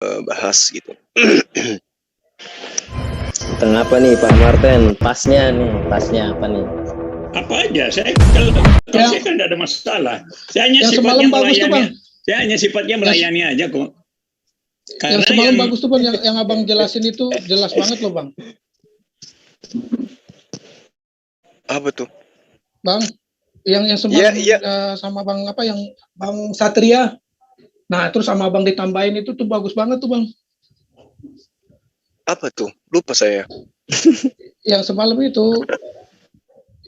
bahas gitu. Tentang apa nih Pak Martin? Pasnya apa nih? Apa aja, kalau saya kan tidak ada masalah. Saya hanya sifatnya melayani. Saya hanya sifatnya melayani aja kok. Karena yang semalam bagus tuh Bang, yang Abang jelasin itu jelas banget loh Bang. Apa tuh? Bang, yang semalam sama Bang yang Bang Satria. Nah, terus sama Abang ditambahin itu tuh bagus banget tuh Bang. Apa tuh? Lupa saya. Yang semalam itu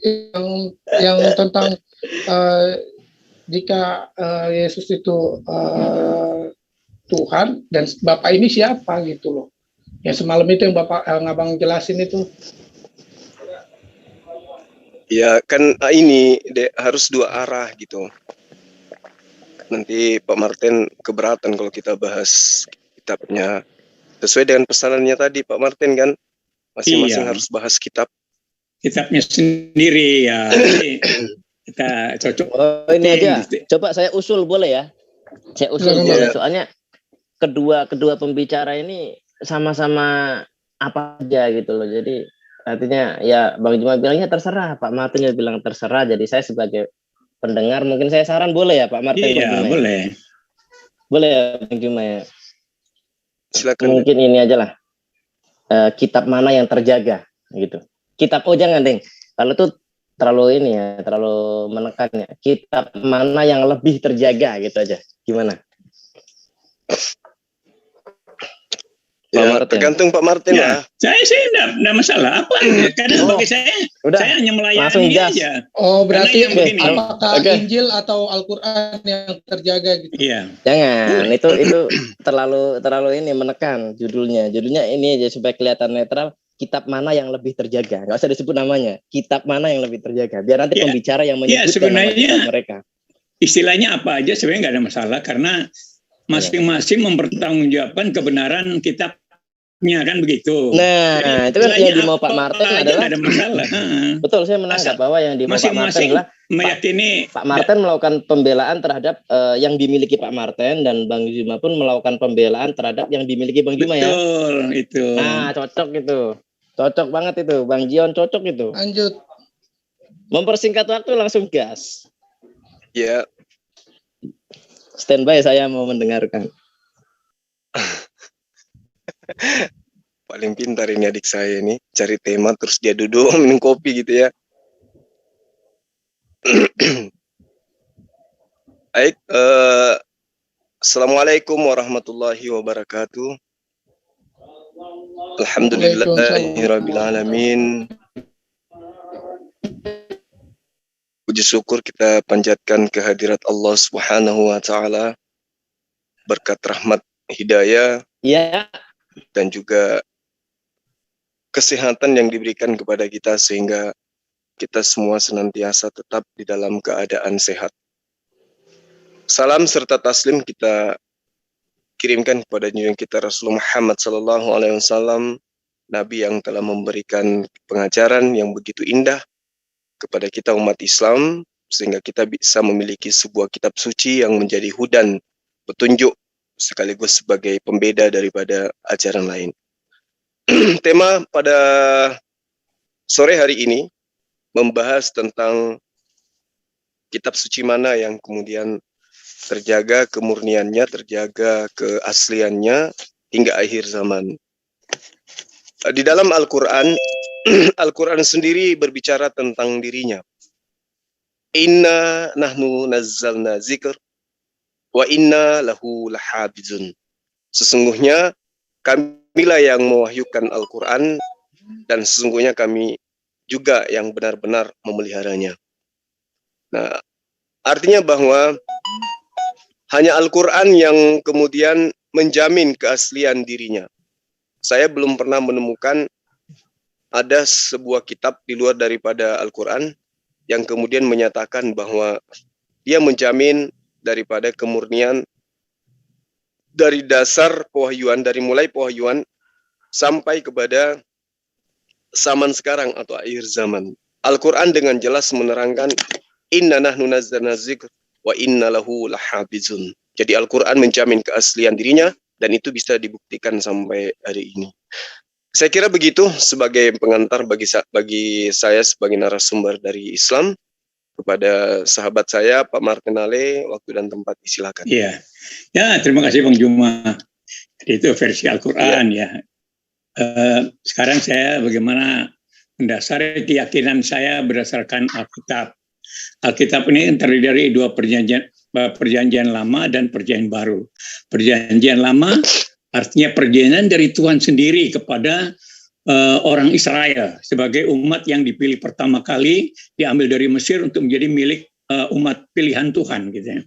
yang tentang jika Yesus itu Tuhan dan Bapak ini siapa gitu loh. Yang semalam itu yang Abang jelasin itu. Ya kan ini harus dua arah gitu. Nanti Pak Martin keberatan kalau kita bahas kitabnya. Sesuai dengan pesanannya tadi Pak Martin kan, masing-masing harus bahas kitabnya sendiri ya. Kita cocok. Oh, ini aja. Coba saya usul boleh ya? Saya usul boleh. Soalnya kedua pembicara ini sama-sama apa aja gitu loh. Jadi artinya ya Bang Juma bilangnya terserah, Pak Martin juga bilang terserah. Jadi saya sebagai pendengar mungkin saya saran boleh ya Pak Martin? Iya boleh. Boleh ya Bang Juma ya. Silakan. Mungkin ini aja lah. Kitab mana yang terjaga gitu. Kitab jangan Deng. Kalau tuh terlalu ini ya, terlalu menekan ya. Kitab mana yang lebih terjaga gitu aja. Gimana? Ya, tergantung Pak Martin lah. Saya enggak masalah apa karena bagi saya hanya melayani aja. Oh, berarti apakah Injil atau Al-Qur'an yang terjaga gitu? Iya. Jangan, itu terlalu ini menekan judulnya. Judulnya ini aja supaya kelihatan netral. Kitab mana yang lebih terjaga? Nggak usah disebut namanya. Kitab mana yang lebih terjaga? Biar nanti pembicara yang menyebutkan nama kitab mereka. Istilahnya apa aja sebenarnya nggak ada masalah karena masing-masing mempertanggungjawabkan kebenaran kitabnya kan begitu. Nah, itu kan yang dimau Pak Martin adalah ada masalah. Betul, saya menangkap bahwa yang dimau Pak Martin adalah meyakini Pak Martin melakukan pembelaan terhadap yang dimiliki Pak Martin dan Bang Juma pun melakukan pembelaan terhadap yang dimiliki Bang Juma. Betul, ya. Itu. Nah, cocok itu. Cocok banget itu, Bang Jion cocok itu. Lanjut. Mempersingkat waktu langsung gas. Ya. Standby saya mau mendengarkan. Paling pintar ini adik saya ini, cari tema terus dia duduk minum kopi gitu ya. Baik, Assalamualaikum warahmatullahi wabarakatuh. Alhamdulillahirabbil alamin. Puji syukur kita panjatkan kehadirat Allah Subhanahu wa taala. Berkat rahmat hidayah dan juga kesehatan yang diberikan kepada kita sehingga kita semua senantiasa tetap di dalam keadaan sehat. Salam serta taslim kita kirimkan kepada junjungan kita Rasulullah Muhammad SAW, Nabi yang telah memberikan pengajaran yang begitu indah kepada kita umat Islam sehingga kita bisa memiliki sebuah kitab suci yang menjadi hudan, petunjuk sekaligus sebagai pembeda daripada ajaran lain. Tema pada sore hari ini membahas tentang kitab suci mana yang kemudian terjaga kemurniannya, terjaga keasliannya hingga akhir zaman. Di dalam Al-Quran, Al-Quran sendiri berbicara tentang dirinya. Inna nahnu nazzalna zikr wa inna lahu lahafizun. Sesungguhnya kamilah yang mewahyukan Al-Quran dan sesungguhnya kami juga yang benar-benar memeliharanya. Nah, artinya bahwa hanya Al-Quran yang kemudian menjamin keaslian dirinya. Saya belum pernah menemukan ada sebuah kitab di luar daripada Al-Quran yang kemudian menyatakan bahwa dia menjamin daripada kemurnian dari dasar pewahyuan, dari mulai pewahyuan sampai kepada zaman sekarang atau akhir zaman. Al-Quran dengan jelas menerangkan inna nahnu nazzalna dzikr wa inna lahu lahafizun. Jadi Al-Quran menjamin keaslian dirinya dan itu bisa dibuktikan sampai hari ini. Saya kira begitu sebagai pengantar bagi saya sebagai narasumber dari Islam. Kepada sahabat saya Pak Martinale, waktu dan tempat disilakan. Iya, ya terima kasih Bang Juma. Itu versi Al-Quran ya. Sekarang saya bagaimana mendasari keyakinan saya berdasarkan Alkitab. Alkitab ini terdiri dari dua perjanjian lama dan perjanjian baru. Perjanjian lama artinya perjanjian dari Tuhan sendiri kepada orang Israel sebagai umat yang dipilih pertama kali, diambil dari Mesir untuk menjadi milik umat pilihan Tuhan, gitu ya.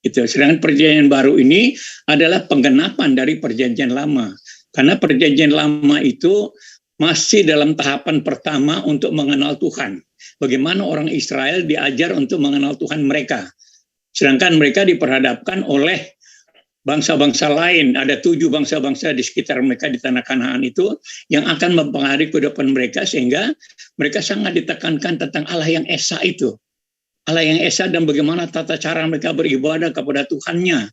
Gitu. Sedangkan perjanjian baru ini adalah penggenapan dari perjanjian lama, karena perjanjian lama itu masih dalam tahapan pertama untuk mengenal Tuhan. Bagaimana orang Israel diajar untuk mengenal Tuhan mereka, sedangkan mereka diperhadapkan oleh bangsa-bangsa lain, ada 7 bangsa-bangsa di sekitar mereka di tanah Kanaan itu yang akan mempengaruhi kehidupan mereka, sehingga mereka sangat ditekankan tentang Allah yang Esa itu. Allah yang Esa dan bagaimana tata cara mereka beribadah kepada Tuhannya.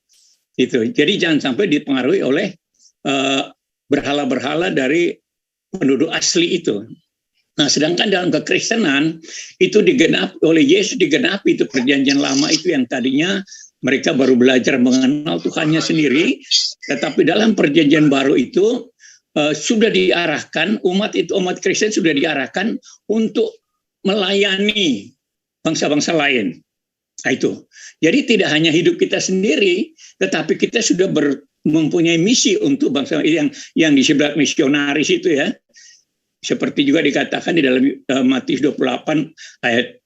Gitu. Jadi jangan sampai dipengaruhi oleh berhala-berhala dari penduduk asli itu. Nah, sedangkan dalam kekristenan itu digenapi oleh Yesus, digenapi itu perjanjian lama itu yang tadinya mereka baru belajar mengenal Tuhannya sendiri, tetapi dalam perjanjian baru itu sudah diarahkan, umat Kristen sudah diarahkan untuk melayani bangsa-bangsa lain. Nah, itu. Jadi tidak hanya hidup kita sendiri, tetapi kita sudah mempunyai misi untuk bangsa yang disebut misionaris itu ya. Seperti juga dikatakan di dalam Matius 28 ayat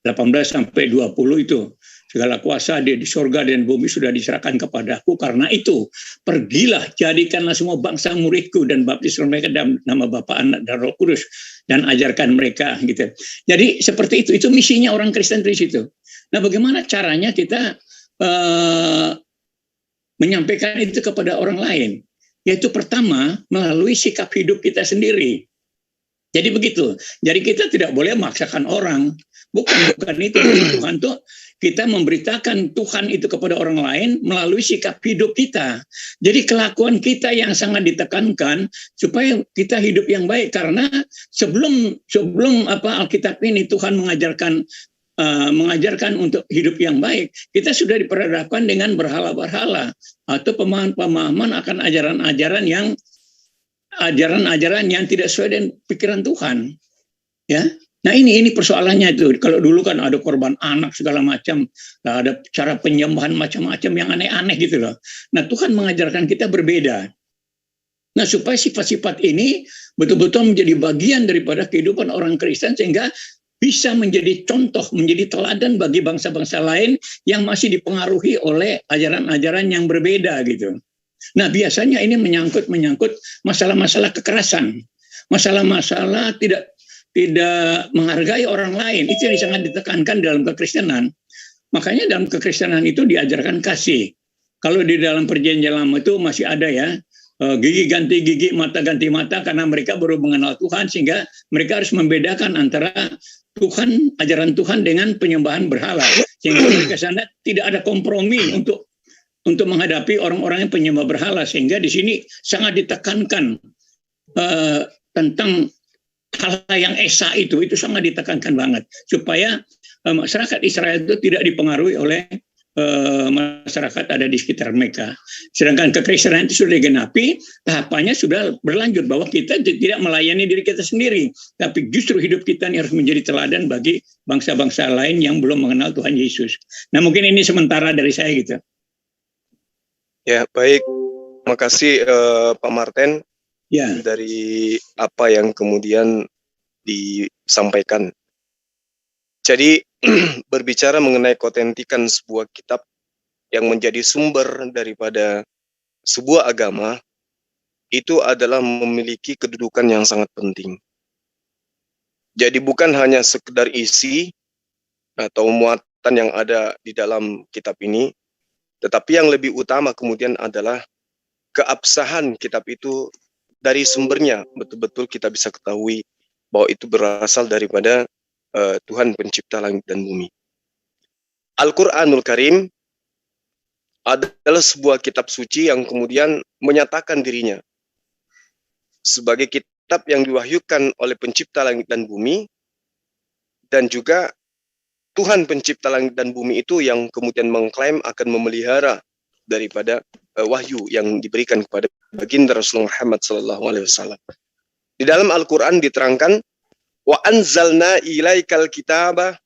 18 sampai 20 itu. Segala kuasa di surga dan bumi sudah diserahkan kepadaku, karena itu pergilah, jadikanlah semua bangsa muridku dan baptislah mereka dalam nama Bapa, Anak dan Roh Kudus, dan ajarkan mereka, gitu. Jadi seperti itu misinya orang Kristen di situ. Nah, bagaimana caranya kita menyampaikan itu kepada orang lain? Yaitu pertama melalui sikap hidup kita sendiri. Jadi begitu. Jadi kita tidak boleh memaksakan orang. Bukan itu. Tuhan tuh kita memberitakan Tuhan itu kepada orang lain melalui sikap hidup kita. Jadi kelakuan kita yang sangat ditekankan supaya kita hidup yang baik, karena sebelum Alkitab ini Tuhan mengajarkan untuk hidup yang baik, kita sudah diperhadapkan dengan berhala-berhala atau pemahaman akan ajaran-ajaran yang tidak sesuai dengan pikiran Tuhan, ya. Nah, ini persoalannya itu. Kalau dulu kan ada korban anak segala macam, ada cara penyembahan macam-macam yang aneh-aneh gitu loh. Nah, Tuhan mengajarkan kita berbeda. Nah, supaya sifat-sifat ini betul-betul menjadi bagian daripada kehidupan orang Kristen, sehingga bisa menjadi contoh, menjadi teladan bagi bangsa-bangsa lain yang masih dipengaruhi oleh ajaran-ajaran yang berbeda gitu. Nah, biasanya ini menyangkut masalah-masalah kekerasan, masalah-masalah tidak menghargai orang lain. Itu yang sangat ditekankan dalam kekristenan. Makanya dalam kekristenan itu diajarkan kasih. Kalau di dalam perjanjian lama itu masih ada ya, gigi ganti gigi, mata ganti mata, karena mereka baru mengenal Tuhan, sehingga mereka harus membedakan antara Tuhan, ajaran Tuhan dengan penyembahan berhala. Sehingga mereka sana tidak ada kompromi untuk menghadapi orang-orang yang penyembah berhala, sehingga di sini sangat ditekankan tentang hal yang Esa itu sangat ditekankan banget, supaya masyarakat Israel itu tidak dipengaruhi oleh masyarakat ada di sekitar mereka. Sedangkan kekristenan itu sudah digenapi, tahapannya sudah berlanjut bahwa kita tidak melayani diri kita sendiri, tapi justru hidup kita ini harus menjadi teladan bagi bangsa-bangsa lain yang belum mengenal Tuhan Yesus. Nah, mungkin ini sementara dari saya gitu. Ya, baik. Terima kasih Pak Martin. Ya. Dari apa yang kemudian disampaikan. Jadi berbicara mengenai keautentikan sebuah kitab yang menjadi sumber daripada sebuah agama, itu adalah memiliki kedudukan yang sangat penting. Jadi bukan hanya sekedar isi atau muatan yang ada di dalam kitab ini, tetapi yang lebih utama kemudian adalah keabsahan kitab itu dari sumbernya. Betul-betul kita bisa ketahui bahwa itu berasal daripada Tuhan pencipta langit dan bumi. Al-Quranul Karim adalah sebuah kitab suci yang kemudian menyatakan dirinya sebagai kitab yang diwahyukan oleh pencipta langit dan bumi, dan juga Tuhan pencipta langit dan bumi itu yang kemudian mengklaim akan memelihara daripada wahyu yang diberikan kepada baginda Rasulullah Muhammad SAW. Di dalam Al-Quran diterangkan, wa anzalna ilaikal kitaba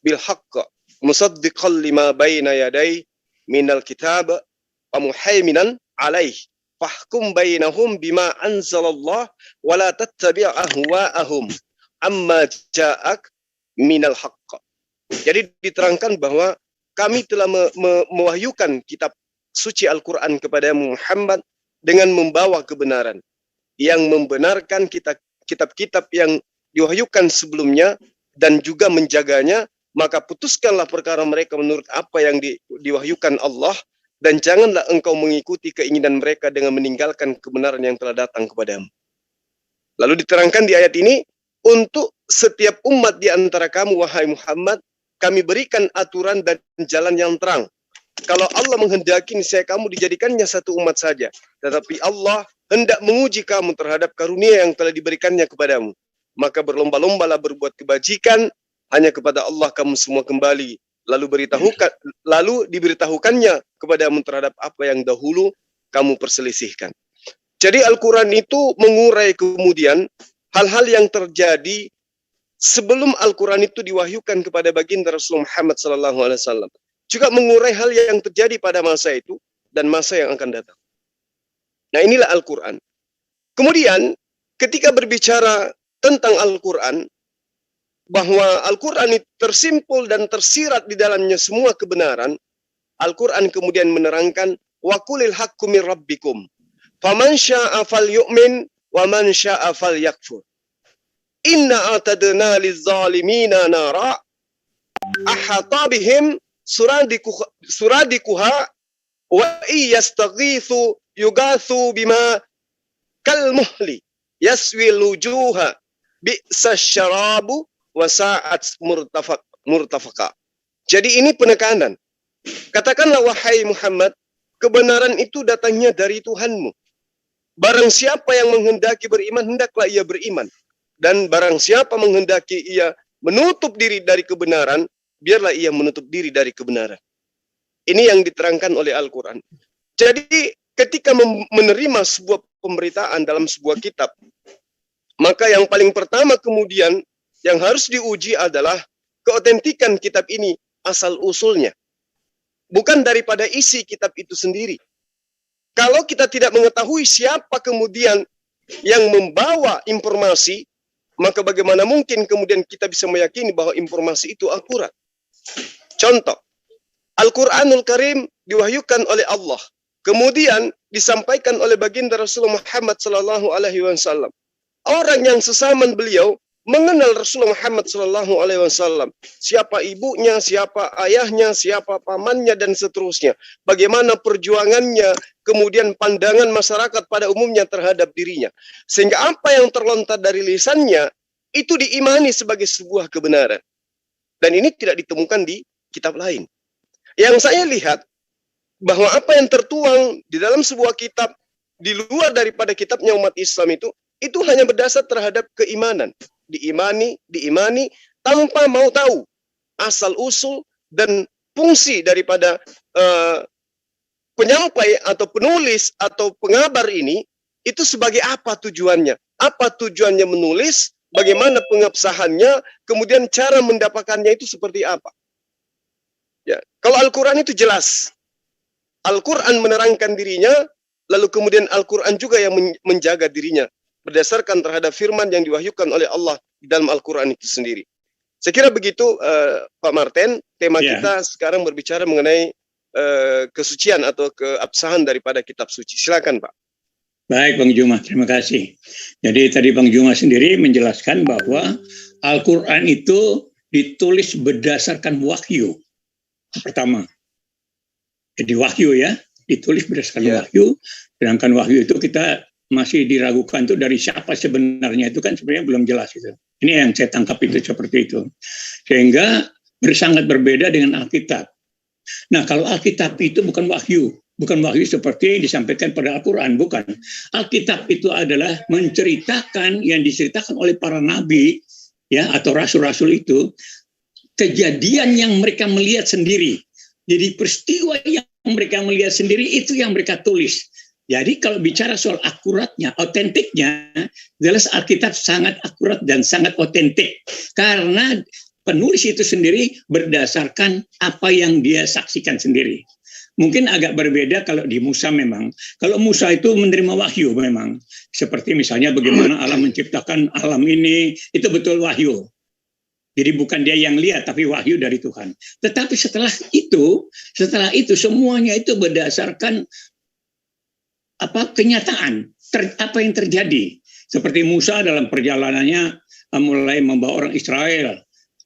bil haqq musaddiqan lima baina yaday minal kitab wa muhaiminan alaih fahkum bainahum bima anzalallah wa la tattabi' ahwa'ahum amma ja'ak minal haqq. Jadi diterangkan bahwa kami telah mewahyukan kitab suci Al-Quran kepada Muhammad dengan membawa kebenaran, yang membenarkan kitab-kitab yang diwahyukan sebelumnya dan juga menjaganya, maka putuskanlah perkara mereka menurut apa yang diwahyukan Allah, dan janganlah engkau mengikuti keinginan mereka dengan meninggalkan kebenaran yang telah datang kepadamu. Lalu diterangkan di ayat ini, untuk setiap umat di antara kamu, wahai Muhammad, kami berikan aturan dan jalan yang terang. Kalau Allah menghendaki, niscaya kamu dijadikannya satu umat saja. Tetapi Allah hendak menguji kamu terhadap karunia yang telah diberikannya kepadamu. Maka berlomba-lombalah berbuat kebajikan, hanya kepada Allah kamu semua kembali. Lalu diberitahukannya kepadamu terhadap apa yang dahulu kamu perselisihkan. Jadi Al-Quran itu mengurai kemudian hal-hal yang terjadi sebelum Al-Quran itu diwahyukan kepada baginda Rasulullah Muhammad SAW. Juga mengurai hal yang terjadi pada masa itu dan masa yang akan datang. Nah, inilah Al-Quran. Kemudian ketika berbicara tentang Al-Quran, bahwa Al-Quran itu tersimpul dan tersirat di dalamnya semua kebenaran, Al-Quran kemudian menerangkan, wa qulil haqqu mir rabbikum faman syaa'a falyu'min wa man syaa'a falyakfur. Inna atadna lizalimina nara ahata bihim suradikuha wa iyastaghithu yugathu bima kalmuhli yaswil wujuha bi'sa syarabu wa sa'at murtafaqa. Jadi ini penekanan. Katakanlah wahai Muhammad, kebenaran itu datangnya dari Tuhanmu. Barang siapa yang menghendaki beriman, hendaklah ia beriman. Dan barang siapa menghendaki ia menutup diri dari kebenaran, biarlah ia menutup diri dari kebenaran. Ini yang diterangkan oleh Al-Quran. Jadi ketika menerima sebuah pemberitaan dalam sebuah kitab, maka yang paling pertama kemudian yang harus diuji adalah keotentikan kitab ini, asal-usulnya. Bukan daripada isi kitab itu sendiri. Kalau kita tidak mengetahui siapa kemudian yang membawa informasi, maka bagaimana mungkin kemudian kita bisa meyakini bahwa informasi itu akurat? Contoh, Al-Quranul Karim diwahyukan oleh Allah, kemudian disampaikan oleh baginda Rasulullah Muhammad SAW. Orang yang sesaman beliau mengenal Rasulullah Muhammad SAW, siapa ibunya, siapa ayahnya, siapa pamannya, dan seterusnya. Bagaimana perjuangannya, kemudian pandangan masyarakat pada umumnya terhadap dirinya. Sehingga apa yang terlontar dari lisannya, itu diimani sebagai sebuah kebenaran. Dan ini tidak ditemukan di kitab lain. Yang saya lihat, bahwa apa yang tertuang di dalam sebuah kitab, di luar daripada kitabnya umat Islam itu hanya berdasar terhadap keimanan. Diimani tanpa mau tahu asal-usul dan fungsi daripada penyampai atau penulis atau pengabar ini, itu sebagai apa tujuannya? Apa tujuannya menulis? Bagaimana pengabsahannya? Kemudian cara mendapatkannya itu seperti apa? Ya, kalau Al-Quran itu jelas. Al-Quran menerangkan dirinya, lalu kemudian Al-Quran juga yang menjaga dirinya berdasarkan terhadap firman yang diwahyukan oleh Allah di dalam Al-Quran itu sendiri. Saya kira begitu, Pak Martin. Tema kita sekarang berbicara mengenai kesucian atau keabsahan daripada kitab suci. Silakan, Pak. Baik, Bang Juma, terima kasih. Jadi tadi Bang Juma sendiri menjelaskan bahwa Al-Quran itu ditulis berdasarkan wahyu. Pertama, jadi wahyu ya, ditulis berdasarkan wahyu. Sedangkan wahyu itu kita masih diragukan tuh dari siapa sebenarnya, itu kan sebenarnya belum jelas itu. Ini yang saya tangkap itu seperti itu. Sehingga sangat berbeda dengan Alkitab. Nah, kalau Alkitab itu bukan wahyu seperti yang disampaikan pada Al-Quran, bukan. Alkitab itu adalah menceritakan yang diceritakan oleh para nabi, ya, atau rasul-rasul itu, kejadian yang mereka melihat sendiri. Jadi peristiwa yang mereka melihat sendiri itu yang mereka tulis. Jadi kalau bicara soal akuratnya, otentiknya, jelas Alkitab sangat akurat dan sangat otentik. Karena penulis itu sendiri berdasarkan apa yang dia saksikan sendiri. Mungkin agak berbeda kalau di Musa memang. Kalau Musa itu menerima wahyu memang. Seperti misalnya bagaimana Allah menciptakan alam ini, itu betul wahyu. Jadi bukan dia yang lihat, tapi wahyu dari Tuhan. Tetapi setelah itu semuanya itu berdasarkan kenyataan, apa yang terjadi. Seperti Musa dalam perjalanannya mulai membawa orang Israel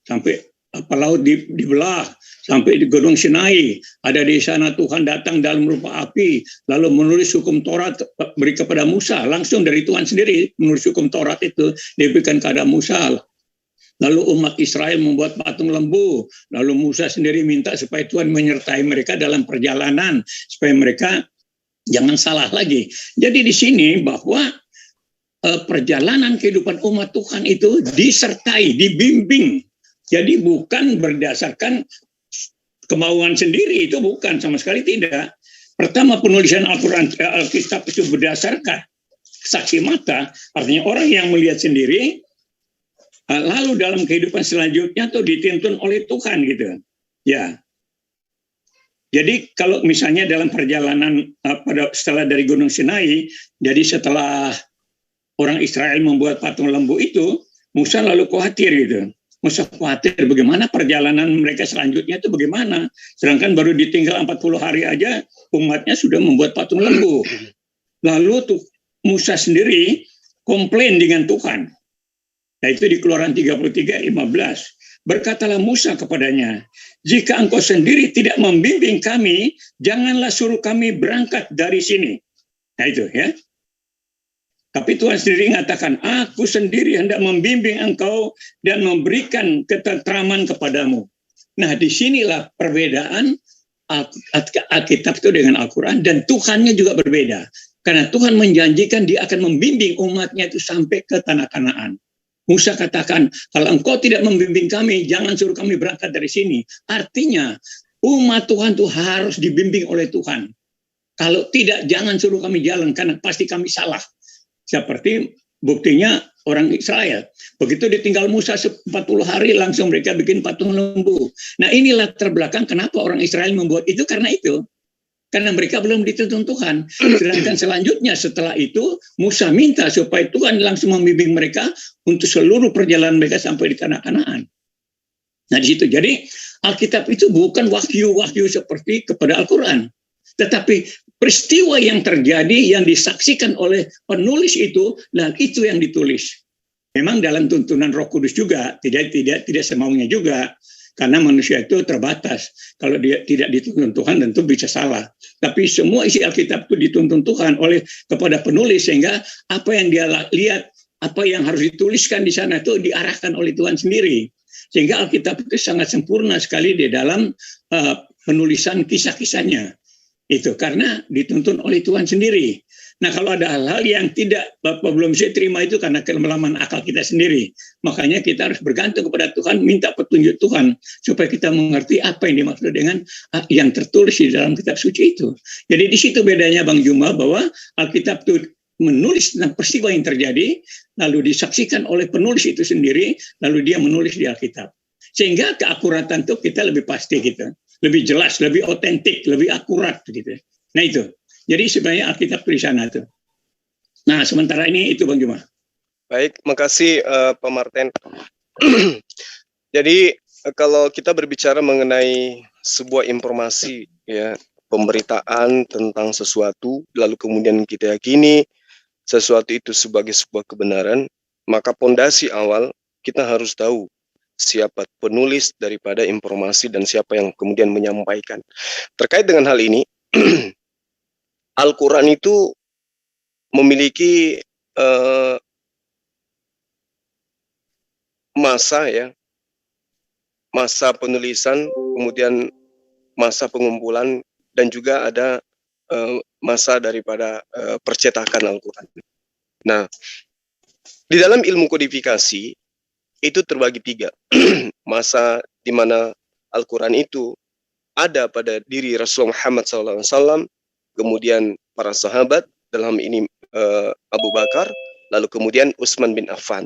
sampai laut dibelah, sampai di Gunung Sinai. Ada di sana Tuhan datang dalam rupa api, lalu menulis hukum Taurat beri kepada Musa. Langsung dari Tuhan sendiri menulis hukum Taurat itu diberikan kepada Musa. Lalu umat Israel membuat patung lembu. Lalu Musa sendiri minta supaya Tuhan menyertai mereka dalam perjalanan, supaya mereka jangan salah lagi. Jadi di sini bahwa perjalanan kehidupan umat Tuhan itu disertai, dibimbing. Jadi bukan berdasarkan kemauan sendiri, itu bukan, sama sekali tidak. Pertama, penulisan Al-Quran, Alkitab itu berdasarkan saksi mata, artinya orang yang melihat sendiri, lalu dalam kehidupan selanjutnya itu dituntun oleh Tuhan gitu. Ya. Jadi kalau misalnya dalam perjalanan setelah dari Gunung Sinai, jadi setelah orang Israel membuat patung lembu itu, Musa lalu khawatir gitu. Musa khawatir bagaimana perjalanan mereka selanjutnya itu bagaimana. Sedangkan baru ditinggal 40 hari aja umatnya sudah membuat patung lembu. Lalu tuh Musa sendiri komplain dengan Tuhan. Nah itu di Keluaran 33:15. Berkatalah Musa kepadanya, jika engkau sendiri tidak membimbing kami, janganlah suruh kami berangkat dari sini. Nah itu ya. Tapi Tuhan sendiri mengatakan, aku sendiri hendak membimbing engkau dan memberikan ketentraman kepadamu. Nah, disinilah perbedaan Alkitab itu dengan Al-Quran, dan Tuhannya juga berbeda. Karena Tuhan menjanjikan dia akan membimbing umatnya itu sampai ke tanah Kanaan. Musa katakan, kalau engkau tidak membimbing kami, jangan suruh kami berangkat dari sini. Artinya, umat Tuhan itu harus dibimbing oleh Tuhan. Kalau tidak, jangan suruh kami jalan, karena pasti kami salah. Seperti buktinya orang Israel. Begitu ditinggal Musa 40 hari, langsung mereka bikin patung lembu. Nah inilah terbelakang kenapa orang Israel membuat itu, karena itu. Karena mereka belum dituntun Tuhan. Sedangkan selanjutnya setelah itu, Musa minta supaya Tuhan langsung membimbing mereka untuk seluruh perjalanan mereka sampai di tanah Kanaan. Nah di situ. Jadi Alkitab itu bukan wahyu-wahyu seperti kepada Al-Quran. Tetapi peristiwa yang terjadi yang disaksikan oleh penulis itu, dan itu yang ditulis. Memang dalam tuntunan Roh Kudus juga, tidak semaunya juga, karena manusia itu terbatas. Kalau dia tidak dituntun Tuhan, tentu bisa salah. Tapi semua isi Alkitab itu dituntun Tuhan kepada penulis, sehingga apa yang dia lihat, apa yang harus dituliskan di sana itu diarahkan oleh Tuhan sendiri. Sehingga Alkitab itu sangat sempurna sekali di dalam penulisan kisah-kisahnya. Itu karena dituntun oleh Tuhan sendiri. Nah kalau ada hal-hal yang belum bisa terima itu karena kelemahan akal kita sendiri. Makanya kita harus bergantung kepada Tuhan, minta petunjuk Tuhan supaya kita mengerti apa yang dimaksud dengan yang tertulis di dalam kitab suci itu. Jadi di situ bedanya Bang Juma, bahwa Alkitab itu menulis tentang peristiwa yang terjadi, lalu disaksikan oleh penulis itu sendiri, lalu dia menulis di Alkitab. Sehingga keakuratan itu kita lebih pasti gitu. Lebih jelas, lebih otentik, lebih akurat gitu. Nah itu. Jadi sebenarnya Alkitab di sana tuh. Nah, sementara ini itu Bang Juma. Baik, makasih Pak Martin. Jadi kalau kita berbicara mengenai sebuah informasi ya, pemberitaan tentang sesuatu, lalu kemudian kita yakini sesuatu itu sebagai sebuah kebenaran, maka pondasi awal kita harus tahu siapa penulis daripada informasi dan siapa yang kemudian menyampaikan. Terkait dengan hal ini, Al-Quran itu memiliki masa penulisan, kemudian masa pengumpulan dan juga ada masa daripada percetakan Al-Quran. Nah, di dalam ilmu kodifikasi itu terbagi 3. Masa di mana Al-Quran itu ada pada diri Rasulullah Muhammad SAW, kemudian para sahabat, dalam ini Abu Bakar, lalu kemudian Utsman bin Affan.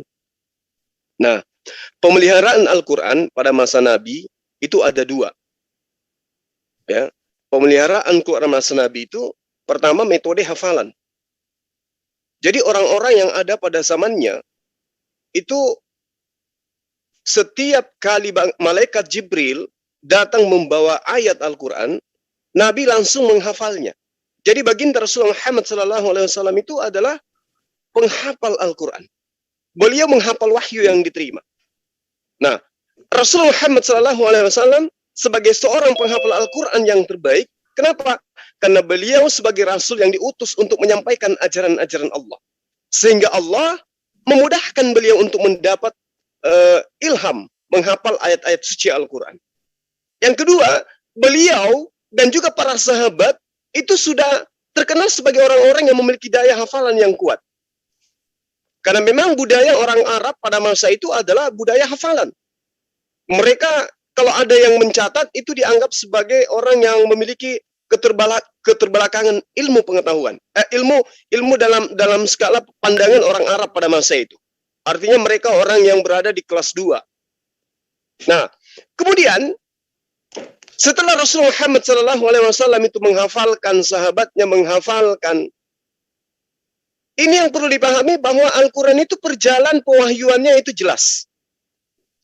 Nah, pemeliharaan Al-Quran pada masa Nabi itu ada 2. Ya, pemeliharaan Quran masa Nabi itu pertama metode hafalan. Jadi orang-orang yang ada pada zamannya itu setiap kali malaikat Jibril datang membawa ayat Al-Quran, Nabi langsung menghafalnya. Jadi baginda Rasulullah Muhammad SAW itu adalah penghafal Al-Quran. Beliau menghafal wahyu yang diterima. Nah, Rasulullah Muhammad SAW sebagai seorang penghafal Al-Quran yang terbaik, kenapa? Karena beliau sebagai Rasul yang diutus untuk menyampaikan ajaran-ajaran Allah. Sehingga Allah memudahkan beliau untuk mendapat ilham, menghafal ayat-ayat suci Al-Quran. Yang kedua, beliau dan juga para sahabat itu sudah terkenal sebagai orang-orang yang memiliki daya hafalan yang kuat. Karena memang budaya orang Arab pada masa itu adalah budaya hafalan. Mereka kalau ada yang mencatat itu dianggap sebagai orang yang memiliki keterbelakangan ilmu pengetahuan. Ilmu dalam skala pandangan orang Arab pada masa itu. Artinya mereka orang yang berada di kelas 2. Nah, kemudian setelah Rasulullah Muhammad SAW itu menghafalkan, sahabatnya menghafalkan, ini yang perlu dipahami bahwa Al-Quran itu perjalanan pewahyuannya itu jelas.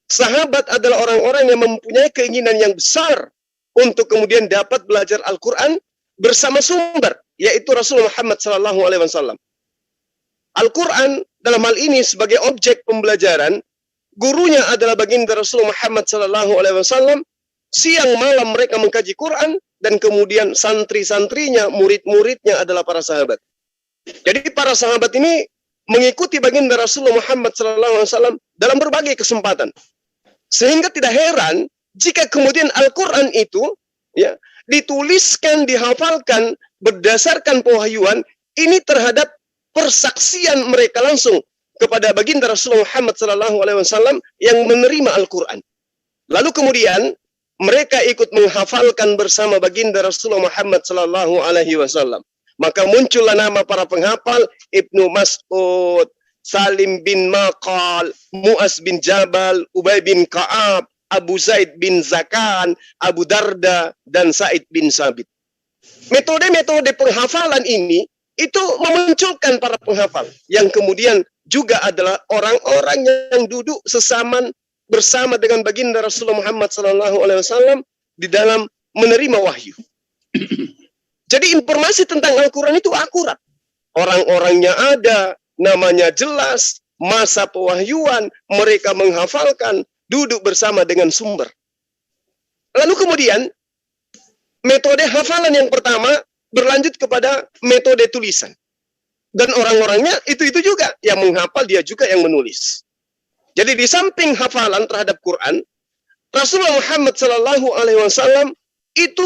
Sahabat adalah orang-orang yang mempunyai keinginan yang besar untuk kemudian dapat belajar Al-Quran bersama sumber, yaitu Rasulullah Muhammad SAW. Al-Quran dalam hal ini sebagai objek pembelajaran, gurunya adalah baginda Rasulullah Muhammad SAW. Siang malam mereka mengkaji Quran, dan kemudian santri-santrinya, murid-muridnya adalah para sahabat. Jadi para sahabat ini mengikuti baginda Rasulullah Muhammad SAW dalam berbagai kesempatan. Sehingga tidak heran jika kemudian Al-Quran itu ya dituliskan, dihafalkan berdasarkan pewahyuan ini terhadap persaksian mereka langsung kepada baginda Rasulullah Muhammad SAW yang menerima Al-Quran. Lalu kemudian mereka ikut menghafalkan bersama baginda Rasulullah Muhammad SAW. Maka muncullah nama para penghafal Ibnu Mas'ud, Salim bin Maqal, Mu'az bin Jabal, Ubay bin Ka'ab, Abu Zaid bin Zakan, Abu Darda, dan Sa'id bin Sabit. Metode-metode penghafalan ini itu memunculkan para penghafal yang kemudian juga adalah orang-orang yang duduk bersama dengan baginda Rasulullah Muhammad SAW di dalam menerima wahyu. Jadi informasi tentang Al-Quran itu akurat. Orang-orangnya ada, namanya jelas, masa pewahyuan, mereka menghafalkan, duduk bersama dengan sumber. Lalu kemudian, metode hafalan yang pertama berlanjut kepada metode tulisan. Dan orang-orangnya itu juga, yang menghafal dia juga yang menulis. Jadi di samping hafalan terhadap Quran, Rasulullah Muhammad SAW itu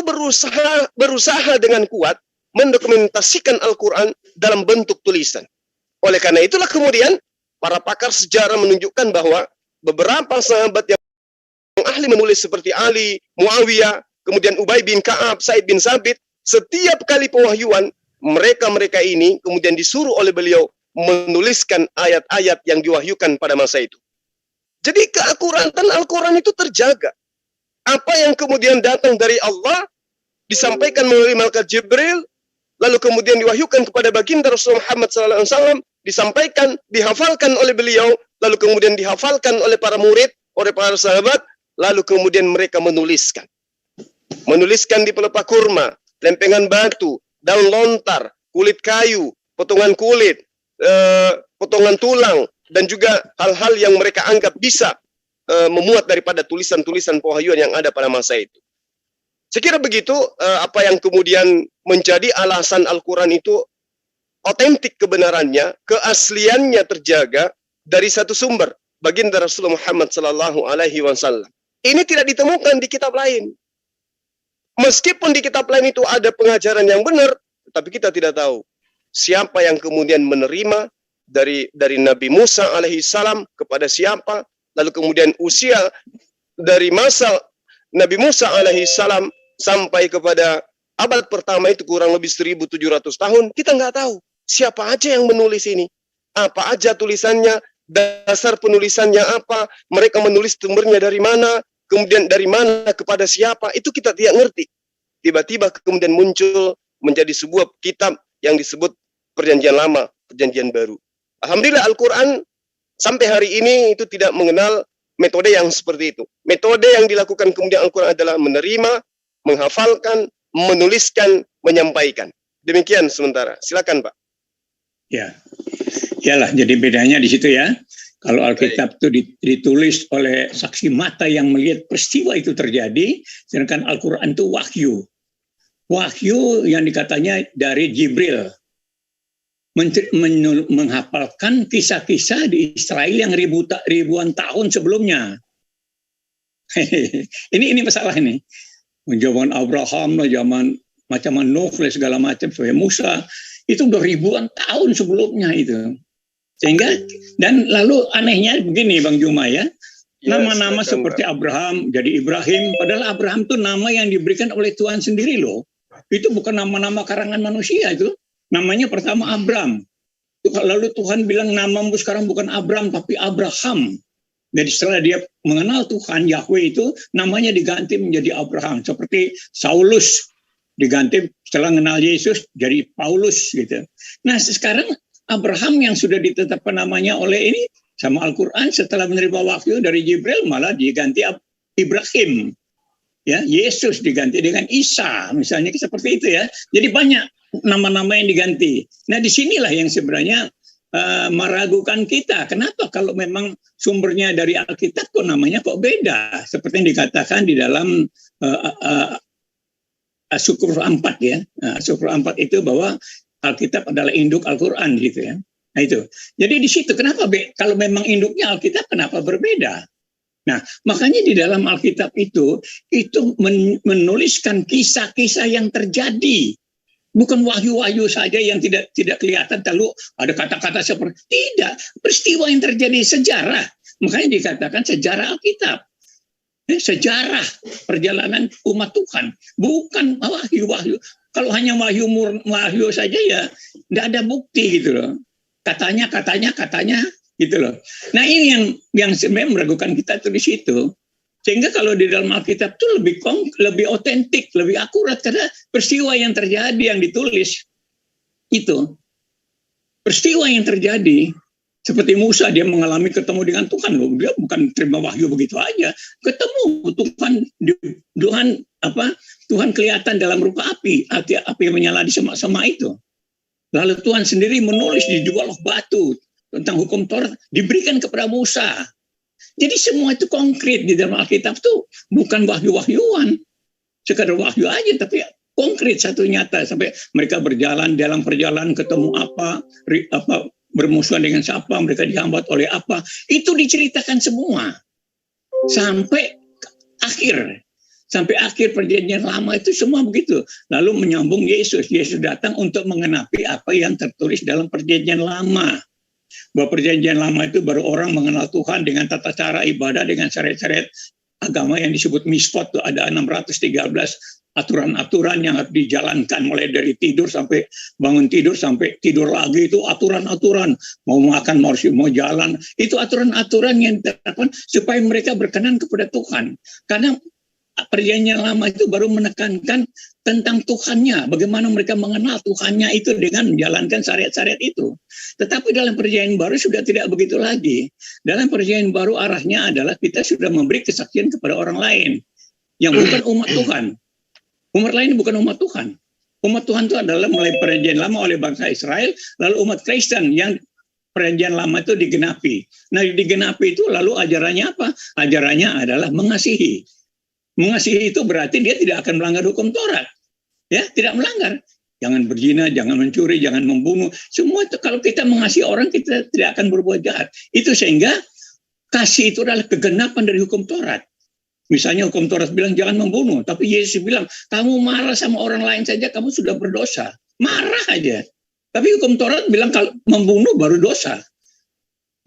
berusaha dengan kuat mendokumentasikan Al-Quran dalam bentuk tulisan. Oleh karena itulah kemudian para pakar sejarah menunjukkan bahwa beberapa sahabat yang ahli menulis seperti Ali, Muawiyah, kemudian Ubay bin Ka'ab, Sa'id bin Sabit, setiap kali pewahyuan mereka ini kemudian disuruh oleh beliau menuliskan ayat-ayat yang diwahyukan pada masa itu. Jadi keakuratan Al-Quran itu terjaga. Apa yang kemudian datang dari Allah disampaikan melalui malaikat Jibril, lalu kemudian diwahyukan kepada baginda Rasulullah Muhammad SAW, disampaikan, dihafalkan oleh beliau, lalu kemudian dihafalkan oleh para murid, oleh para sahabat, lalu kemudian mereka menuliskan. Menuliskan di pelepah kurma, lempengan batu, daun lontar, kulit kayu, potongan kulit, potongan tulang, dan juga hal-hal yang mereka anggap bisa memuat daripada tulisan-tulisan pewahyuan yang ada pada masa itu. Sekira begitu apa yang kemudian menjadi alasan Al-Quran itu otentik kebenarannya, keasliannya terjaga dari satu sumber, baginda Rasulullah Muhammad SAW. Ini tidak ditemukan di kitab lain. Meskipun di kitab lain itu ada pengajaran yang benar, tapi kita tidak tahu siapa yang kemudian menerima dari Nabi Musa alaihissalam kepada siapa, lalu kemudian usia dari masa Nabi Musa alaihissalam sampai kepada abad pertama itu kurang lebih 1700 tahun, kita nggak tahu siapa aja yang menulis ini, apa aja tulisannya, dasar penulisannya apa, mereka menulis sumbernya dari mana, kemudian dari mana kepada siapa, itu kita tidak ngerti. Tiba-tiba kemudian muncul menjadi sebuah kitab yang disebut Perjanjian Lama, Perjanjian Baru. Alhamdulillah Al-Quran sampai hari ini itu tidak mengenal metode yang seperti itu. Metode yang dilakukan kemudian Al-Quran adalah menerima, menghafalkan, menuliskan, menyampaikan. Demikian sementara. Silakan Pak. Ya, iyalah. Jadi bedanya di situ ya. Kalau Alkitab itu ditulis oleh saksi mata yang melihat peristiwa itu terjadi, sedangkan Al-Quran itu wahyu. Wahyu yang dikatanya dari Jibril. Menghafalkan kisah-kisah di Israel yang ribuan tahun sebelumnya. ini masalah ini. Zaman Abraham, zaman macam Nuh, segala macam, sampai Musa, itu udah ribuan tahun sebelumnya itu. Sehingga, dan lalu anehnya begini Bang Juma ya, nama-nama seperti Abraham jadi Ibrahim, padahal Abraham itu nama yang diberikan oleh Tuhan sendiri loh. Itu bukan nama-nama karangan manusia itu. Namanya pertama Abram. Lalu Tuhan bilang namamu sekarang bukan Abram tapi Abraham. Jadi setelah dia mengenal Tuhan Yahweh itu namanya diganti menjadi Abraham. Seperti Saulus diganti setelah mengenal Yesus jadi Paulus gitu. Nah sekarang Abraham yang sudah ditetapkan namanya oleh ini sama Al-Quran setelah menerima wahyu dari Jibril malah diganti Ibrahim. Ya, Yesus diganti dengan Isa misalnya seperti itu ya. Jadi banyak nama-nama yang diganti. Nah disinilah yang sebenarnya meragukan kita. Kenapa kalau memang sumbernya dari Alkitab kok namanya kok beda? Seperti yang dikatakan di dalam Syukur 4 ya. Syukur 4 itu bahwa Alkitab adalah induk Al-Quran gitu ya. Nah itu. Jadi di situ kenapa kalau memang induknya Alkitab kenapa berbeda? Nah, makanya di dalam Alkitab itu menuliskan kisah-kisah yang terjadi. Bukan wahyu-wahyu saja yang tidak kelihatan, lalu ada kata-kata seperti tidak, peristiwa yang terjadi sejarah. Makanya dikatakan sejarah Alkitab. Sejarah perjalanan umat Tuhan, bukan wahyu-wahyu. Kalau hanya wahyu saja ya tidak ada bukti gitu loh. Katanya gitu loh. Nah ini yang sebenarnya meragukan kita tuh di situ. Sehingga kalau di dalam Alkitab itu lebih otentik, lebih akurat karena peristiwa yang terjadi yang ditulis itu peristiwa yang terjadi. Seperti Musa, dia mengalami ketemu dengan Tuhan loh. Dia bukan terima wahyu begitu aja. Ketemu Tuhan kelihatan dalam rupa api yang menyala di semak-semak itu. Lalu Tuhan sendiri menulis di dua loh batu tentang hukum Taurat diberikan kepada Musa. Jadi semua itu konkret di dalam Alkitab itu bukan wahyu-wahyuan. Sekadar wahyu aja tapi konkret satu nyata sampai mereka berjalan dalam perjalanan ketemu apa bermusuhan dengan siapa, mereka dihambat oleh apa, itu diceritakan semua sampai akhir perjanjian lama itu semua begitu. Lalu menyambung Yesus datang untuk mengenapi apa yang tertulis dalam perjanjian lama. Bahwa perjanjian lama itu baru orang mengenal Tuhan dengan tata cara ibadah, dengan syariat-syariat agama yang disebut mispot, tuh ada 613 aturan-aturan yang harus dijalankan mulai dari tidur sampai bangun tidur sampai tidur lagi, itu aturan-aturan, mau makan mau jalan, itu aturan-aturan yang diterapkan supaya mereka berkenan kepada Tuhan. Karena perjanjian lama itu baru menekankan tentang Tuhannya, bagaimana mereka mengenal Tuhannya itu dengan menjalankan syariat-syariat itu. Tetapi dalam perjanjian baru sudah tidak begitu lagi. Dalam perjanjian baru arahnya adalah kita sudah memberi kesaksian kepada orang lain yang bukan umat Tuhan. Umat lain bukan umat Tuhan. Umat Tuhan itu adalah mulai perjanjian lama oleh bangsa Israel, lalu umat Kristen yang perjanjian lama itu digenapi. Nah, digenapi itu lalu ajarannya apa? Ajarannya adalah mengasihi. Mengasihi itu berarti dia tidak akan melanggar hukum Taurat. Ya, tidak melanggar. Jangan berzina, jangan mencuri, jangan membunuh. Semua itu kalau kita mengasihi orang, kita tidak akan berbuat jahat. Itu sehingga kasih itu adalah kegenapan dari hukum Taurat. Misalnya hukum Taurat bilang jangan membunuh, tapi Yesus bilang kamu marah sama orang lain saja kamu sudah berdosa. Marah aja. Tapi hukum Taurat bilang kalau membunuh baru dosa.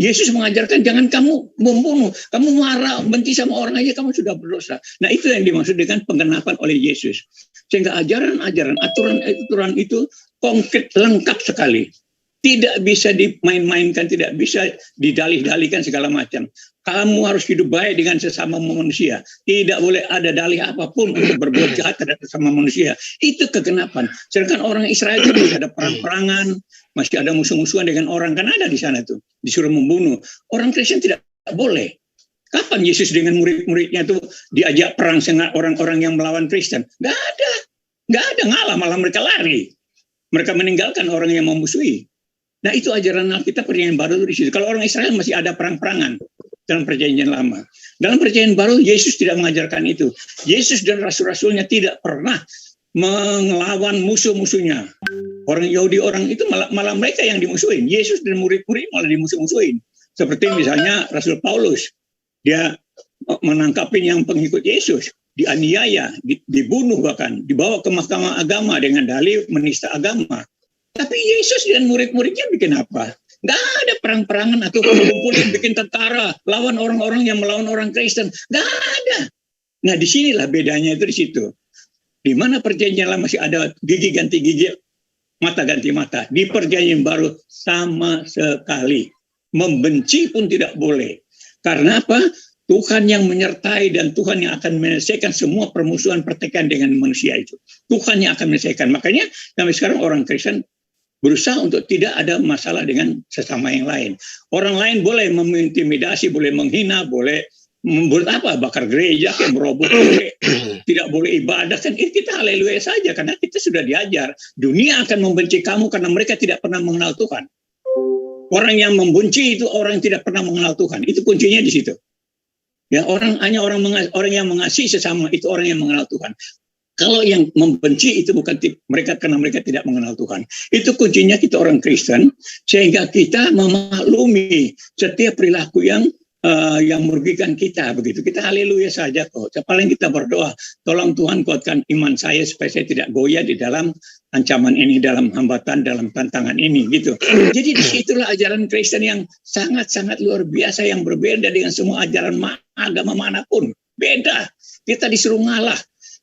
Yesus mengajarkan jangan kamu membunuh, kamu marah, benci sama orang aja kamu sudah berdosa. Nah itu yang dimaksud dengan penggenapan oleh Yesus. Sehingga ajaran-ajaran, aturan-aturan itu konkret, lengkap sekali. Tidak bisa dimain-mainkan, tidak bisa didalih-dalihkan segala macam. Kamu harus hidup baik dengan sesama manusia. Tidak boleh ada dalih apapun untuk berbuat jahat terhadap sesama manusia. Itu kegenapan. Sedangkan orang Israel itu masih ada perang-perangan, masih ada musuh-musuhan dengan orang. Kan ada di sana tuh, disuruh membunuh. Orang Kristen tidak boleh. Kapan Yesus dengan murid-muridnya itu diajak perang dengan orang-orang yang melawan Kristen? Nggak ada. Nggak ada, ngalah, malah mereka lari. Mereka meninggalkan orang yang memusuhi. Nah itu ajaran Alkitab perjanjian baru di situ. Kalau orang Israel masih ada perang-perangan dalam perjanjian lama. Dalam perjanjian baru Yesus tidak mengajarkan itu. Yesus dan rasul-rasulnya tidak pernah melawan musuh-musuhnya. Orang Yahudi orang itu malah mereka yang dimusuhin. Yesus dan murid-murid malah dimusuh-musuhin. Seperti misalnya Rasul Paulus. Dia menangkapin yang pengikut Yesus. Dianiaya, dibunuh bahkan. Dibawa ke mahkamah agama dengan dalih menista agama. Tapi Yesus dan murid-muridnya bikin apa? Nggak ada perang-perangan atau kumpulin bikin tentara lawan orang-orang yang melawan orang Kristen. Nggak ada. Nah disinilah bedanya itu di situ. Di mana perjanjian lama masih ada gigi ganti gigi, mata ganti mata. Di perjanjian baru sama sekali. Membenci pun tidak boleh. Karena apa? Tuhan yang menyertai dan Tuhan yang akan menyelesaikan semua permusuhan pertikaian dengan manusia itu. Tuhan yang akan menyelesaikan. Makanya sampai sekarang orang Kristen berusaha untuk tidak ada masalah dengan sesama yang lain. Orang lain boleh mengintimidasi, boleh menghina, boleh membuat apa, bakar gereja, kayak merobot, tidak boleh ibadah. Kan kita haleluya saja, karena kita sudah diajar. Dunia akan membenci kamu karena mereka tidak pernah mengenal Tuhan. Orang yang membenci itu orang yang tidak pernah mengenal Tuhan. Itu kuncinya di situ. Ya, orang yang mengasihi sesama itu orang yang mengenal Tuhan. Kalau yang membenci itu bukan mereka karena mereka tidak mengenal Tuhan. Itu kuncinya kita orang Kristen, sehingga kita memaklumi setiap perilaku yang merugikan kita begitu. Kita haleluya saja kok. Paling kita berdoa, tolong Tuhan kuatkan iman saya supaya saya tidak goyah di dalam ancaman ini, dalam hambatan, dalam tantangan ini gitu. Jadi disitulah ajaran Kristen yang sangat-sangat luar biasa, yang berbeda dengan semua ajaran agama manapun. Beda. Kita disuruh ngalah.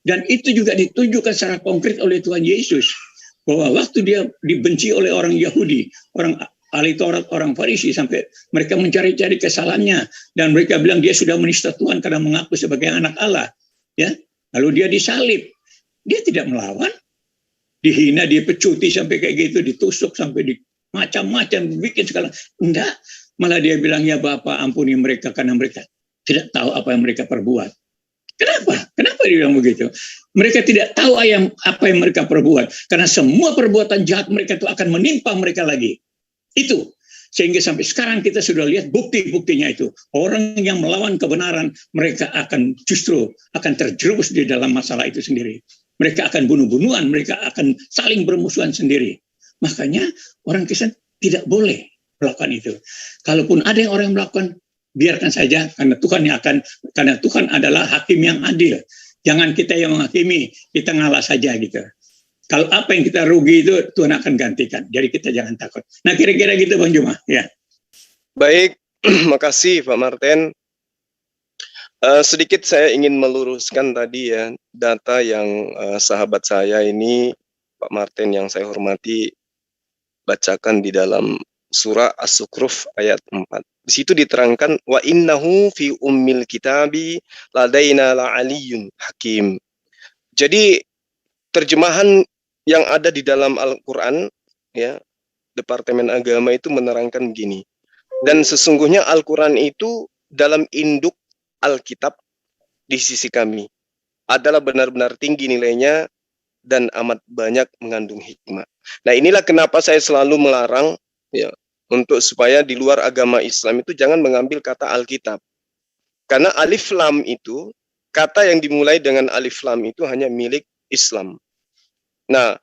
Dan itu juga ditunjukkan secara konkret oleh Tuhan Yesus. Bahwa waktu dia dibenci oleh orang Yahudi, orang ahli Taurat, orang Farisi, sampai mereka mencari-cari kesalahannya. Dan mereka bilang dia sudah menista Tuhan karena mengaku sebagai anak Allah. Ya, lalu dia disalib. Dia tidak melawan. Dihina, dipecuti sampai kayak gitu, ditusuk sampai macam-macam, bikin segala. Enggak. Malah dia bilang, ya Bapa ampuni mereka karena mereka tidak tahu apa yang mereka perbuat. Kenapa? Kenapa dia bilang begitu? Mereka tidak tahu apa yang mereka perbuat. Karena semua perbuatan jahat mereka itu akan menimpa mereka lagi. Itu. Sehingga sampai sekarang kita sudah lihat bukti-buktinya itu. Orang yang melawan kebenaran, mereka akan justru akan terjerumus di dalam masalah itu sendiri. Mereka akan bunuh-bunuhan, mereka akan saling bermusuhan sendiri. Makanya orang Kristen tidak boleh melakukan itu. Kalaupun ada yang orang melakukan, biarkan saja, karena Tuhan adalah hakim yang adil. Jangan kita yang menghakimi, kita ngalah saja gitu. Kalau apa yang kita rugi itu Tuhan akan gantikan. Jadi kita jangan takut. Nah kira-kira gitu Bang Juma. Ya. Baik, makasih Pak Martin. Sedikit saya ingin meluruskan tadi ya, data yang sahabat saya ini, Pak Martin yang saya hormati, bacakan di dalam surah As-Zukhruf ayat 4. Di situ diterangkan wa innahu fi ummil kitabi ladaina la'aliyyun hakim. Jadi terjemahan yang ada di dalam Al-Qur'an ya, Departemen Agama itu menerangkan begini. Dan sesungguhnya Al-Qur'an itu dalam induk Alkitab di sisi kami adalah benar-benar tinggi nilainya dan amat banyak mengandung hikmah. Nah, inilah kenapa saya selalu melarang ya, untuk supaya di luar agama Islam itu jangan mengambil kata Alkitab. Karena alif lam itu, kata yang dimulai dengan alif lam itu hanya milik Islam. Nah,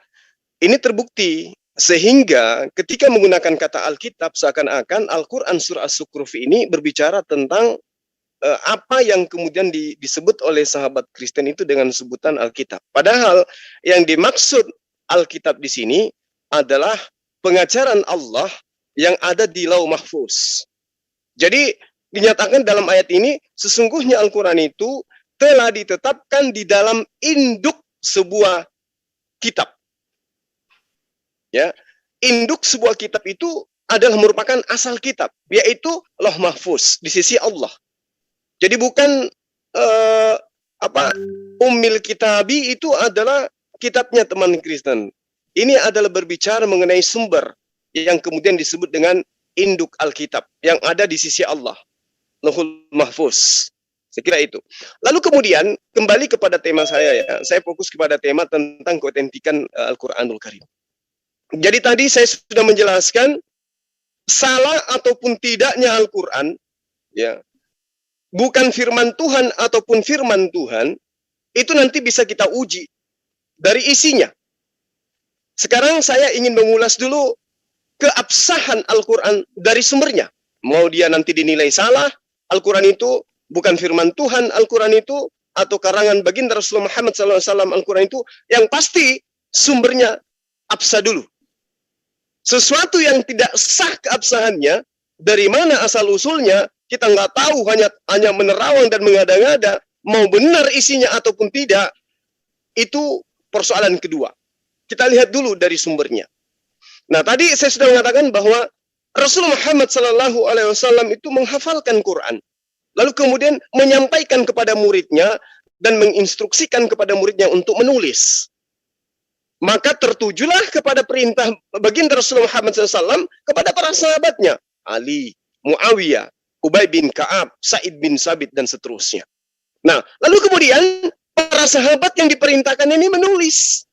ini terbukti. Sehingga ketika menggunakan kata Alkitab, seakan-akan Al-Quran surah As-Zukhruf ini berbicara tentang apa yang kemudian disebut oleh sahabat Kristen itu dengan sebutan Alkitab. Padahal yang dimaksud Alkitab di sini adalah pengajaran Allah yang ada di Lauh Mahfuz. Jadi dinyatakan dalam ayat ini, sesungguhnya Al-Quran itu telah ditetapkan di dalam induk sebuah kitab. Ya, induk sebuah kitab itu adalah merupakan asal kitab, yaitu Lauh Mahfuz di sisi Allah. Jadi bukan Ummil Kitabi itu adalah kitabnya teman Kristen. Ini adalah berbicara mengenai sumber yang kemudian disebut dengan induk Alkitab yang ada di sisi Allah, Lauhul Mahfuz. Saya kira itu. Lalu kemudian kembali kepada tema saya ya. Saya fokus kepada tema tentang keotentikan Al-Qur'anul Karim. Jadi tadi saya sudah menjelaskan salah ataupun tidaknya Al-Qur'an ya. Bukan firman Tuhan ataupun firman Tuhan, itu nanti bisa kita uji dari isinya. Sekarang saya ingin mengulas dulu keabsahan Al-Quran dari sumbernya. Mau dia nanti dinilai salah, Al-Quran itu bukan firman Tuhan, Al-Quran itu, atau karangan baginda Rasulullah Muhammad SAW, Al-Quran itu, yang pasti sumbernya absah dulu. Sesuatu yang tidak sah keabsahannya, dari mana asal-usulnya, kita nggak tahu, hanya menerawang dan mengada-ngada, mau benar isinya ataupun tidak, itu persoalan kedua. Kita lihat dulu dari sumbernya. Nah, tadi saya sudah mengatakan bahwa Rasulullah Muhammad SAW itu menghafalkan Quran, lalu kemudian menyampaikan kepada muridnya dan menginstruksikan kepada muridnya untuk menulis. Maka tertujulah kepada perintah baginda Rasulullah Muhammad SAW kepada para sahabatnya, Ali, Muawiyah, Ubay bin Ka'ab, Sa'id bin Sabit, dan seterusnya. Nah, lalu kemudian para sahabat yang diperintahkan ini menulis.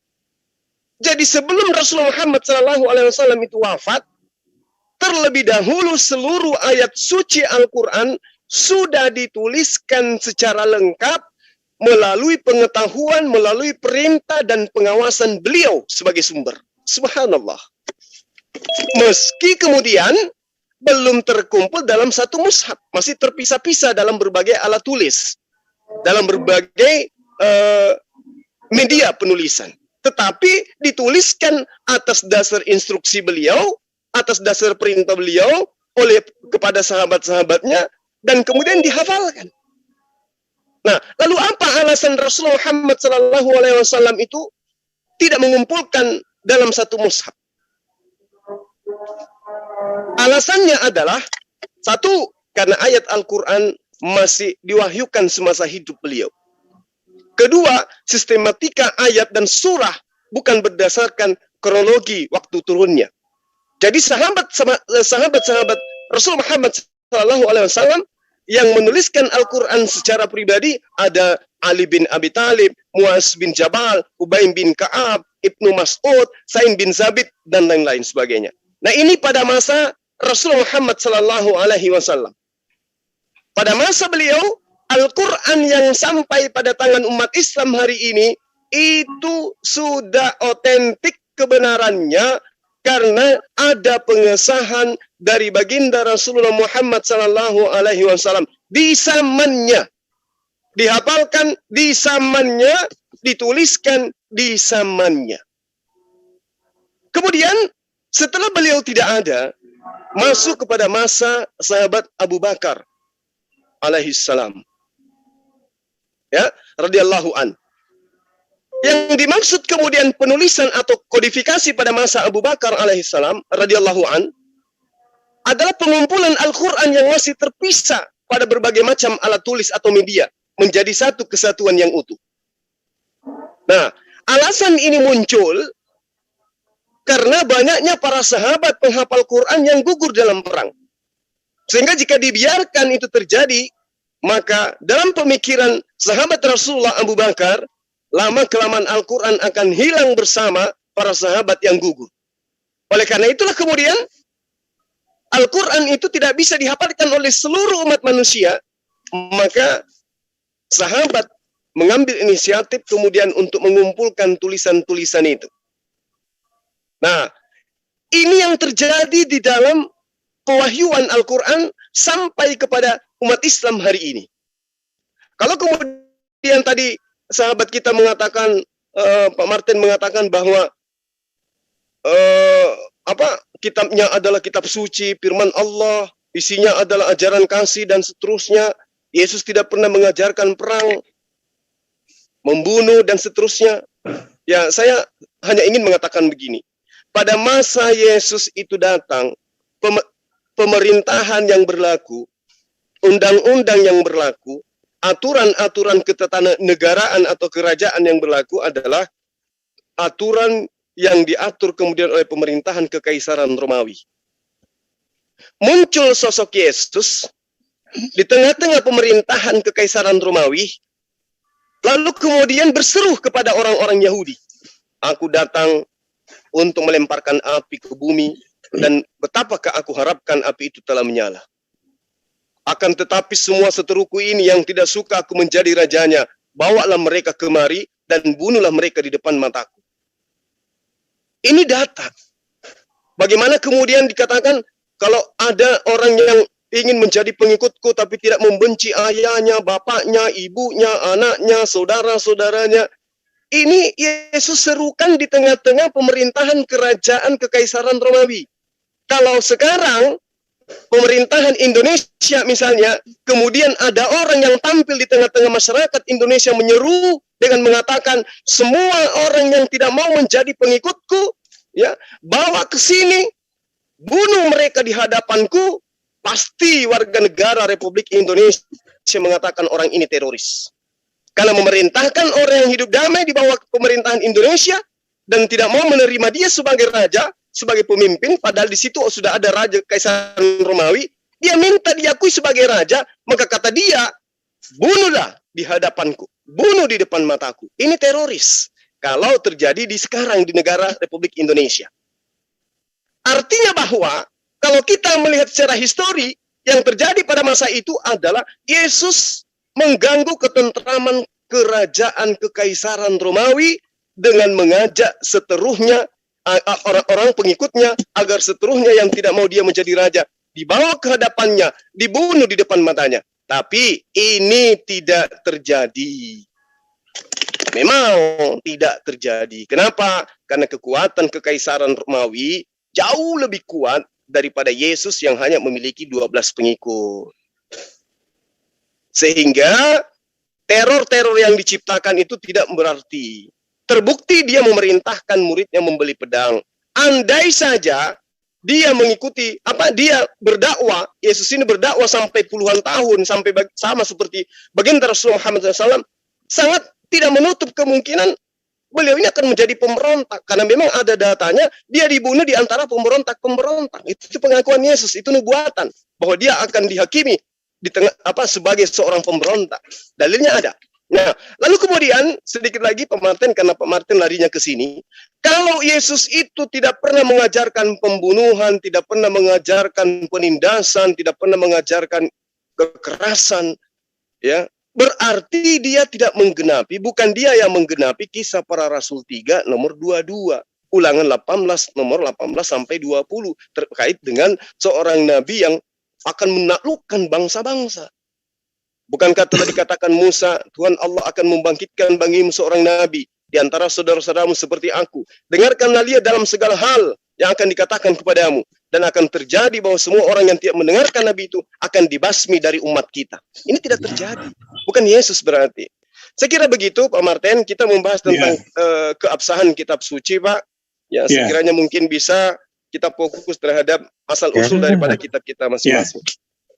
Jadi sebelum Rasulullah Muhammad SAW itu wafat, terlebih dahulu seluruh ayat suci Al-Quran sudah dituliskan secara lengkap melalui pengetahuan, melalui perintah dan pengawasan beliau sebagai sumber. Subhanallah. Meski kemudian belum terkumpul dalam satu mushaf, masih terpisah-pisah dalam berbagai alat tulis, dalam berbagai media penulisan. Tetapi dituliskan atas dasar instruksi beliau, atas dasar perintah beliau oleh kepada sahabat-sahabatnya, dan kemudian dihafalkan. Nah, lalu apa alasan Rasulullah Muhammad SAW itu tidak mengumpulkan dalam satu mushaf? Alasannya adalah, satu, karena ayat Al-Quran masih diwahyukan semasa hidup beliau. Kedua, sistematika ayat dan surah bukan berdasarkan kronologi waktu turunnya. Jadi sahabat-sahabat Rasul Muhammad SAW yang menuliskan Al-Quran secara pribadi ada Ali bin Abi Thalib, Muaz bin Jabal, Ubay bin Ka'ab, Ibnu Mas'ud, Sa'id bin Sabit, dan lain-lain sebagainya. Nah, ini pada masa Rasulullah Muhammad SAW. Pada masa beliau, Al-Quran yang sampai pada tangan umat Islam hari ini itu sudah otentik kebenarannya karena ada pengesahan dari baginda Rasulullah Muhammad SAW di zamannya, dihafalkan di zamannya, dituliskan di zamannya. Kemudian setelah beliau tidak ada, masuk kepada masa sahabat Abu Bakar alaihissalam, ya, radhiyallahu an. Yang dimaksud kemudian penulisan atau kodifikasi pada masa Abu Bakar alaihissalam radhiyallahu an adalah pengumpulan Al-Quran yang masih terpisah pada berbagai macam alat tulis atau media menjadi satu kesatuan yang utuh. Nah, alasan ini muncul karena banyaknya para sahabat penghafal Quran yang gugur dalam perang. Sehingga jika dibiarkan itu terjadi, maka dalam pemikiran sahabat Rasulullah Abu Bakar, lama-kelamaan Al-Quran akan hilang bersama para sahabat yang gugur. Oleh karena itulah kemudian, Al-Quran itu tidak bisa dihafalkan oleh seluruh umat manusia, maka sahabat mengambil inisiatif kemudian untuk mengumpulkan tulisan-tulisan itu. Nah, ini yang terjadi di dalam pewahyuan Al-Quran sampai kepada umat Islam hari ini. Kalau kemudian tadi sahabat kita mengatakan, Pak Martin mengatakan bahwa kitabnya adalah kitab suci, firman Allah, isinya adalah ajaran kasih dan seterusnya. Yesus tidak pernah mengajarkan perang, membunuh dan seterusnya. Ya, saya hanya ingin mengatakan begini. Pada masa Yesus itu datang, pemerintahan yang berlaku, undang-undang yang berlaku, aturan-aturan ketatanegaraan atau kerajaan yang berlaku adalah aturan yang diatur kemudian oleh pemerintahan Kekaisaran Romawi. Muncul sosok Yesus di tengah-tengah pemerintahan Kekaisaran Romawi, lalu kemudian berseru kepada orang-orang Yahudi, aku datang untuk melemparkan api ke bumi, dan betapakah aku harapkan api itu telah menyala. Akan tetapi semua seteruku ini yang tidak suka aku menjadi rajanya, bawalah mereka kemari dan bunuhlah mereka di depan mataku. Ini data. Bagaimana kemudian dikatakan kalau ada orang yang ingin menjadi pengikutku tapi tidak membenci ayahnya, bapaknya, ibunya, anaknya, saudara-saudaranya. Ini Yesus serukan di tengah-tengah pemerintahan kerajaan Kekaisaran Romawi. Kalau sekarang pemerintahan Indonesia misalnya, kemudian ada orang yang tampil di tengah-tengah masyarakat Indonesia menyeru dengan mengatakan semua orang yang tidak mau menjadi pengikutku, ya, bawa ke sini, bunuh mereka di hadapanku. Pasti warga negara Republik Indonesia mengatakan orang ini teroris. Karena memerintahkan orang yang hidup damai di bawah pemerintahan Indonesia dan tidak mau menerima dia sebagai raja, sebagai pemimpin, padahal di situ sudah ada raja Kaisaran Romawi, dia minta diakui sebagai raja, maka kata dia, bunuhlah di hadapanku, bunuh di depan mataku. Ini teroris. Kalau terjadi di sekarang di negara Republik Indonesia. Artinya bahwa kalau kita melihat secara histori, yang terjadi pada masa itu adalah Yesus mengganggu ketentraman kerajaan Kekaisaran Romawi dengan mengajak seteruhnya, orang-orang pengikutnya, agar seteruhnya yang tidak mau dia menjadi raja, dibawa ke hadapannya, dibunuh di depan matanya. Tapi ini tidak terjadi. Memang tidak terjadi. Kenapa? Karena kekuatan Kekaisaran Romawi jauh lebih kuat daripada Yesus yang hanya memiliki 12 pengikut. Sehingga teror-teror yang diciptakan itu tidak berarti. Terbukti dia memerintahkan muridnya membeli pedang. Andai saja dia mengikuti, dia berdakwah, Yesus ini berdakwah sampai puluhan tahun, sampai sama seperti baginda Rasulullah Muhammad SAW, sangat tidak menutup kemungkinan beliau ini akan menjadi pemberontak, karena memang ada datanya dia dibunuh di antara pemberontak-pemberontak. Itu pengakuan Yesus, itu nubuatan bahwa dia akan dihakimi di tengah sebagai seorang pemberontak. Dalilnya ada. Nah, lalu kemudian sedikit lagi Pak Martin, karena Pak Martin larinya ke sini. Kalau Yesus itu tidak pernah mengajarkan pembunuhan, tidak pernah mengajarkan penindasan, tidak pernah mengajarkan kekerasan, ya, berarti dia tidak menggenapi, bukan dia yang menggenapi Kisah Para Rasul 3 nomor 22. Ulangan 18 nomor 18 sampai 20 terkait dengan seorang nabi yang akan menaklukkan bangsa-bangsa. Bukankah telah dikatakan Musa, Tuhan Allah akan membangkitkan bagimu seorang nabi di antara saudara-saudaramu seperti aku. Dengarkanlah dia dalam segala hal yang akan dikatakan kepadamu. Dan akan terjadi bahwa semua orang yang tidak mendengarkan Nabi itu akan dibasmi dari umat kita. Ini tidak terjadi. Bukan Yesus berarti. Saya kira begitu Pak Martin, kita membahas tentang keabsahan kitab suci Pak. Ya, sekiranya mungkin bisa kita fokus terhadap asal usul daripada kitab kita masing-masing.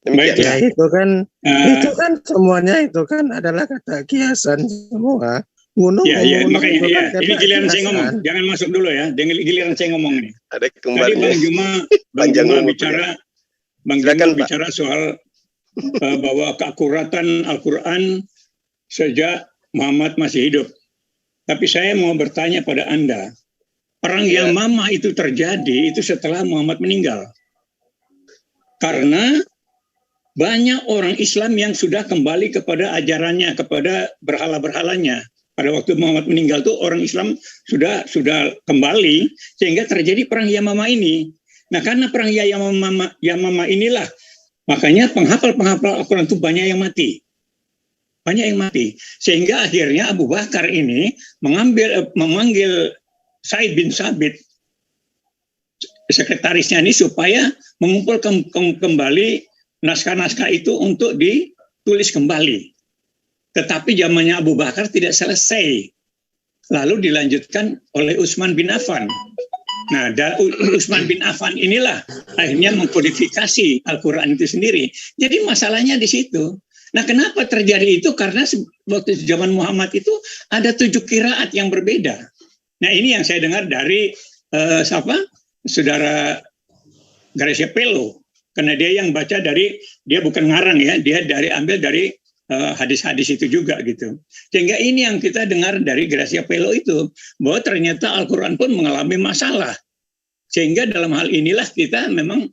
Demikian. Ya, itu kan semuanya itu kan adalah kata kiasan semua. Makanya ini giliran saya ngomong, jangan masuk dulu ya. Giliran saya ngomong nih. Ada tadi Bang Juma bicara soal bahwa keakuratan Al-Quran sejak Muhammad masih hidup. Tapi saya mau bertanya pada Anda, perang yang Yamamah itu terjadi itu setelah Muhammad meninggal. Karena banyak orang Islam yang sudah kembali kepada ajarannya, kepada berhala-berhalanya. Pada waktu Muhammad meninggal tuh orang Islam sudah kembali sehingga terjadi perang Yamamah ini. Nah, karena perang Yamamah inilah makanya penghafal Al-Quran itu banyak yang mati. banyak yang mati. Sehingga akhirnya Abu Bakar ini memanggil Said bin Sabit, sekretarisnya ini, supaya mengumpulkan kembali naskah-naskah itu untuk ditulis kembali. Tetapi zamannya Abu Bakar tidak selesai. Lalu dilanjutkan oleh Utsman bin Affan. Nah, Utsman bin Affan inilah akhirnya mengkodifikasi Al-Quran itu sendiri. Jadi masalahnya di situ. Nah, kenapa terjadi itu? Karena waktu zaman Muhammad itu ada 7 qiraat yang berbeda. Nah, ini yang saya dengar dari Saudara Gracia Pelo. Karena dia yang baca dia bukan ngarang ya, dia ambil dari hadis-hadis itu juga gitu. Sehingga ini yang kita dengar dari Gracia Pelo itu, bahwa ternyata Al-Quran pun mengalami masalah. Sehingga dalam hal inilah kita memang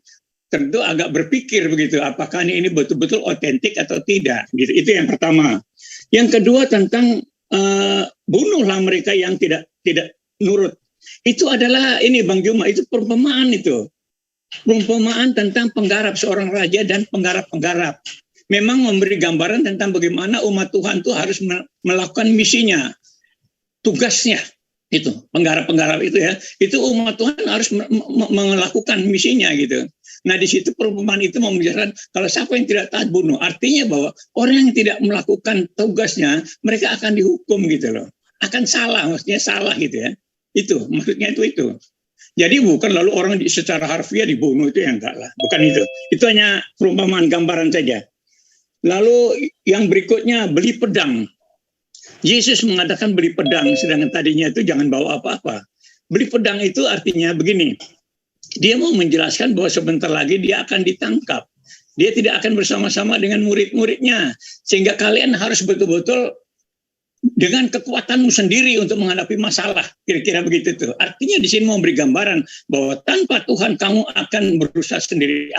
tentu agak berpikir begitu, apakah ini betul-betul otentik atau tidak. Gitu. Itu yang pertama. Yang kedua tentang bunuhlah mereka yang tidak nurut. Itu adalah ini Bang Juma, itu perumpamaan itu. Perumpamaan tentang penggarap, seorang raja dan penggarap-penggarap. Memang memberi gambaran tentang bagaimana umat Tuhan itu harus melakukan misinya, tugasnya. Itu penggarap-penggarap itu ya, itu umat Tuhan harus melakukan misinya gitu. Nah di situ perumpamaan itu mau menjelaskan kalau siapa yang tidak taat bunuh, artinya bahwa orang yang tidak melakukan tugasnya mereka akan dihukum gitu loh, akan salah, maksudnya salah gitu ya. Itu maksudnya itu. Jadi bukan lalu orang secara harfiah dibunuh, itu yang enggak lah, bukan itu. Itu hanya perumpamaan gambaran saja. Lalu yang berikutnya beli pedang. Yesus mengatakan beli pedang, sedangkan tadinya itu jangan bawa apa-apa. Beli pedang itu artinya begini, dia mau menjelaskan bahwa sebentar lagi dia akan ditangkap. Dia tidak akan bersama-sama dengan murid-muridnya. Sehingga kalian harus betul-betul dengan kekuatanmu sendiri untuk menghadapi masalah. Kira-kira begitu tuh. Artinya di sini mau beri gambaran bahwa tanpa Tuhan kamu akan berusaha sendiri.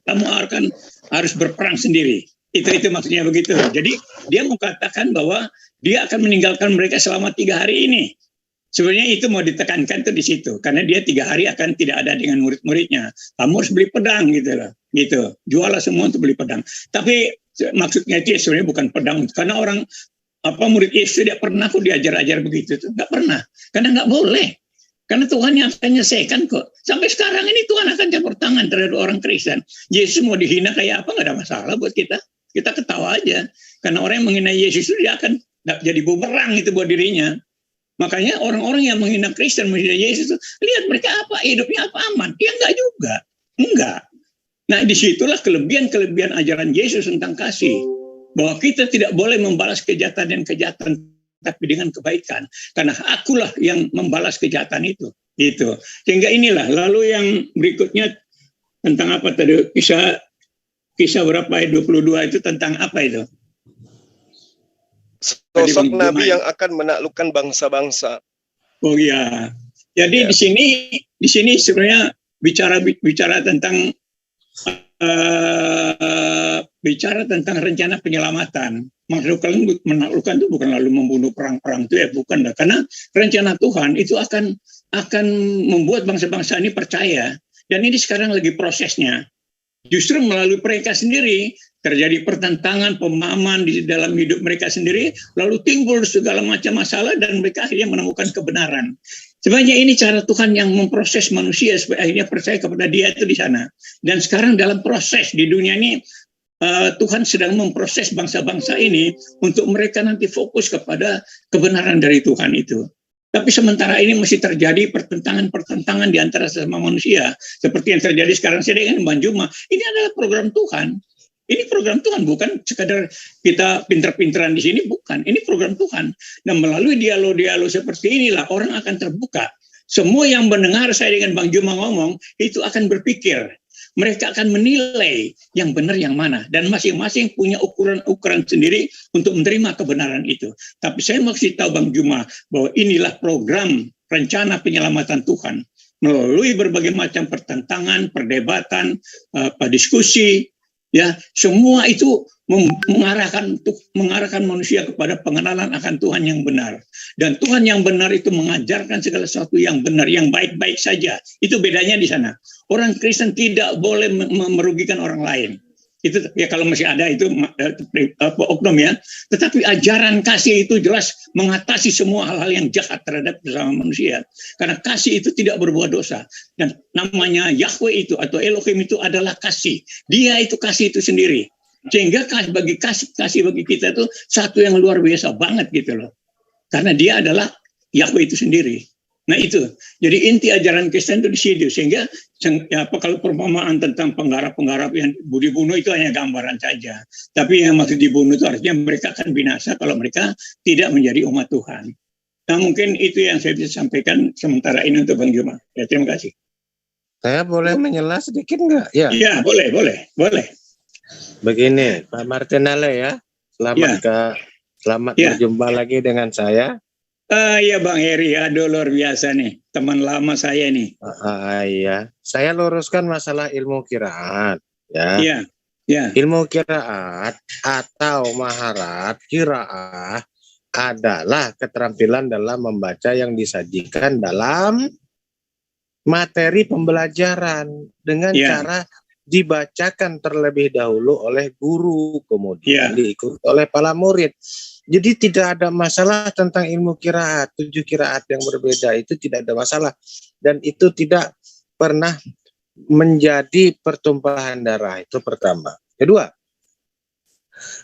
Kamu akan harus berperang sendiri. Itu maksudnya begitu. Jadi dia mengatakan bahwa dia akan meninggalkan mereka selama 3 hari ini. Sebenarnya itu mau ditekankan tuh di situ, karena dia 3 hari akan tidak ada dengan murid-muridnya. Kamu harus beli pedang gitu loh, gitu. Jualah semua untuk beli pedang. Tapi maksudnya itu sebenarnya bukan pedang, karena orang murid Yesus tidak pernah kok diajar-ajar begitu, nggak pernah, karena nggak boleh. Karena Tuhan yang akan menyelesaikan kok. Sampai sekarang ini Tuhan akan campur tangan terhadap orang Kristen. Yesus mau dihina kayak apa nggak ada masalah buat kita. Kita ketawa aja. Karena orang yang menghina Yesus itu dia akan jadi bumerang itu buat dirinya. Makanya orang-orang yang menghina Kristen, menghina Yesus, lihat mereka apa, hidupnya apa aman? Ya enggak juga. Enggak. Nah disitulah kelebihan ajaran Yesus tentang kasih. Bahwa kita tidak boleh membalas kejahatan dan kejahatan, tapi dengan kebaikan. Karena akulah yang membalas kejahatan itu. Gitu. Sehingga inilah. Lalu yang berikutnya tentang apa tadi? Kisah berapa ayat 22 itu tentang apa itu? Sosok Nabi yang akan menaklukkan bangsa-bangsa. Oh iya. Jadi ya. di sini sebenarnya bicara tentang rencana penyelamatan. Menaklukkan itu bukan lalu membunuh perang-perang itu ya, bukan dah. Karena rencana Tuhan itu akan membuat bangsa-bangsa ini percaya. Dan ini sekarang lagi prosesnya. Justru melalui mereka sendiri terjadi pertentangan, pemahaman di dalam hidup mereka sendiri, lalu timbul segala macam masalah dan mereka akhirnya menemukan kebenaran. Sebenarnya ini cara Tuhan yang memproses manusia supaya akhirnya percaya kepada Dia itu di sana. Dan sekarang dalam proses di dunia ini Tuhan sedang memproses bangsa-bangsa ini untuk mereka nanti fokus kepada kebenaran dari Tuhan itu. Tapi sementara ini masih terjadi pertentangan di antara sesama manusia. Seperti yang terjadi sekarang dengan Bang Juma. Ini adalah program Tuhan. Ini program Tuhan, bukan sekadar kita pinter-pinteran di sini, bukan. Ini program Tuhan. Dan melalui dialog-dialog seperti inilah orang akan terbuka. Semua yang mendengar saya dengan Bang Juma ngomong, itu akan berpikir. Mereka akan menilai yang benar yang mana. Dan masing-masing punya ukuran sendiri untuk menerima kebenaran itu. Tapi saya maksud tahu Bang Juma bahwa inilah program rencana penyelamatan Tuhan. Melalui berbagai macam pertentangan, perdebatan, diskusi, ya semua itu mengarahkan manusia kepada pengenalan akan Tuhan yang benar. Dan Tuhan yang benar itu mengajarkan segala sesuatu yang benar, yang baik-baik saja. Itu bedanya di sana. Orang Kristen tidak boleh merugikan orang lain. Itu ya kalau masih ada itu oknum ya. Tetapi ajaran kasih itu jelas mengatasi semua hal-hal yang jahat terhadap sesama manusia. Karena kasih itu tidak berbuat dosa. Dan namanya Yahweh itu atau Elohim itu adalah kasih. Dia itu kasih itu sendiri. Sehingga kasih bagi kita itu satu yang luar biasa banget gitu loh. Karena dia adalah Yahweh itu sendiri. Nah itu, jadi inti ajaran Kristen itu di situ. Sehingga kalau perumpamaan tentang penggarap-penggarap yang dibunuh itu hanya gambaran saja. Tapi yang maksud dibunuh itu artinya mereka akan binasa kalau mereka tidak menjadi umat Tuhan. Nah mungkin itu yang saya bisa sampaikan sementara ini untuk Bang Juma. Ya terima kasih. Saya boleh menyela sedikit nggak? Ya. Iya boleh. Begini, Pak Martinale ya. Selamat berjumpa lagi dengan saya. Iya Bang Heri, aduh luar biasa nih, teman lama saya nih. Iya, saya luruskan masalah ilmu qiraat, ya. Iya. Ilmu qiraat atau maharat qiraah adalah keterampilan dalam membaca yang disajikan dalam materi pembelajaran dengan cara dibacakan terlebih dahulu oleh guru, kemudian diikuti oleh para murid. Jadi tidak ada masalah tentang ilmu qiraat, 7 qiraat yang berbeda itu tidak ada masalah. Dan itu tidak pernah menjadi pertumpahan darah, itu pertama. Kedua,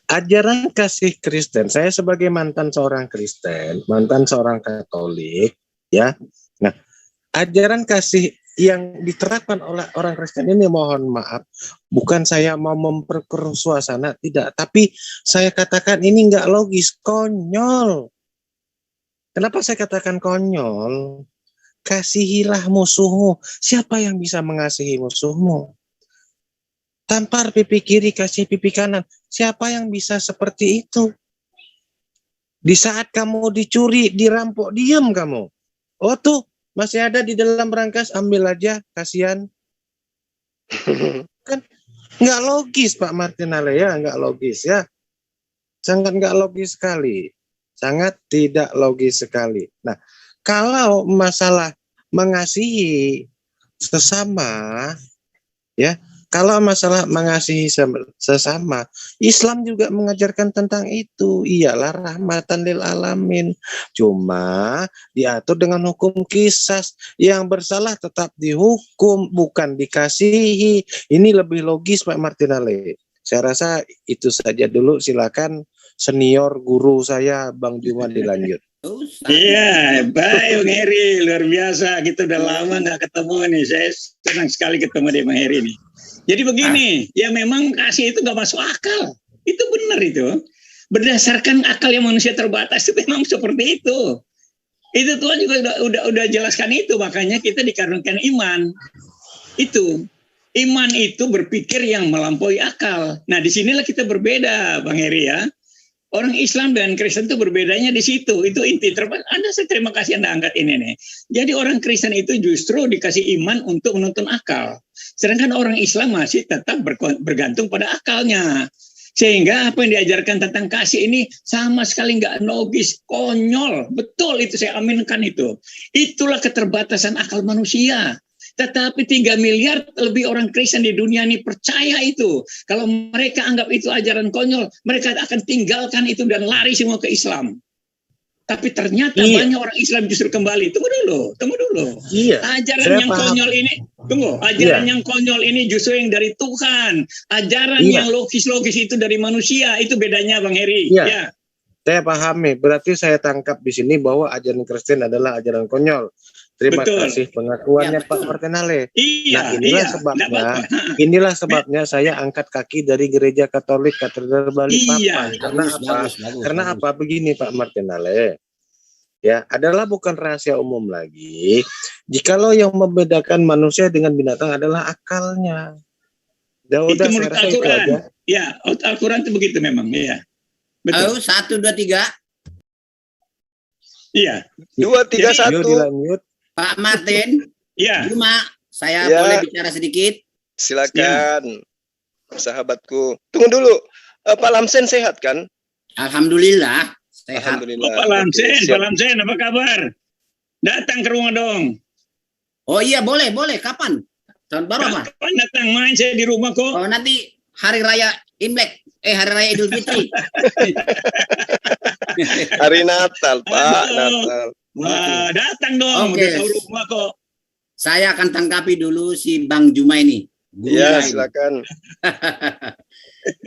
ajaran kasih Kristen, saya sebagai mantan seorang Kristen, mantan seorang Katolik, ya. Nah, ajaran kasih yang diterapkan oleh orang Kristen ini, mohon maaf, bukan saya mau memperkeruh suasana, tidak, tapi saya katakan ini nggak logis, konyol. Kenapa saya katakan konyol? Kasihilah musuhmu. Siapa yang bisa mengasihi musuhmu? Tampar pipi kiri, kasih pipi kanan. Siapa yang bisa seperti itu? Di saat kamu dicuri, dirampok, diam kamu. Oh tuh, masih ada di dalam berangkas, ambil aja, kasihan. Kan nggak logis Pak Martinale ya, nggak logis ya. Sangat nggak logis sekali. Sangat tidak logis sekali. Nah, kalau masalah mengasihi sesama, ya, kalau masalah mengasihi sesama, Islam juga mengajarkan tentang itu. Iyalah rahmatan lil alamin. Cuma diatur dengan hukum qisas. Yang bersalah tetap dihukum, bukan dikasihi. Ini lebih logis Pak Martinale. Saya rasa itu saja dulu. Silakan senior guru saya Bang Juma dilanjut. Iya, baik Bang Heri, luar biasa. Kita udah lama nggak ketemu nih. Saya senang sekali ketemu dengan Bang Heri nih. Jadi begini, ya memang kasih itu nggak masuk akal. Itu benar itu. Berdasarkan akal yang manusia terbatas itu memang seperti itu. Itu Tuhan juga udah jelaskan itu, makanya kita dikaruniakan iman. Itu. Iman itu berpikir yang melampaui akal. Nah, disinilah kita berbeda, Bang Heri ya. Orang Islam dan Kristen itu berbedanya di situ. Itu inti. Saya terima kasih Anda angkat ini nih. Jadi orang Kristen itu justru dikasih iman untuk menuntun akal. Sedangkan orang Islam masih tetap bergantung pada akalnya. Sehingga apa yang diajarkan tentang kasih ini sama sekali nggak logis, konyol. Betul itu, saya aminkan itu. Itulah keterbatasan akal manusia. Tetapi 3 miliar lebih orang Kristen di dunia ini percaya itu. Kalau mereka anggap itu ajaran konyol, mereka akan tinggalkan itu dan lari semua ke Islam. Tapi ternyata banyak orang Islam justru kembali. Tunggu dulu. Ajaran yang konyol ini, yang konyol ini justru yang dari Tuhan. Ajaran yang logis-logis itu dari manusia. Itu bedanya Bang Heri. Ya. Saya pahami. Berarti saya tangkap di sini bahwa ajaran Kristen adalah ajaran konyol. Terima kasih pengakuannya Pak Martinale. Inilah sebabnya saya angkat kaki dari Gereja Katolik Katedral Balikpapan. Karena apa? Begini Pak Martinale. Ya, adalah bukan rahasia umum lagi. Jikalau yang membedakan manusia dengan binatang adalah akalnya. Itu menurut Al-Quran. Ya, Al-Quran itu begitu memang. Ya. Betul. 1, 2, 3. Iya. 2, 3, 1. Dilanjut. Pak Martin, Juma, saya boleh bicara sedikit? Silakan, sahabatku. Tunggu dulu, Pak Lamsen sehat kan? Alhamdulillah, sehat. Pak Lamsen, apa kabar? Datang ke rumah dong. Oh iya, boleh. Kapan? Tahun baru apa? Kapan datang main, saya di rumah kok. Oh nanti Hari Raya Imlek, Hari Raya Idul Fitri. Hari Natal, Pak. Natal. Wah, datang dong. Udah tahu rumah kok. Saya akan tanggapi dulu si Bang Juma ini. Iya, silakan.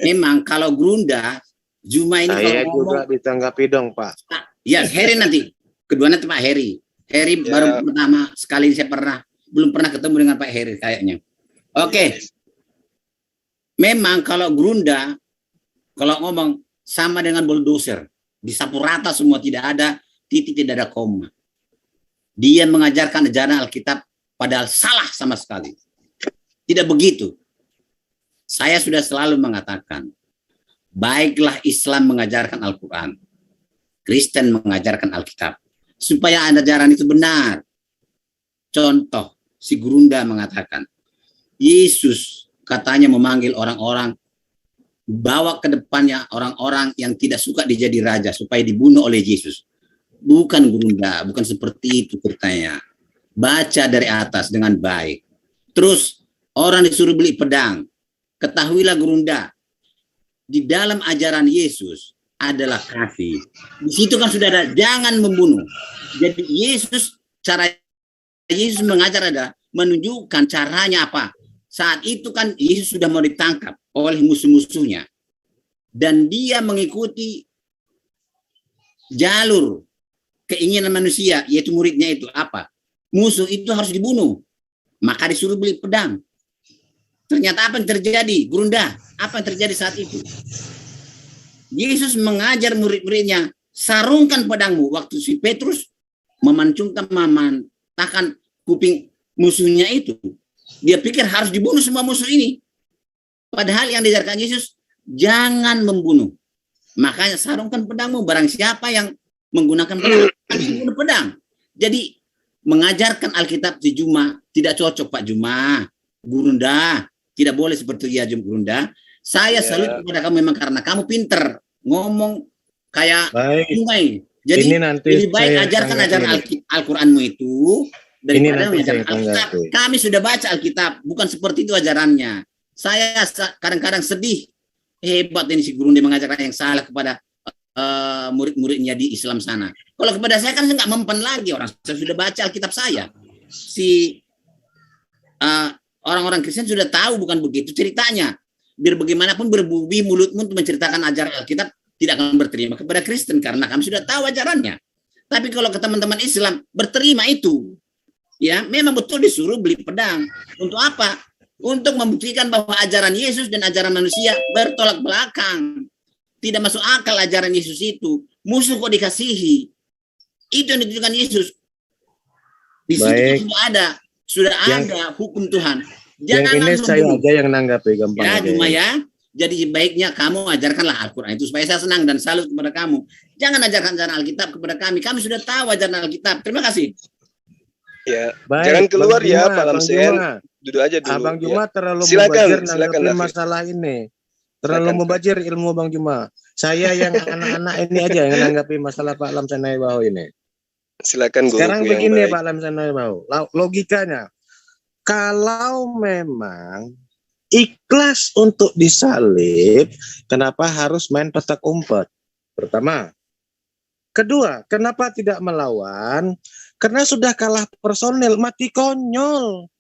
Memang kalau Grunda, Juma ini saya kalau juga ngomong, ditanggapi dong, Pak. Ya, Heri nanti. Keduanya Pak Heri. Heri baru pertama sekali saya belum pernah ketemu dengan Pak Heri kayaknya. Oke. Memang kalau Grunda, kalau ngomong sama dengan bulldozer, disapu rata semua, tidak ada titik, tidak ada koma. Dia mengajarkan ajaran Alkitab padahal salah sama sekali. Tidak begitu. Saya sudah selalu mengatakan, baiklah Islam mengajarkan Al-Quran, Kristen mengajarkan Alkitab, supaya ajaran itu benar. Contoh, si Grunda mengatakan, Yesus katanya memanggil orang-orang, bawa ke depannya orang-orang yang tidak suka dia jadi raja, supaya dibunuh oleh Yesus. Bukan Grunda, bukan seperti itu ceritanya. Baca dari atas dengan baik. Terus, orang disuruh beli pedang. Ketahuilah Grunda, di dalam ajaran Yesus adalah kasih. Di situ kan sudah ada jangan membunuh. Jadi cara Yesus mengajar ada menunjukkan caranya apa. Saat itu kan Yesus sudah mau ditangkap oleh musuh-musuhnya. Dan dia mengikuti jalur keinginan manusia, yaitu muridnya itu apa? Musuh itu harus dibunuh. Maka disuruh beli pedang. Ternyata apa yang terjadi? Grunda, apa yang terjadi saat itu? Yesus mengajar murid-muridnya, sarungkan pedangmu. Waktu si Petrus memantakkan kuping musuhnya itu, dia pikir harus dibunuh semua musuh ini. Padahal yang diajarkan Yesus, jangan membunuh. Makanya sarungkan pedangmu. Barang siapa yang menggunakan pedang, harus membunuh pedang. Jadi mengajarkan Alkitab di Juma tidak cocok, Pak Juma. Grunda, tidak boleh seperti dia Grunda. Saya salut kepada kamu memang karena kamu pinter ngomong kayak sungai. Jadi ini nanti lebih baik ajarkan ajaran Al-Quranmu itu daripada mengajarkan Alkitab. Kami sudah baca Alkitab, bukan seperti itu ajarannya. Saya kadang-kadang sedih, hebat ini si Grunda mengajarkan yang salah kepada murid-muridnya di Islam sana. Kalau kepada saya kan saya nggak mempan lagi, orang saya sudah baca Alkitab saya. Si orang-orang Kristen sudah tahu bukan begitu ceritanya. Biar bagaimanapun berbubi mulutmu untuk menceritakan ajaran Alkitab tidak akan berterima kepada Kristen karena kami sudah tahu ajarannya. Tapi kalau ke teman-teman Islam berterima itu, ya memang betul disuruh beli pedang. Untuk apa? Untuk membuktikan bahwa ajaran Yesus dan ajaran manusia bertolak belakang. Tidak masuk akal ajaran Yesus itu. Musuh kok dikasihi. Itu yang ditunjukkan Yesus. Di situ sudah ada hukum Tuhan. Jangan yang ini saya aja yang nanggapi gampang. Ya, cuma ya. Jadi baiknya kamu ajarkanlah Al-Quran itu supaya saya senang dan salut kepada kamu. Jangan ajarkan ajaran Alkitab kepada kami. Kami sudah tahu ajaran Alkitab. Terima kasih. Ya, baik, jangan keluar ya, Pak Lamsen. Duduk aja dulu. Abang Juma ya. terlalu mubazir nanggapi masalah ini. Terlalu mubazir ilmu Bang Juma. Saya yang anak-anak ini aja yang menanggapi masalah Pak Lamsen Naibau ini. Silakan guru. Sekarang begini Pak Lamsen Naibau, logikanya. Kalau memang ikhlas untuk disalib, kenapa harus main petak umpet? Pertama. Kedua, kenapa tidak melawan? Karena sudah kalah personil, mati konyol.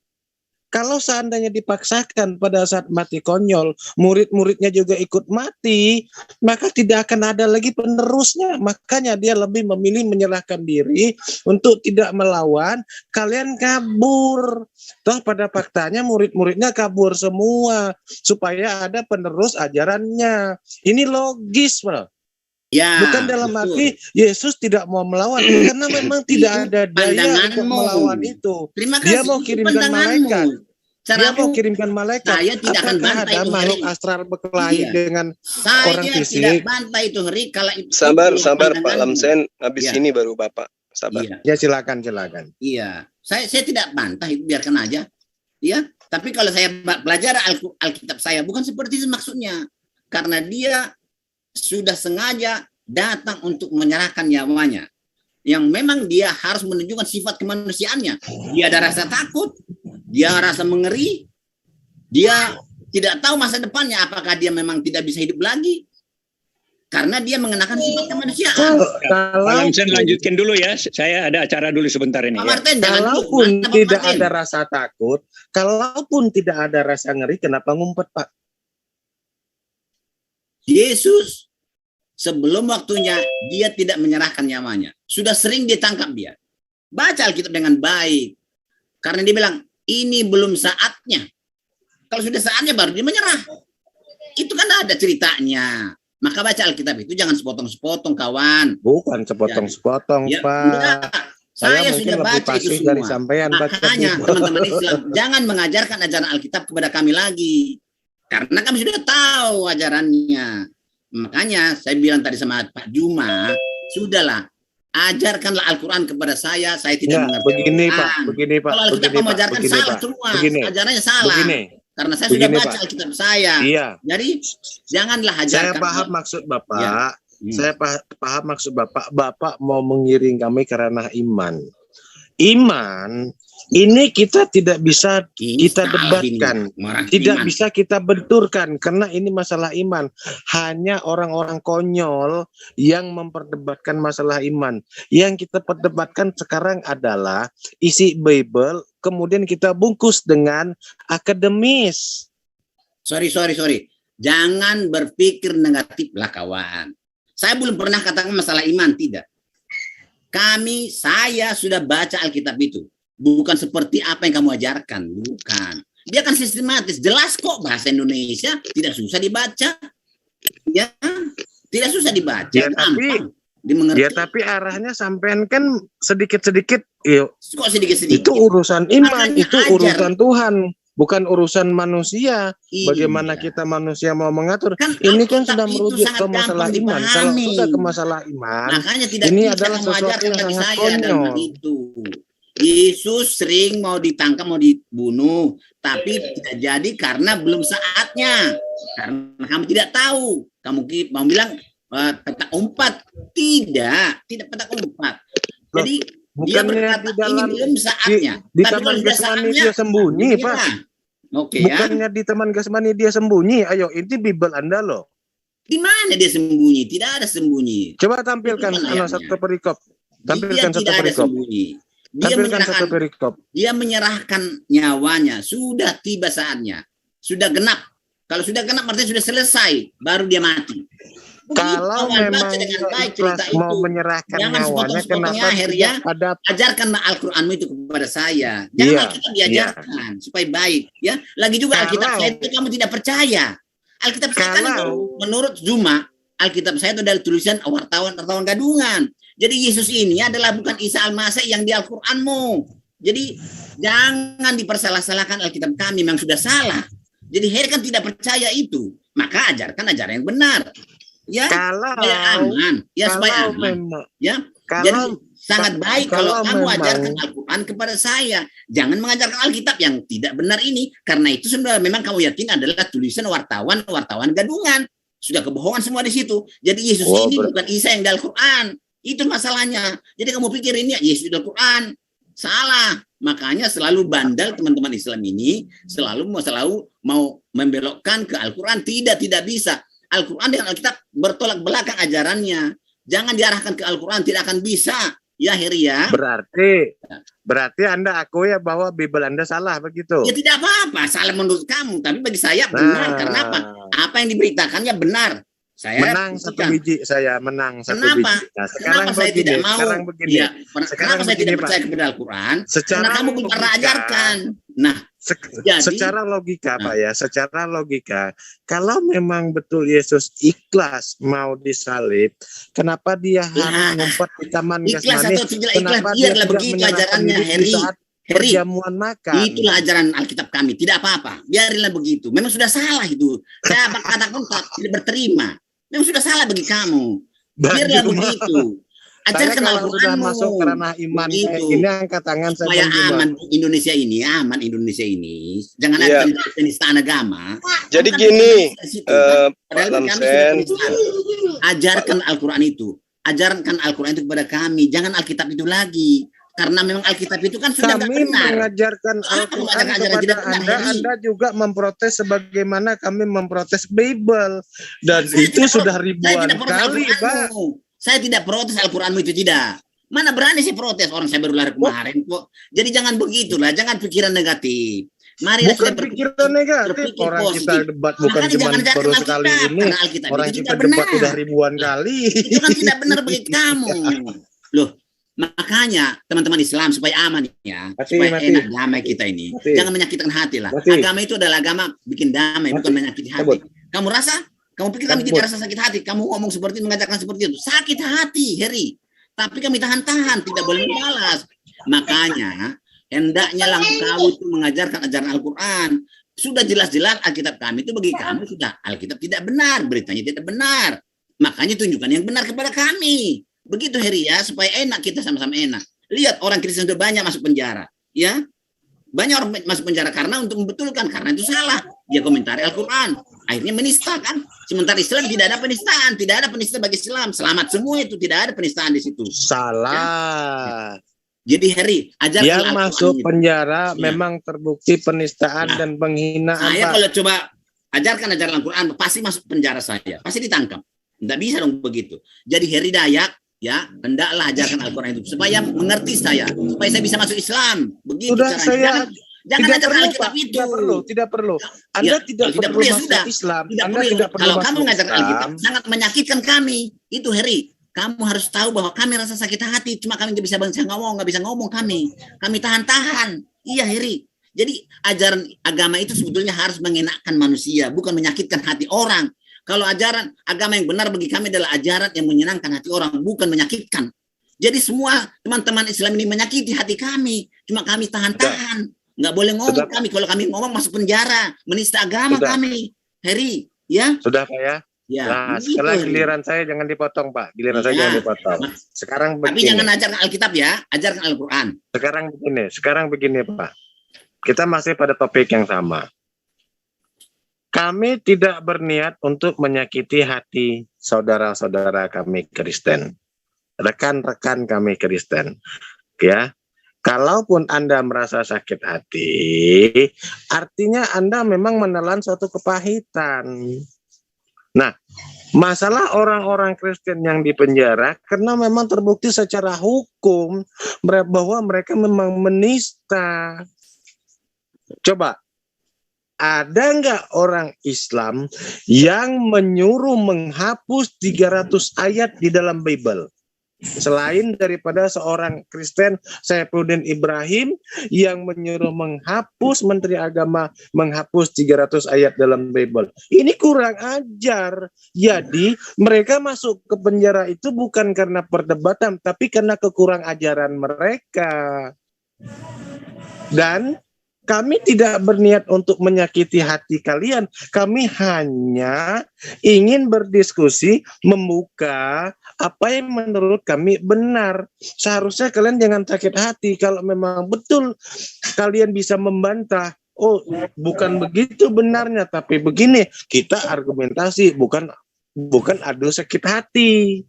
Kalau seandainya dipaksakan pada saat mati konyol, murid-muridnya juga ikut mati, maka tidak akan ada lagi penerusnya. Makanya dia lebih memilih menyerahkan diri untuk tidak melawan, kalian kabur. Toh pada faktanya murid-muridnya kabur semua, supaya ada penerus ajarannya. Ini logis, Bro. Ya, bukan dalam arti Yesus tidak mau melawan, karena memang tidak ada daya untuk melawan itu. Dia mau kirimkan malaikat. Dia mau kirimkan malaikat. Saya tidak akan bantai ada itu makhluk astral berkelahi dengan orang fisik. Saya tidak bantai itu hari kalau itu. Sabar Pak Lamsen, habis ini baru Bapak. Sabar. Ya silakan. Iya, saya tidak bantah itu, biarkan aja. Ya, tapi kalau saya belajar Alkitab saya bukan seperti itu maksudnya. Karena dia sudah sengaja datang untuk menyerahkan nyawanya. Yang memang dia harus menunjukkan sifat kemanusiaannya. Dia ada rasa takut, dia rasa mengeri, dia Tidak tahu masa depannya, apakah dia memang tidak bisa hidup lagi karena dia mengenakan sifat kemanusiaan. Kalau saya lanjutkan dulu ya, saya ada acara dulu sebentar ini. Pak Martin, kalaupun tidak ada rasa takut, kalaupun tidak ada rasa ngeri, kenapa ngumpet, Pak? Yesus sebelum waktunya dia tidak menyerahkan nyawanya. Sudah sering ditangkap dia. Baca Alkitab dengan baik. Karena dia bilang, ini belum saatnya. Kalau sudah saatnya baru dia menyerah. Itu kan ada ceritanya. Maka baca Alkitab itu jangan sepotong-sepotong, kawan. Bukan sepotong-sepotong, ya, Pak. enggak. Saya sudah baca itu semua. Dari sampean makanya teman-teman Islam jangan mengajarkan ajaran Alkitab kepada kami lagi. Karena kami sudah tahu ajarannya. Makanya saya bilang tadi sama Pak Juma, sudahlah, ajarkanlah Al-Quran kepada saya tidak mengerti. Begini Pak, begini Pak. Kalau Alkitab kamu ajarkan salah semua, ajarannya salah. Karena saya sudah baca Alkitab saya. Iya. Jadi janganlah ajarkan. Saya paham maksud Bapak. Ya. Saya paham maksud Bapak. Bapak mau mengiring kami karena iman. Iman ini kita tidak bisa kita debatkan, tidak bisa kita benturkan karena ini masalah iman. Hanya orang-orang konyol yang memperdebatkan masalah iman. Yang kita perdebatkan sekarang adalah isi Bible, kemudian kita bungkus dengan akademis. Sorry. Jangan berpikir negatif lah, kawan. Saya belum pernah katakan masalah iman, tidak. Saya sudah baca Alkitab itu. Bukan seperti apa yang kamu ajarkan. Bukan. Dia kan sistematis. Jelas kok bahasa Indonesia. Tidak susah dibaca. Ya. Tidak susah dibaca. Ya, dimengerti. Ya, tapi arahnya sampean kan sedikit-sedikit. Kok sedikit-sedikit? Itu urusan iman. Itu urusan Tuhan. Bukan urusan manusia. Iya. Bagaimana kita manusia mau mengatur. Ini kan sudah merujuk ke masalah iman. Kalau sudah ke masalah iman. Makanya tidak ini adalah sesuatu yang sangat konyol. Yesus sering mau ditangkap, mau dibunuh, tapi tidak jadi karena belum saatnya. Karena kamu tidak tahu. Kamu mau bilang petak umpat, tidak petak umpat. Jadi dia berkata ini belum saatnya. Di Taman Getsemani dia sembunyi, Pak. Oke, bukannya di Taman Getsemani dia sembunyi. Ayo, ini Bible Anda loh. Di mana dia sembunyi? Tidak ada sembunyi. Coba tampilkan satu perikop. Tampilkan satu perikop. Dia menyerahkan nyawanya. Sudah tiba saatnya. Sudah genap. Kalau sudah genap artinya sudah selesai. Baru dia mati. Kalau memang mau menyerahkan nyawanya, kenapa ada ajarkanlah Al-Quranmu itu kepada saya. Jangan Alkitab diajarkan supaya baik. Ya, lagi juga Alkitab saya itu kamu tidak percaya. Alkitab saya kan menurut Zuma, Alkitab saya itu adalah tulisan wartawan gadungan. Jadi Yesus ini adalah bukan Isa Al-Masih yang di Al-Quranmu. Jadi jangan dipersalah-salahkan Alkitab kami memang sudah salah. Jadi Heri kan tidak percaya itu. Maka ajarkan ajaran yang benar. Ya, supaya aman. Ya, supaya aman. Ya, jadi sangat baik kalau kamu ajarkan Al-Quran kepada saya. Jangan mengajarkan Alkitab yang tidak benar ini. Karena itu sebenarnya memang kamu yakin adalah tulisan wartawan gadungan. Sudah kebohongan semua di situ. Jadi Yesus ini bukan Isa yang di Al-Quran. Itu masalahnya. Jadi kamu pikir ini Yesus di Al-Quran. Salah. Makanya selalu bandel teman-teman Islam ini. Selalu mau membelokkan ke Al-Quran. Tidak bisa. Al-Quran dengan Alkitab bertolak belakang ajarannya. Jangan diarahkan ke Al-Quran. Tidak akan bisa. Ya, Heri ya. Berarti Anda akui ya bahwa Bible Anda salah begitu? Ya tidak apa-apa. Salah menurut kamu. Tapi bagi saya benar. Karena apa? Apa yang diberitakannya benar. Saya menang satu biji, saya menang satu biji. Nah, kenapa saya tidak mau? Kenapa saya tidak percaya kepada Al-Quran? Karena kamu belum pernah ajarkan. Nah, secara logika Pak ya, secara logika, kalau memang betul Yesus ikhlas mau disalib, kenapa dia harus ngumpet di Taman Getsemani? Kenapa dia tidak begitu ajarannya, Heri? Perjamuan makan. Itulah ajaran Alkitab kami. Tidak apa-apa. Biarlah begitu. Memang sudah salah itu. Saya katakan tidak berterima. Memang sudah salah bagi kamu. Biarlah begitu. Ajarkan Al-Quran masuk karena iman ini angkat tangan supaya aman Indonesia ini. Jangan ada penistaan agama. Jadi gini, ajarkan Al-Quran itu. Ajarkan Al-Quran itu kepada kami. Jangan Alkitab itu lagi. Karena memang Alkitab itu kan sudah kami benar. mengajarkan Al-Quran kepada Anda juga memprotes sebagaimana kami memprotes Bible. Dan itu sudah ribuan kali, Pak. Saya tidak protes Al-Quranmu itu, tidak. Mana berani saya protes, orang saya baru lahir kemarin kok. Jadi jangan begitulah, jangan pikiran negatif. Mari bukan pikiran negatif, orang kita debat bukan cuma baru sekali ini. Orang kita debat sudah ribuan kali. Itu kan tidak benar bagi kamu. Loh, makanya teman-teman Islam supaya aman ya, supaya enak damai kita ini. Jangan menyakitkan hati lah. Agama itu adalah agama bikin damai, bukan menyakiti hati. Kamu rasa? Kamu pikir kami tidak rasa sakit hati? Kamu ngomong seperti itu, mengajarkan seperti itu. Sakit hati, Heri. Tapi kami tahan-tahan, tidak boleh membalas. Makanya hendaknya lah kau itu mengajarkan ajaran Al-Quran. Sudah jelas-jelas Alkitab kami itu bagi kamu sudah Alkitab tidak benar, beritanya tidak benar. Makanya tunjukkan yang benar kepada kami. Begitu Heri ya, supaya enak, kita sama-sama enak. Lihat orang Kristen sudah banyak masuk penjara, ya. Banyak orang masuk penjara karena untuk membetulkan, karena itu salah. Dia komentari Al-Quran, akhirnya menista kan. Sementara Islam tidak ada penistaan, tidak ada penista bagi Islam. Selamat semua itu, tidak ada penistaan di situ. Salah. Ya? Jadi Heri, ajarkan yang masuk penjara ya. Memang terbukti penistaan dan penghinaan. Saya kalau coba ajarkan ajaran Al-Quran, pasti masuk penjara saya, pasti ditangkap. Tidak bisa dong begitu. Jadi Heri Dayak, ya, hendaklah ajarkan Al-Quran itu supaya mengerti saya, supaya saya bisa masuk Islam. Begitu sudah caranya. Jangan ajarkan Alkitab itu. Tidak perlu. Anda ya, tidak perlu masuk sudah. Islam. Tidak Anda perlu. tidak perlu. Kalau kamu mengajarkan Alkitab, sangat menyakitkan kami. Itu Heri. Kamu harus tahu bahwa kami rasa sakit hati. Cuma kami nggak bisa ngomong kami. Kami tahan-tahan. Iya Heri. Jadi ajaran agama itu sebetulnya harus mengenakkan manusia, bukan menyakitkan hati orang. Kalau ajaran agama yang benar bagi kami adalah ajaran yang menyenangkan hati orang, bukan menyakitkan. Jadi semua teman-teman Islam ini menyakiti hati kami. Cuma kami tahan-tahan. Nggak boleh ngomong kami. Kalau kami ngomong masuk penjara. Menista agama kami. Heri. Ya? Sudah Pak ya? Ya, nah, sekarang giliran saya jangan dipotong Pak. Giliran saya jangan dipotong. Sekarang begini. Tapi jangan ajarkan Alkitab ya. Ajarkan Al-Quran. Sekarang begini Pak. Kita masih pada topik yang sama. Kami tidak berniat untuk menyakiti hati saudara-saudara kami Kristen, rekan-rekan kami Kristen, ya. Kalaupun Anda merasa sakit hati, artinya Anda memang menelan suatu kepahitan. Nah, masalah orang-orang Kristen yang dipenjara karena memang terbukti secara hukum bahwa mereka memang menista. Coba. Ada nggak orang Islam yang menyuruh menghapus 300 ayat di dalam Bible? Selain daripada seorang Kristen, Saifuddin Ibrahim, yang menyuruh menghapus Menteri Agama, menghapus 300 ayat dalam Bible. Ini kurang ajar. Jadi mereka masuk ke penjara itu bukan karena perdebatan, tapi karena kekurang ajaran mereka. Dan kami tidak berniat untuk menyakiti hati kalian. Kami hanya ingin berdiskusi, membuka apa yang menurut kami benar. Seharusnya kalian jangan sakit hati. Kalau memang betul kalian bisa membantah, oh bukan begitu benarnya, tapi begini. Kita argumentasi, bukan adu sakit hati.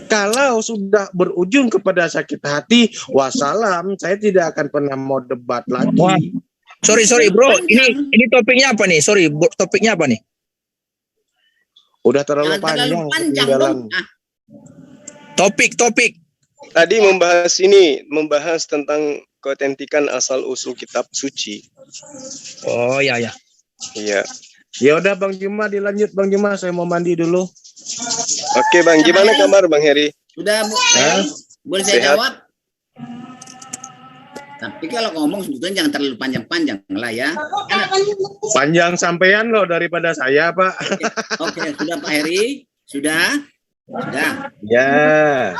Kalau sudah berujung kepada sakit hati, wassalam, saya tidak akan pernah mau debat lagi. Wah. Sorry bro, ini topiknya apa nih? Sorry, topiknya apa nih? Udah terlalu panjang. Topik. Tadi membahas tentang keotentikan asal usul kitab suci. Oh ya. Iya. Ya udah Bang Juma, dilanjut Bang Juma, saya mau mandi dulu. Oke Bang, gimana kabar Bang Heri? Sudah, boleh saya jawab? Tapi kalau ngomong sebetulnya jangan terlalu panjang-panjang lah ya. Panjang sampean loh daripada saya Pak. Oke, sudah Pak Heri? Sudah. Ya.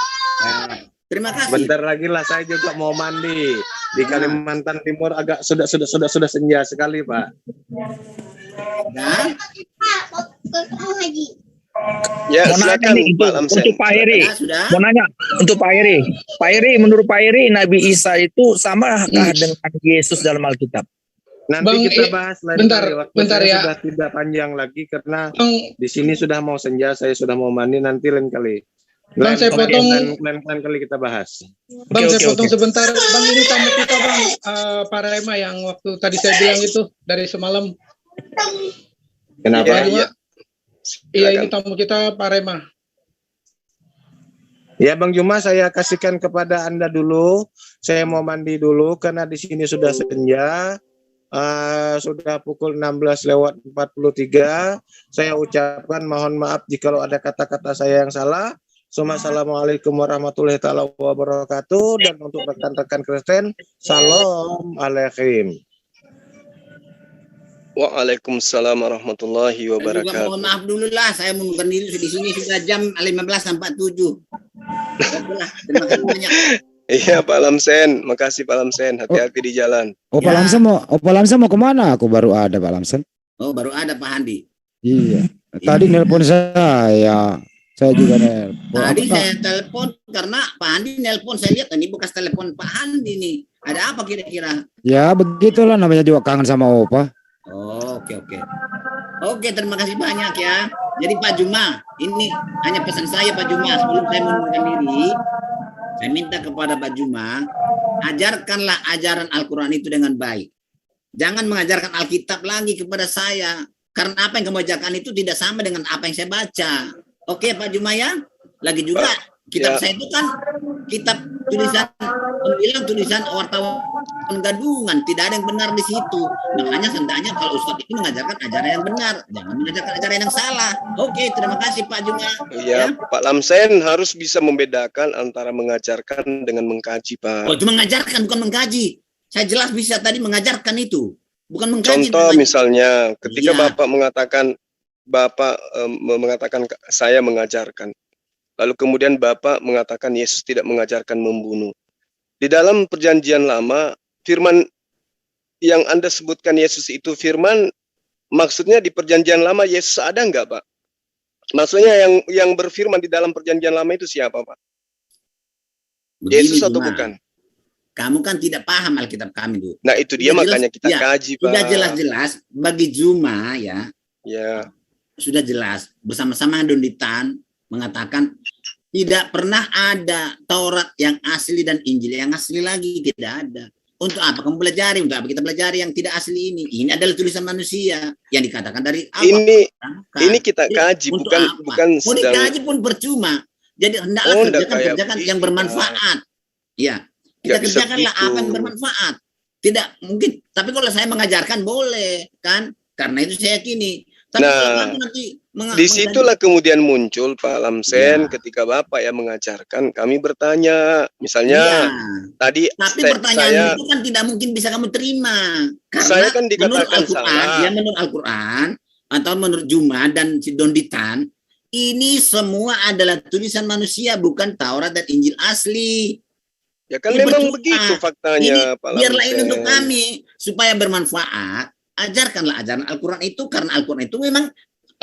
Terima kasih. Bentar lagi lah saya juga mau mandi. Di Kalimantan Timur agak sudah senja sekali Pak. Nah. Ya, mau nanya nih untuk Pak Heri. Mau nanya untuk Pak Heri. Pak Heri, menurut Pak Heri, Nabi Isa itu samakah dengan Yesus dalam Alkitab? Nanti Bang, kita bahas lain kali. Bentar ya. Sudah tidak panjang lagi karena di sini sudah mau senja, saya sudah mau mandi, nanti lain kali. Bang, saya potong. Lain kali kita bahas. Bang, saya potong sebentar. Bang, ini tamu kita, Bang, Pak Rema yang waktu tadi saya bilang itu dari semalam. Kenapa? Iya, ini tamu kita Pak Rema. Ya, Bang Juma, saya kasihkan kepada Anda dulu. Saya mau mandi dulu karena di sini sudah senja. Sudah pukul 16:43. Saya ucapkan mohon maaf jikalau ada kata-kata saya yang salah. Assalamualaikum warahmatullahi wabarakatuh. Dan untuk rekan-rekan Kristen, salam alaikum. Waalaikumsalam warahmatullahi wabarakatuh. Mohon maaf dulu lah, saya mengundurkan diri di sini sudah jam 15:47. Terima kasih banyak. Iya Pak Lamsen, makasih Pak Lamsen, hati-hati di jalan. Pak Lamsen mau kemana? Aku baru ada Pak Lamsen. Oh, baru ada Pak Handi. Iya. Tadi nelpon saya juga nelpon. Tadi saya telepon karena Pak Handi nelpon, saya lihat ini bekas telepon Pak Handi nih. Ada apa kira-kira? Ya begitulah, namanya juga kangen sama Opa. Oh, oke, terima kasih banyak ya. Jadi Pak Juma, ini hanya pesan saya Pak Juma sebelum saya mengundurkan diri. Saya minta kepada Pak Juma, ajarkanlah ajaran Al-Quran itu dengan baik. Jangan mengajarkan Alkitab lagi kepada saya. Karena apa yang kamu ajarkan itu tidak sama dengan apa yang saya baca. Oke Pak Juma ya. Lagi juga kitab saya itu kan kitab tulisan wartawan gadungan, tidak ada yang benar di situ. Makanya hendaknya kalau Ustadz itu mengajarkan ajaran yang benar, jangan mengajarkan ajaran yang salah. Oke, terima kasih Pak Juma. Iya, ya. Pak Lamsen harus bisa membedakan antara mengajarkan dengan mengkaji, Pak. Oh, itu mengajarkan bukan mengkaji. Saya jelas bisa tadi mengajarkan itu, bukan mengkaji. Contoh misalnya, ketika Bapak mengatakan saya mengajarkan. Lalu kemudian Bapak mengatakan Yesus tidak mengajarkan membunuh. Di dalam perjanjian lama, firman yang Anda sebutkan Yesus itu firman, maksudnya di perjanjian lama Yesus ada enggak, Pak? Maksudnya yang berfirman di dalam perjanjian lama itu siapa, Pak? Begini, Yesus atau bukan? Kamu kan tidak paham Alkitab kami dulu. Nah itu dia makanya kita kaji, Pak. Sudah jelas-jelas bagi Juma ya. Ya. Sudah jelas bersama-sama Donditan mengatakan tidak pernah ada Taurat yang asli dan Injil yang asli lagi, tidak ada. Untuk apa kamu pelajari? Untuk apa kita pelajari yang tidak asli ini? Ini adalah tulisan manusia yang dikatakan dari Allah. Ini kita kaji, bukan mau dikaji pun percuma. Jadi hendaklah kerjakan yang bermanfaat. Ya, kita kerjakanlah apa yang bermanfaat. Tidak mungkin. Tapi kalau saya mengajarkan boleh, kan? Karena itu saya yakini. Tapi disitulah kemudian muncul Pak Lamsen ketika Bapak yang mengajarkan, kami bertanya, misalnya tadi tapi pertanyaan itu kan tidak mungkin bisa kamu terima. Karena saya kan dikatakan salah. Ya, menurut Al-Quran atau menurut Juma dan si Donditan, ini semua adalah tulisan manusia, bukan Taurat dan Injil asli. Ya kan ini memang begitu faktanya, Pak Lamsen. Biarlah ini untuk kami supaya bermanfaat. Ajarkanlah ajaran Al-Quran itu, karena Al-Quran itu memang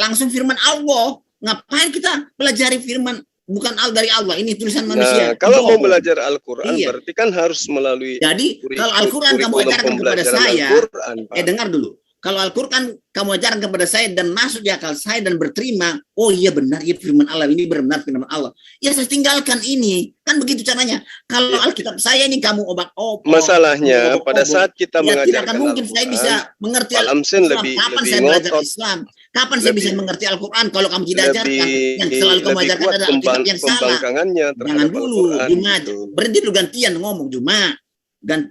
langsung firman Allah. Ngapain kita pelajari firman bukan dari Allah, ini tulisan manusia. Kalau mau belajar Al-Quran berarti kan harus melalui. Jadi kalau Al-Quran kamu ajarkan kepada saya, dengar dulu. Kalau Al-Quran kamu ajarkan kepada saya dan masuk di akal saya dan berterima, oh iya benar, ya firman Allah, ini benar firman Allah. Ya saya tinggalkan ini. Kan begitu caranya. Kalau Alkitab saya ini kamu obak-obak. Masalahnya pada saat kita mengajarkan tidak akan mungkin saya bisa mengerti Al-Quran. Kapan saya belajar Islam? Kapan saya bisa mengerti Al-Quran kalau kamu tidak ajarkan? Yang selalu kamu ajarkan adalah Alkitab yang salah. Jangan dulu, Juma. Berhenti dulu, gantian ngomong, Juma.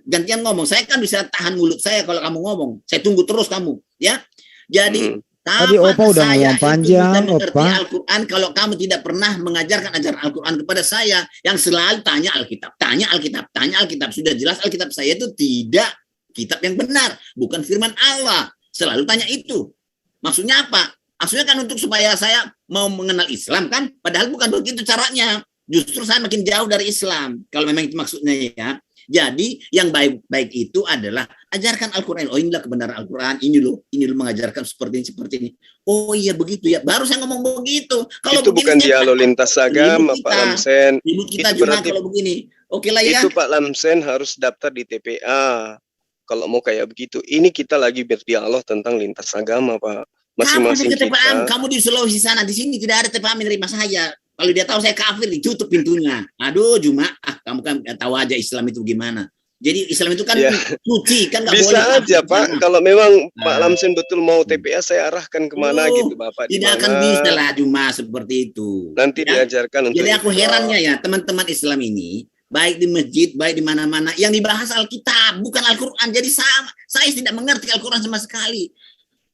Gantian ngomong. Saya kan bisa tahan mulut saya kalau kamu ngomong. Saya tunggu terus kamu, ya. Jadi tadi Opa udah ngomong panjang, Opa. Al-Quran kalau kamu tidak pernah mengajarkan ajaran Al-Quran kepada saya, yang selalu tanya Alkitab, tanya Alkitab, tanya Alkitab. Sudah jelas Alkitab saya itu tidak kitab yang benar, bukan firman Allah. Selalu tanya itu. Maksudnya apa? Maksudnya kan untuk supaya saya mau mengenal Islam kan? Padahal bukan begitu caranya. Justru saya makin jauh dari Islam. Kalau memang itu maksudnya ya. Jadi yang baik itu adalah ajarkan Al-Quran. Oh inilah kebenaran Al-Quran. Ini loh mengajarkan seperti ini. Oh iya begitu ya. Baru saya ngomong begitu. Kalau itu bukan dialog lintas agama, Pak Lamsen. Kita itu berarti kalau begini. Oke lah ya. Itu Pak Lamsen harus daftar di TPA. Kalau mau kayak begitu. Ini kita lagi berdialog tentang lintas agama, Pak. Masing-masing kita. Kamu di Sulawesi sana, di sini tidak ada TPA menerima saya. Kalau dia tahu saya kafir, ditutup pintunya. Aduh, Juma, kamu kan tahu aja Islam itu gimana. Jadi Islam itu kan suci, kan nggak boleh. Bisa aja Pak, kalau memang Pak Lamsen betul mau TPA, saya arahkan kemana gitu Bapak. Tidak akan bisa lah Juma seperti itu. Nanti diajarkan untuk. Jadi aku herannya ya teman-teman Islam ini, baik di masjid, baik di mana-mana, yang dibahas Alkitab, bukan Al-Quran. Jadi saya tidak mengerti Al-Quran sama sekali.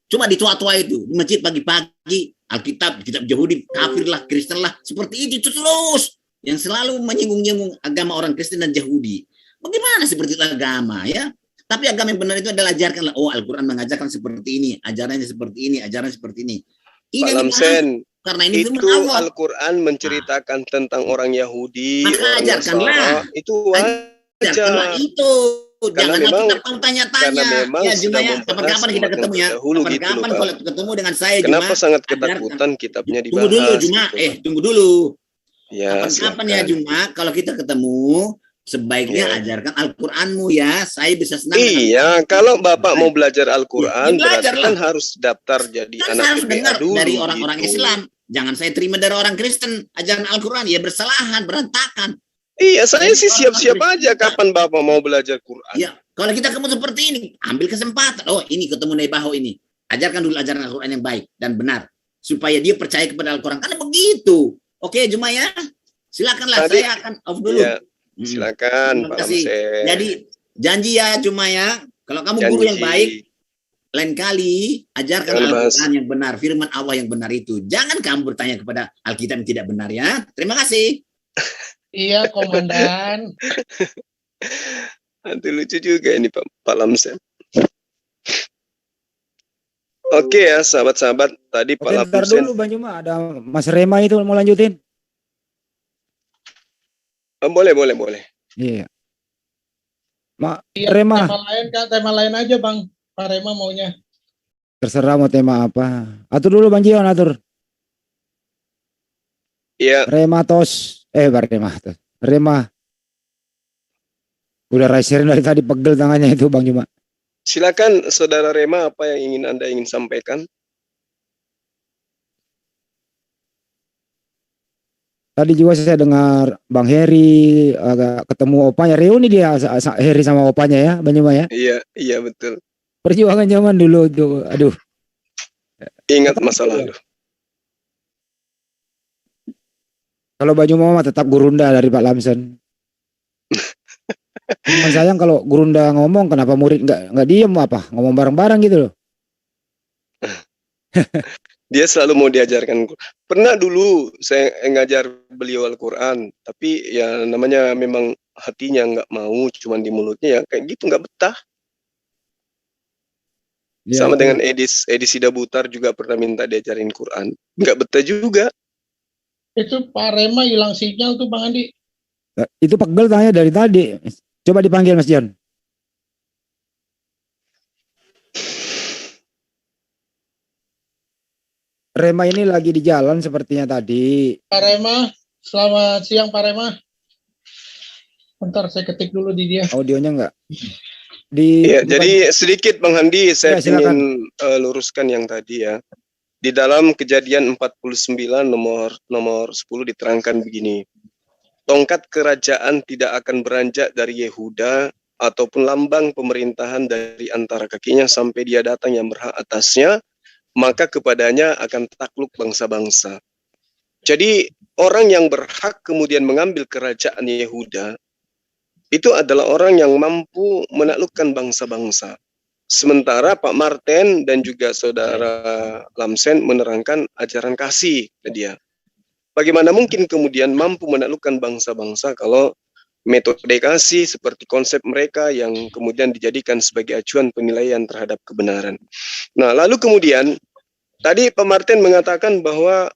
Cuma di tua-tua itu, di masjid pagi-pagi, Alkitab, kitab Yahudi, kafir lah, Kristen lah, seperti itu terus. Yang selalu menyinggung-nyinggung agama orang Kristen dan Yahudi. Bagaimana seperti itu agama ya? Tapi agama yang benar itu adalah ajarkanlah. Oh, Al-Quran mengajarkan seperti ini, ajarannya seperti ini, ajarannya seperti ini. Pak Lamsen, karena ini itu Al-Quran menceritakan tentang orang Yahudi, maka ajarkanlah. Itu wajar. Itu. Jangan kita tanya-tanya. Ya Juma ya, kapan-kapan kita ketemu ya. Kapan-kapan kalau ketemu dengan saya Juma. Kenapa sangat ketakutan kitabnya dibahas? Tunggu dulu Juma, tunggu dulu. Ya, kapan-kapan ya Juma, kalau kita ketemu, sebaiknya ajarkan Al-Quranmu ya. Saya bisa senang. Iya, kalau Bapak mau belajar Al-Quran, berarti kan harus daftar jadi anak TPA dulu. Dari orang-orang Islam. Jangan saya terima dari orang Kristen. Ajaran Al-Quran, ya bersalahan, berantakan. Iya, saya sih siap-siap aja kapan Bapak mau belajar Quran. Ya, kalau kita ketemu seperti ini, ambil kesempatan. Oh, ini ketemu Nebaho ini. Ajarkan dulu ajaran Al-Quran yang baik dan benar. Supaya dia percaya kepada Al-Quran. Karena begitu. Oke, Juma ya. Silakanlah, saya akan off dulu. Ya, silakan Pak Lamsen. Jadi, janji ya Juma ya. Kalau kamu guru yang baik, lain kali ajarkan Al-Quran yang benar. Firman Allah yang benar itu. Jangan kamu bertanya kepada Alkitab yang tidak benar ya. Terima kasih. Iya, Komandan. Nanti lucu juga ini Pak Lamsen. Oke ya, sahabat-sahabat. Tadi Pak Lamsen. Bentar dulu Bang Juma, ada Mas Rema itu mau lanjutin. Boleh. Iya. Rema. Tema lain aja Bang. Pak Rema maunya. Terserah mau tema apa. Atur dulu Bang Jion, atur. Iya. Rema. Udah raiserin dari tadi, pegel tangannya itu Bang Juma. Silakan Saudara Rema, apa yang Anda ingin sampaikan? Tadi juga saya dengar Bang Heri ketemu opanya, reuni dia Heri sama opanya ya Bang Juma ya. Iya betul. Perjuangan zaman dulu tuh, aduh. Ingat masa lalu. Kalau Bang Juma tetap gurunda dari Pak Lamsen. Cuma sayang kalau gurunda ngomong, kenapa murid nggak diem apa, ngomong bareng-bareng gitu loh. Dia selalu mau diajarkan. Pernah dulu saya ngajar beliau Al-Quran, tapi ya namanya memang hatinya nggak mau, cuman di mulutnya ya kayak gitu, nggak betah. Ya, sama dengan Edi Sidabutar juga pernah minta diajarin Quran, nggak betah juga. Itu Pak Rema hilang sinyal tuh Bang Andi. Itu pegel tanya dari tadi. Coba dipanggil Mas John. Rema ini lagi di jalan sepertinya tadi. Pak Rema, selamat siang Pak Rema. Bentar saya ketik dulu di dia. Audionya enggak? Ya, jadi sedikit Bang Handi, saya ingin luruskan yang tadi ya. Di dalam Kejadian 49 nomor 10 diterangkan begini. Tongkat kerajaan tidak akan beranjak dari Yehuda ataupun lambang pemerintahan dari antara kakinya sampai dia datang yang berhak atasnya, maka kepadanya akan takluk bangsa-bangsa. Jadi orang yang berhak kemudian mengambil kerajaan Yehuda itu adalah orang yang mampu menaklukkan bangsa-bangsa. Sementara Pak Martin dan juga Saudara Lamsen menerangkan ajaran kasih ke dia. Bagaimana mungkin kemudian mampu menaklukkan bangsa-bangsa kalau metode kasih seperti konsep mereka yang kemudian dijadikan sebagai acuan penilaian terhadap kebenaran. Nah, lalu kemudian tadi Pak Martin mengatakan bahwa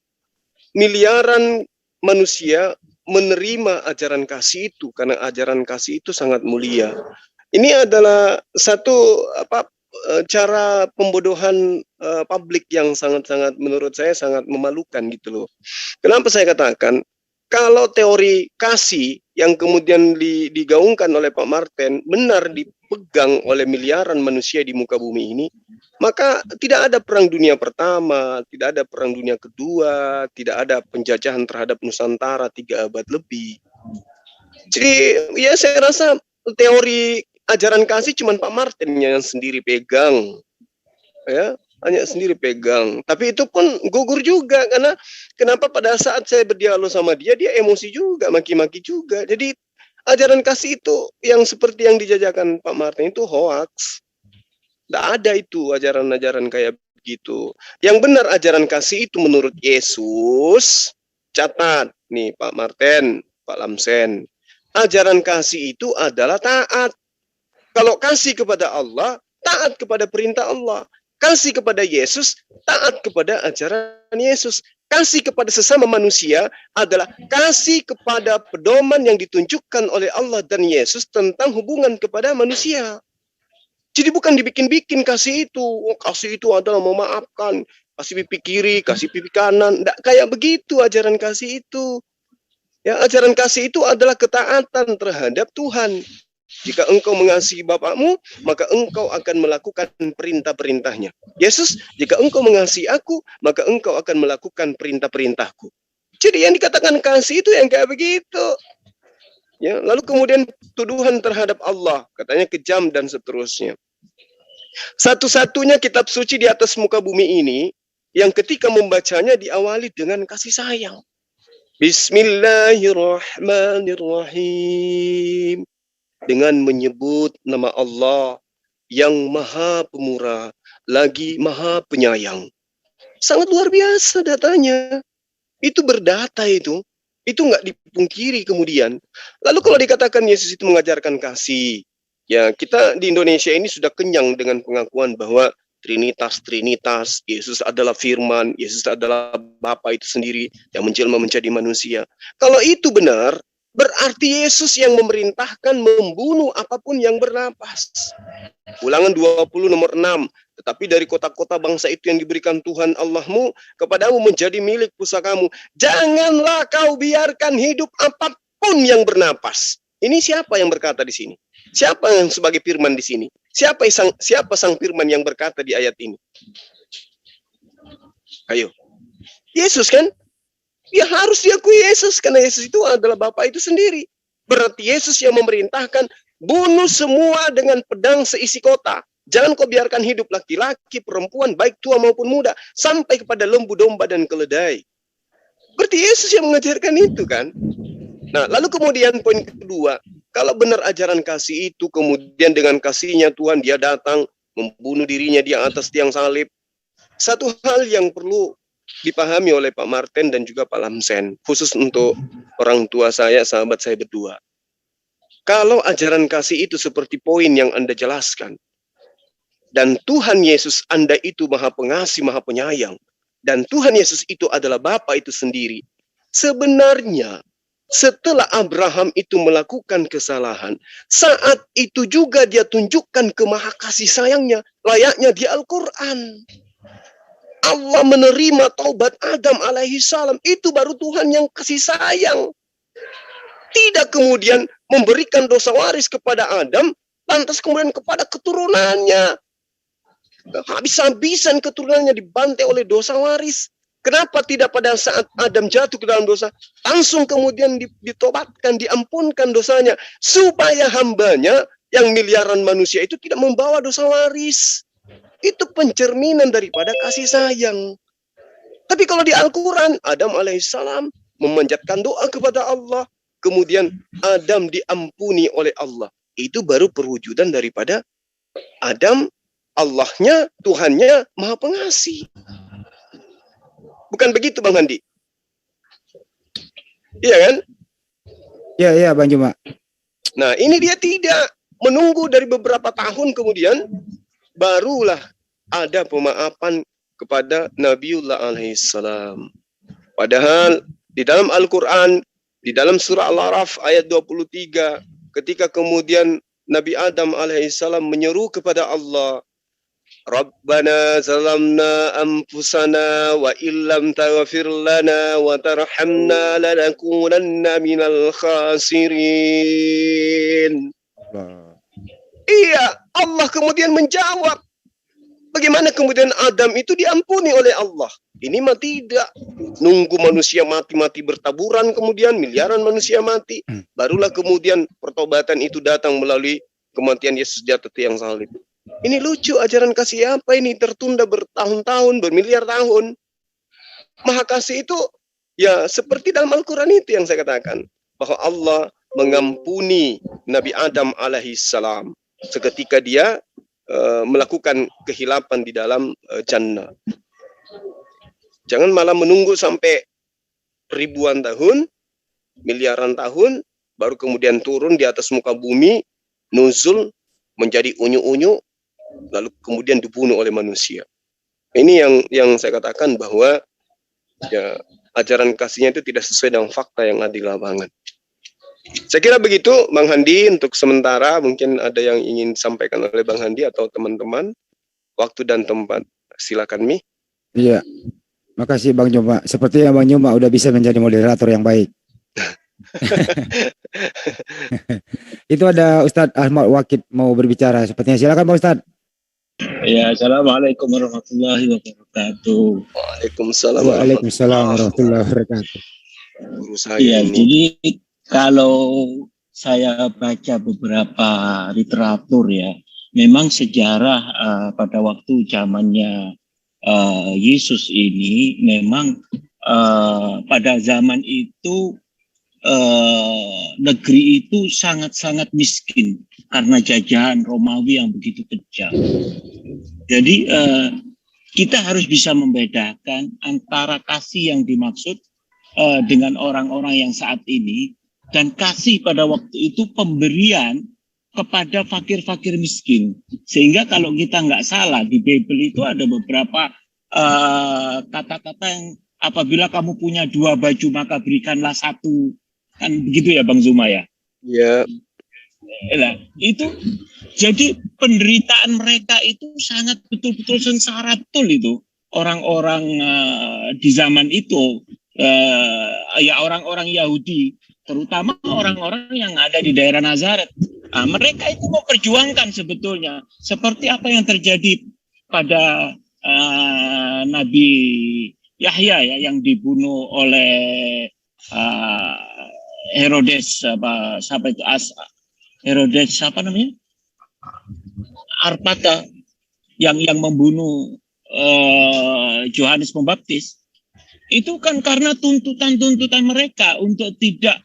miliaran manusia menerima ajaran kasih itu karena ajaran kasih itu sangat mulia. Ini adalah satu cara pembodohan publik yang sangat-sangat menurut saya sangat memalukan gitu loh. Kenapa saya katakan kalau teori kasih yang kemudian digaungkan oleh Pak Martin benar dipegang oleh miliaran manusia di muka bumi ini, maka tidak ada perang dunia pertama, tidak ada perang dunia kedua, tidak ada penjajahan terhadap Nusantara 3 abad lebih. Jadi ya saya rasa teori ajaran kasih cuma Pak Martin yang sendiri pegang, ya, hanya sendiri pegang. Tapi itu pun gugur juga, karena kenapa pada saat saya berdialog sama dia, dia emosi juga, maki-maki juga. Jadi ajaran kasih itu yang seperti yang dijajakan Pak Martin itu hoax. Tidak ada itu ajaran-ajaran kayak begitu. Yang benar ajaran kasih itu menurut Yesus, catat nih Pak Martin, Pak Lamsen. Ajaran kasih itu adalah taat. Kalau kasih kepada Allah, taat kepada perintah Allah. Kasih kepada Yesus, taat kepada ajaran Yesus. Kasih kepada sesama manusia adalah kasih kepada pedoman yang ditunjukkan oleh Allah dan Yesus tentang hubungan kepada manusia. Jadi bukan dibikin-bikin kasih itu. Oh, kasih itu adalah memaafkan. Kasih pipi kiri, kasih pipi kanan. Tidak kayak begitu ajaran kasih itu. Ya, ajaran kasih itu adalah ketaatan terhadap Tuhan. Jika engkau mengasihi bapakmu, maka engkau akan melakukan perintah-perintahnya. Yesus, jika engkau mengasihi aku, maka engkau akan melakukan perintah-perintahku. Jadi yang dikatakan kasih itu yang kayak begitu. Ya, lalu kemudian tuduhan terhadap Allah, katanya kejam dan seterusnya. Satu-satunya kitab suci di atas muka bumi ini, yang ketika membacanya diawali dengan kasih sayang. Bismillahirrahmanirrahim. Dengan menyebut nama Allah yang maha pemurah, lagi maha penyayang. Sangat luar biasa datanya. Itu berdata itu. Itu nggak dipungkiri kemudian. Lalu kalau dikatakan Yesus itu mengajarkan kasih, ya kita di Indonesia ini sudah kenyang dengan pengakuan bahwa Trinitas, Yesus adalah firman, Yesus adalah Bapa itu sendiri yang menjelma menjadi manusia. Kalau itu benar, berarti Yesus yang memerintahkan membunuh apapun yang bernapas. Ulangan 20 nomor 6. Tetapi dari kota-kota bangsa itu yang diberikan Tuhan Allahmu kepadamu menjadi milik pusakamu. Janganlah kau biarkan hidup apapun yang bernapas. Ini siapa yang berkata di sini? Siapa yang sebagai firman di sini? Siapa sang firman yang berkata di ayat ini? Ayo. Yesus kan? Ya harus diakui Yesus, karena Yesus itu adalah Bapa itu sendiri. Berarti Yesus yang memerintahkan bunuh semua dengan pedang seisi kota. Jangan kau biarkan hidup laki-laki, perempuan, baik tua maupun muda, sampai kepada lembu domba dan keledai. Berarti Yesus yang mengajarkan itu kan. Nah, lalu kemudian poin kedua, kalau benar ajaran kasih itu, kemudian dengan kasihnya Tuhan dia datang membunuh dirinya di atas tiang salib. Satu hal yang perlu dipahami oleh Pak Martin dan juga Pak Lamsen, khusus untuk orang tua saya, sahabat saya berdua. Kalau ajaran kasih itu seperti poin yang Anda jelaskan, dan Tuhan Yesus Anda itu maha pengasih, maha penyayang, dan Tuhan Yesus itu adalah Bapa itu sendiri, sebenarnya setelah Abraham itu melakukan kesalahan, saat itu juga dia tunjukkan kemaha kasih sayangnya, layaknya di Al-Quran. Allah menerima taubat Adam alaihi salam. Itu baru Tuhan yang kasih sayang. Tidak kemudian memberikan dosa waris kepada Adam, lantas kemudian kepada keturunannya. Habis-habisan keturunannya dibantai oleh dosa waris. Kenapa tidak pada saat Adam jatuh ke dalam dosa, langsung kemudian ditobatkan, diampunkan dosanya, supaya hambanya yang miliaran manusia itu tidak membawa dosa waris. Itu pencerminan daripada kasih sayang. Tapi kalau di Al-Quran, Adam alaihissalam memanjatkan doa kepada Allah, kemudian Adam diampuni oleh Allah. Itu baru perwujudan daripada Adam, Allahnya, Tuhannya maha pengasih. Bukan begitu Bang Handi? Iya kan? Iya Bang Juma. Nah ini dia tidak menunggu dari beberapa tahun kemudian barulah ada pemaafan kepada Nabiullah alaihissalam. Padahal di dalam Al-Quran, di dalam surah Al-Araf ayat 23, ketika kemudian Nabi Adam alaihissalam menyeru kepada Allah, Rabbana zalamna anfusana wa illam taghfir lana wa tarhamna lanakunanna minal khasirin. Iya, Allah kemudian menjawab. Bagaimana kemudian Adam itu diampuni oleh Allah? Ini mah tidak. Nunggu manusia mati-mati bertaburan, kemudian miliaran manusia mati. Barulah kemudian pertobatan itu datang melalui kematian Yesus di atas tiang salib. Ini lucu, ajaran kasih apa ini? Tertunda bertahun-tahun, bermiliar tahun. Maha kasih itu ya seperti dalam Al-Quran itu yang saya katakan. Bahwa Allah mengampuni Nabi Adam alaihi salam seketika dia melakukan kehilapan di dalam jannah. Jangan malah menunggu sampai ribuan tahun, miliaran tahun, baru kemudian turun di atas muka bumi, nuzul menjadi unyu-unyu, lalu kemudian dibunuh oleh manusia. Ini yang saya katakan bahwa ya, ajaran kasihnya itu tidak sesuai dengan fakta yang ada di lapangan. Saya kira begitu, Bang Handi, untuk sementara. Mungkin ada yang ingin disampaikan oleh Bang Handi atau teman-teman. Waktu dan tempat, silakan Mi. Iya, makasih Bang Juma. Sepertinya Bang Juma udah bisa menjadi moderator yang baik. Itu ada Ustadz Ahmad Wakid mau berbicara. Sepertinya silakan Pak Ustadz. Ya, assalamualaikum warahmatullahi wabarakatuh. Waalaikumsalam. Waalaikumsalam warahmatullahi wabarakatuh. Guru saya ya, ini. Jadi kalau saya baca beberapa literatur ya, memang sejarah pada waktu zamannya Yesus ini memang pada zaman itu negeri itu sangat-sangat miskin karena jajahan Romawi yang begitu kejam. Jadi kita harus bisa membedakan antara kasih yang dimaksud dengan orang-orang yang saat ini dan kasih pada waktu itu pemberian kepada fakir-fakir miskin. Sehingga kalau kita nggak salah di Bible itu ada beberapa kata-kata yang apabila kamu punya 2 baju maka berikanlah 1. Kan begitu ya Bang Zuma ya? Ya. Nah, itu jadi penderitaan mereka itu sangat betul-betul sengsara betul itu. Orang-orang di zaman itu ya orang-orang Yahudi, terutama orang-orang yang ada di daerah Nazaret. Nah, mereka itu memperjuangkan sebetulnya seperti apa yang terjadi pada Nabi Yahya ya, yang dibunuh oleh Herodes Herodes apa namanya? Arpata yang membunuh Yohanes Pembaptis. Itu kan karena tuntutan-tuntutan mereka untuk tidak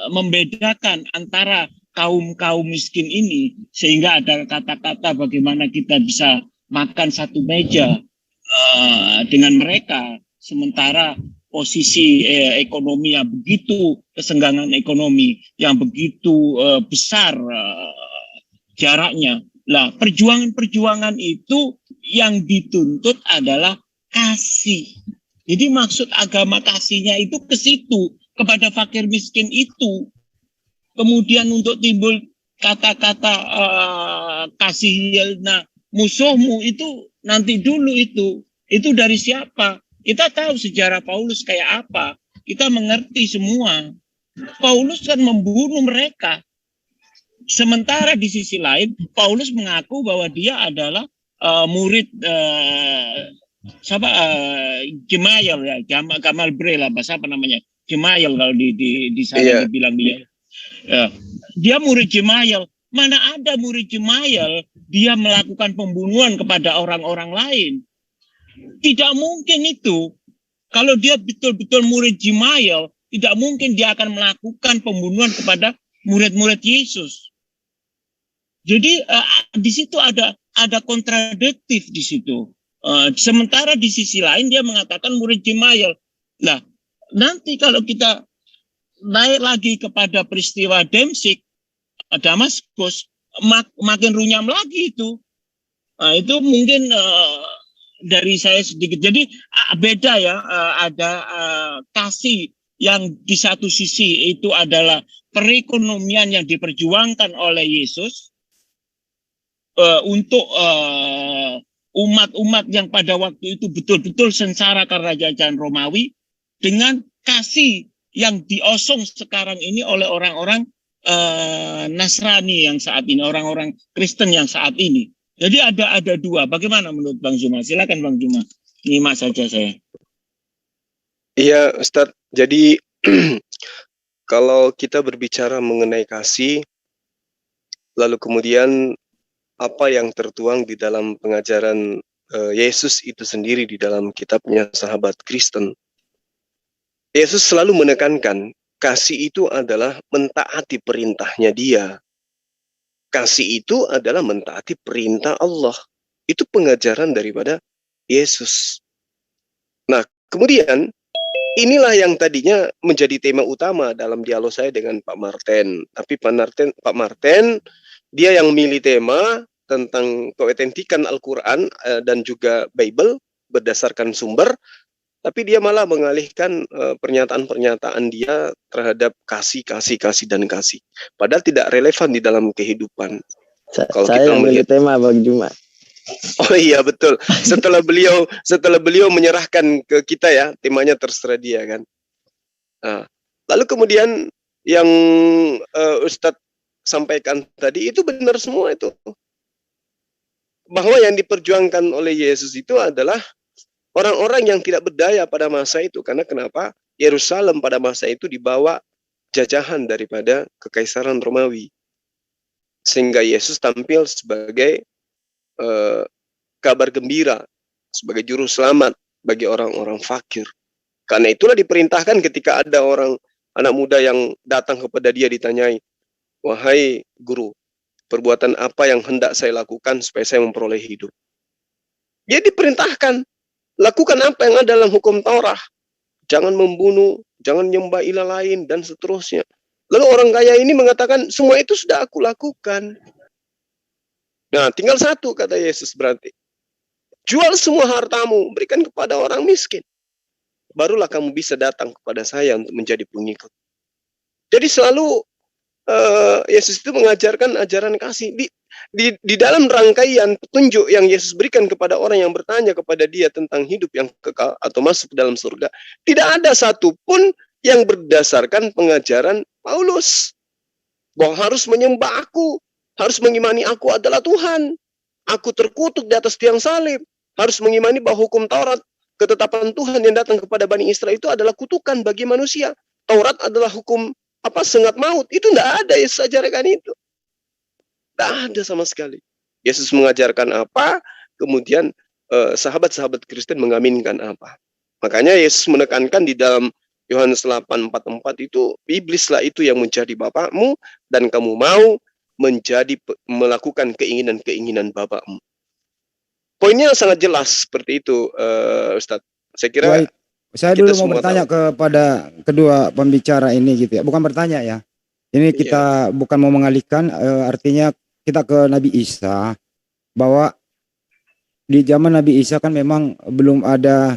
membedakan antara kaum miskin ini, sehingga ada kata-kata bagaimana kita bisa makan satu meja dengan mereka, sementara posisi ekonomi yang begitu, kesenggangan ekonomi yang begitu besar jaraknya. Lah, perjuangan-perjuangan itu yang dituntut adalah kasih. Jadi maksud agama kasihnya itu ke situ, kepada fakir miskin itu. Kemudian untuk timbul kata-kata kasih musuhmu itu nanti dulu itu dari siapa? Kita tahu sejarah Paulus kayak apa. Kita mengerti semua. Paulus kan membunuh mereka. Sementara di sisi lain, Paulus mengaku bahwa dia adalah murid Gemayel ya, Gamal Bre lah, bahasa apa namanya? Gemayel kalau di sana dibilang dia. Dia murid Gemayel. Mana ada murid Gemayel dia melakukan pembunuhan kepada orang-orang lain? Tidak mungkin itu. Kalau dia betul-betul murid Gemayel, tidak mungkin dia akan melakukan pembunuhan kepada murid-murid Yesus. Jadi di situ ada kontradiktif di situ. Sementara di sisi lain dia mengatakan murid Gemayel. Nah, nanti kalau kita naik lagi kepada peristiwa Damaskus, makin runyam lagi itu. Nah, itu mungkin dari saya sedikit. Jadi beda ya, ada kasih yang di satu sisi itu adalah perekonomian yang diperjuangkan oleh Yesus untuk umat-umat yang pada waktu itu betul-betul sengsara karena jajahan Romawi, dengan kasih yang diosong sekarang ini oleh orang-orang Nasrani yang saat ini, orang-orang Kristen yang saat ini. Jadi ada dua. Bagaimana menurut Bang Juma? Silakan Bang Juma. Nyimak saja saya. Iya, Ustadz. Jadi kalau kita berbicara mengenai kasih, lalu kemudian apa yang tertuang di dalam pengajaran Yesus itu sendiri di dalam kitabnya Sahabat Kristen, Yesus selalu menekankan kasih itu adalah mentaati perintahnya Dia. Kasih itu adalah mentaati perintah Allah. Itu pengajaran daripada Yesus. Nah, kemudian inilah yang tadinya menjadi tema utama dalam dialog saya dengan Pak Martin. Tapi Pak Martin, dia yang milih tema tentang keotentikan Al-Quran dan juga Bible berdasarkan sumber, tapi dia malah mengalihkan pernyataan-pernyataan dia terhadap kasih. Padahal tidak relevan di dalam kehidupan. Kalau saya kita milih tema Bang Juma. Oh iya betul. Setelah beliau menyerahkan ke kita ya, temanya terserah dia kan. Nah, lalu kemudian yang Ustadz sampaikan tadi itu benar semua itu. Bahwa yang diperjuangkan oleh Yesus itu adalah orang-orang yang tidak berdaya pada masa itu. Karena kenapa? Yerusalem pada masa itu dibawa jajahan daripada Kekaisaran Romawi. Sehingga Yesus tampil sebagai kabar gembira, sebagai juru selamat bagi orang-orang fakir. Karena itulah diperintahkan ketika ada orang anak muda yang datang kepada dia ditanyai, "Wahai guru, perbuatan apa yang hendak saya lakukan supaya saya memperoleh hidup?" Dia diperintahkan, lakukan apa yang ada dalam hukum Taurat. Jangan membunuh, jangan nyembah ilah lain, dan seterusnya. Lalu orang kaya ini mengatakan, semua itu sudah aku lakukan. Nah, tinggal satu kata Yesus berarti. Jual semua hartamu, berikan kepada orang miskin. Barulah kamu bisa datang kepada saya untuk menjadi pengikut. Jadi selalu Yesus itu mengajarkan ajaran kasih. Di dalam rangkaian petunjuk yang Yesus berikan kepada orang yang bertanya kepada dia tentang hidup yang kekal atau masuk ke dalam surga, tidak ada satupun yang berdasarkan pengajaran Paulus. Bahwa harus menyembah aku, harus mengimani aku adalah Tuhan. Aku terkutuk di atas tiang salib. Harus mengimani bahwa hukum Taurat, ketetapan Tuhan yang datang kepada Bani Israel itu adalah kutukan bagi manusia. Taurat adalah hukum sengat maut. Itu tidak ada Yesus ajarkan itu. Tidak ada sama sekali. Yesus mengajarkan apa, kemudian sahabat-sahabat Kristen mengaminkan apa. Makanya Yesus menekankan di dalam Yohanes 8:44 itu, iblislah itu yang menjadi bapakmu dan kamu mau melakukan keinginan-keinginan bapakmu. Poinnya sangat jelas seperti itu, Ustadz. Saya kira baik. Saya dulu mau bertanya kepada kedua pembicara ini gitu ya. Bukan bertanya ya. Ini kita bukan mau mengalihkan, artinya kita ke Nabi Isa, bahwa di zaman Nabi Isa kan memang belum ada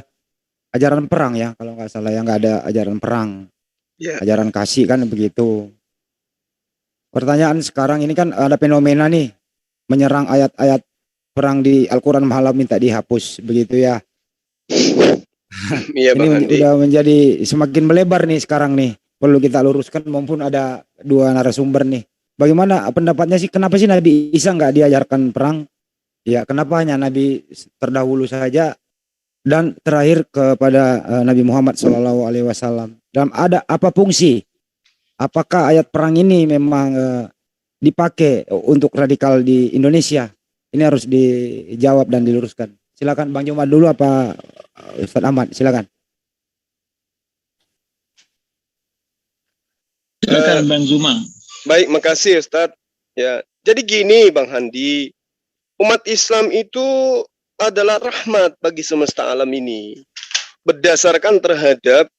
ajaran perang ya, kalau nggak salah ya, nggak ada ajaran perang. Ajaran kasih kan begitu. Pertanyaan sekarang ini kan ada fenomena nih, menyerang ayat-ayat perang di Al-Quran malah minta dihapus begitu ya. Iya, ini udah menjadi semakin melebar nih sekarang nih. Perlu kita luruskan maupun ada dua narasumber nih. Bagaimana pendapatnya sih, kenapa sih Nabi Isa nggak diajarkan perang? Ya kenapa hanya Nabi terdahulu saja dan terakhir kepada Nabi Muhammad SAW. Dan ada apa fungsi? Apakah ayat perang ini memang dipakai untuk radikal di Indonesia? Ini harus dijawab dan diluruskan. Silakan Bang Juma dulu apa Ustaz Ahmad? Silakan. Silakan Bang Juma. Baik, makasih Ustaz. Ya, jadi gini Bang Handi, umat Islam itu adalah rahmat bagi semesta alam ini. Berdasarkan terhadap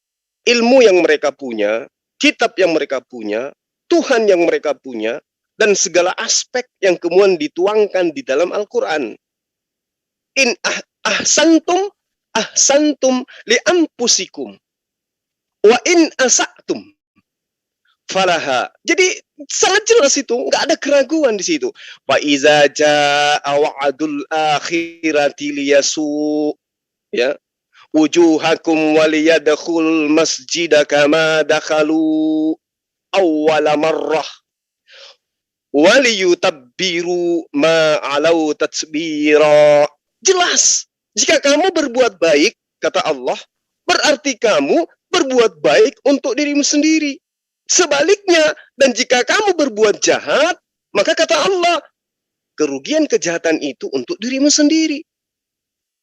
ilmu yang mereka punya, kitab yang mereka punya, Tuhan yang mereka punya, dan segala aspek yang kemudian dituangkan di dalam Al-Quran. In ahsantum li anfusikum wa in asa'tum falaha. Jadi sangat jelas itu, nggak ada keraguan di situ. Fa iza jaa wa'dul akhirati liyasu, ya, wujuhakum waliyadkhul masjida kama dakhalu awwala marrah. waliyutabbiru ma alau tatsbira. Jelas, jika kamu berbuat baik, kata Allah, berarti kamu berbuat baik untuk dirimu sendiri. Sebaliknya, dan jika kamu berbuat jahat, maka kata Allah, kerugian kejahatan itu untuk dirimu sendiri.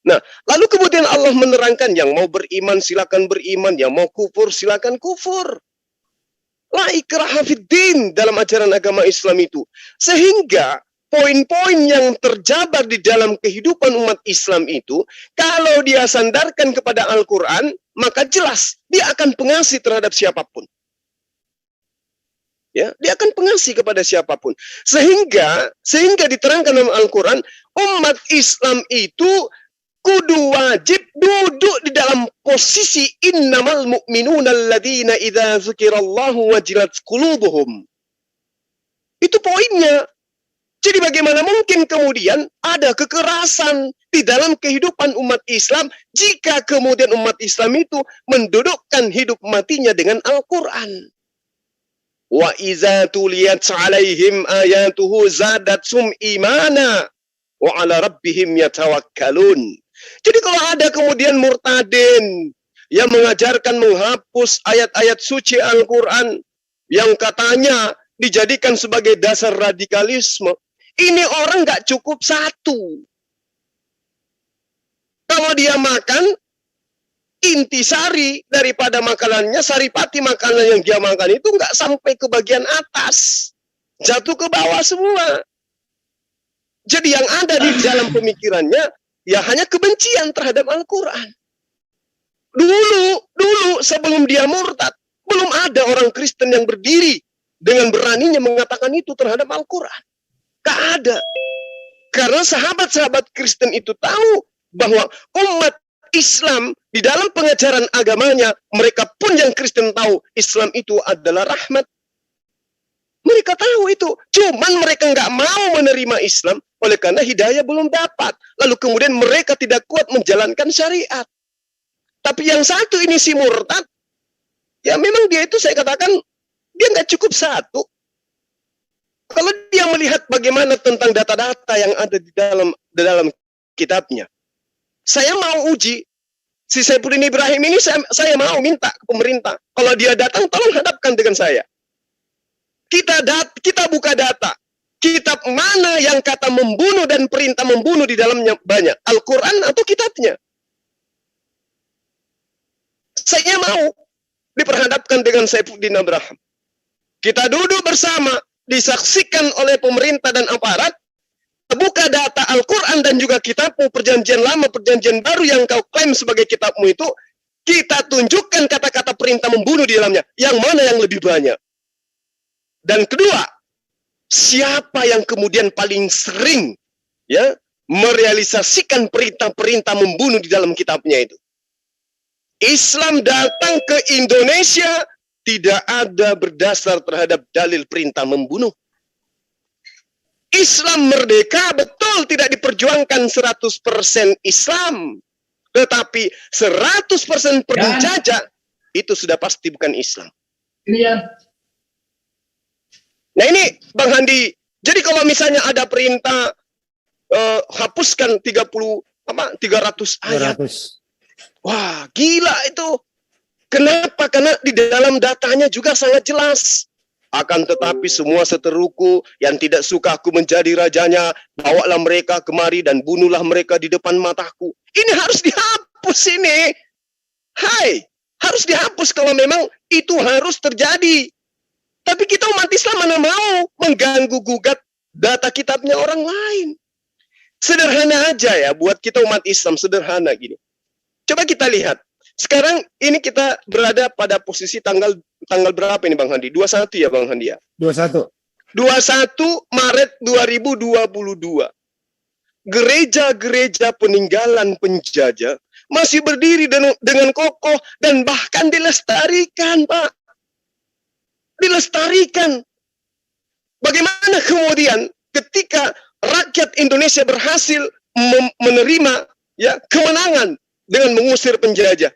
Nah, lalu kemudian Allah menerangkan, yang mau beriman silakan beriman, yang mau kufur silakan kufur. La ikraha fiddin dalam ajaran agama Islam itu. Sehingga poin-poin yang terjabar di dalam kehidupan umat Islam itu, kalau dia sandarkan kepada Al-Quran, maka jelas dia akan pengasih terhadap siapapun. Ya, dia akan pengasih kepada siapapun. Sehingga diterangkan dalam Al-Quran, umat Islam itu kudu wajib duduk di dalam posisi innamal mu'minuna alladzina idza dzukirallahu wajilat qulubuhum. Itu poinnya. Jadi bagaimana mungkin kemudian ada kekerasan di dalam kehidupan umat Islam jika kemudian umat Islam itu mendudukkan hidup matinya dengan Al-Quran. Wa iza tuliyat 'alaihim ayatuhu zadatsum imana wa 'ala rabbihim yatawakkalun. Jadi kalau ada kemudian murtadin yang mengajarkan menghapus ayat-ayat suci Al-Quran yang katanya dijadikan sebagai dasar radikalisme, ini orang nggak cukup satu. Kalau dia makan, intisari daripada makanannya, saripati makanan yang dia makan itu nggak sampai ke bagian atas, jatuh ke bawah semua. Jadi yang ada di dalam pemikirannya ya hanya kebencian terhadap Al-Quran. Dulu sebelum dia murtad, belum ada orang Kristen yang berdiri dengan beraninya mengatakan itu terhadap Al-Quran. Gak ada. Karena sahabat-sahabat Kristen itu tahu bahwa umat Islam di dalam pengajaran agamanya, mereka pun yang Kristen tahu Islam itu adalah rahmat. Mereka tahu itu, cuman mereka nggak mau menerima Islam oleh karena hidayah belum dapat. Lalu kemudian mereka tidak kuat menjalankan syariat. Tapi yang satu ini si murtad, ya memang dia itu saya katakan dia nggak cukup satu. Kalau dia melihat bagaimana tentang data-data yang ada di dalam kitabnya, saya mau uji si Saifuddin Ibrahim ini, saya mau minta ke pemerintah, kalau dia datang tolong hadapkan dengan saya. Kita buka data. Kitab mana yang kata membunuh dan perintah membunuh di dalamnya banyak? Al-Quran atau kitabnya? Saya mau diperhadapkan dengan Saifuddin Ibrahim. Kita duduk bersama, disaksikan oleh pemerintah dan aparat, buka data Al-Quran dan juga kitabmu, perjanjian lama, perjanjian baru yang kau klaim sebagai kitabmu itu, kita tunjukkan kata-kata perintah membunuh di dalamnya. Yang mana yang lebih banyak? Dan kedua, siapa yang kemudian paling sering ya merealisasikan perintah-perintah membunuh di dalam kitabnya itu? Islam datang ke Indonesia tidak ada berdasar terhadap dalil perintah membunuh. Islam merdeka betul tidak diperjuangkan 100% Islam. Tetapi 100% penjajah itu sudah pasti bukan Islam. Iya. Nah ini Bang Handi, jadi kalau misalnya ada perintah hapuskan 300 ayat. 300. Wah, gila itu. Kenapa? Karena di dalam datanya juga sangat jelas. Akan tetapi semua seteruku yang tidak suka aku menjadi rajanya, bawalah mereka kemari dan bunuhlah mereka di depan mataku. Ini harus dihapus ini. Hai, harus dihapus kalau memang itu harus terjadi. Tapi kita umat Islam mana mau mengganggu gugat data kitabnya orang lain. Sederhana aja ya buat kita umat Islam, sederhana gini. Coba kita lihat. Sekarang ini kita berada pada posisi tanggal berapa ini Bang Handi? 21 ya Bang Handi ya? 21 Maret 2022. Gereja-gereja peninggalan penjajah masih berdiri dengan kokoh dan bahkan dilestarikan, Pak. Dilestarikan. Bagaimana kemudian ketika rakyat Indonesia berhasil menerima ya kemenangan dengan mengusir penjajah?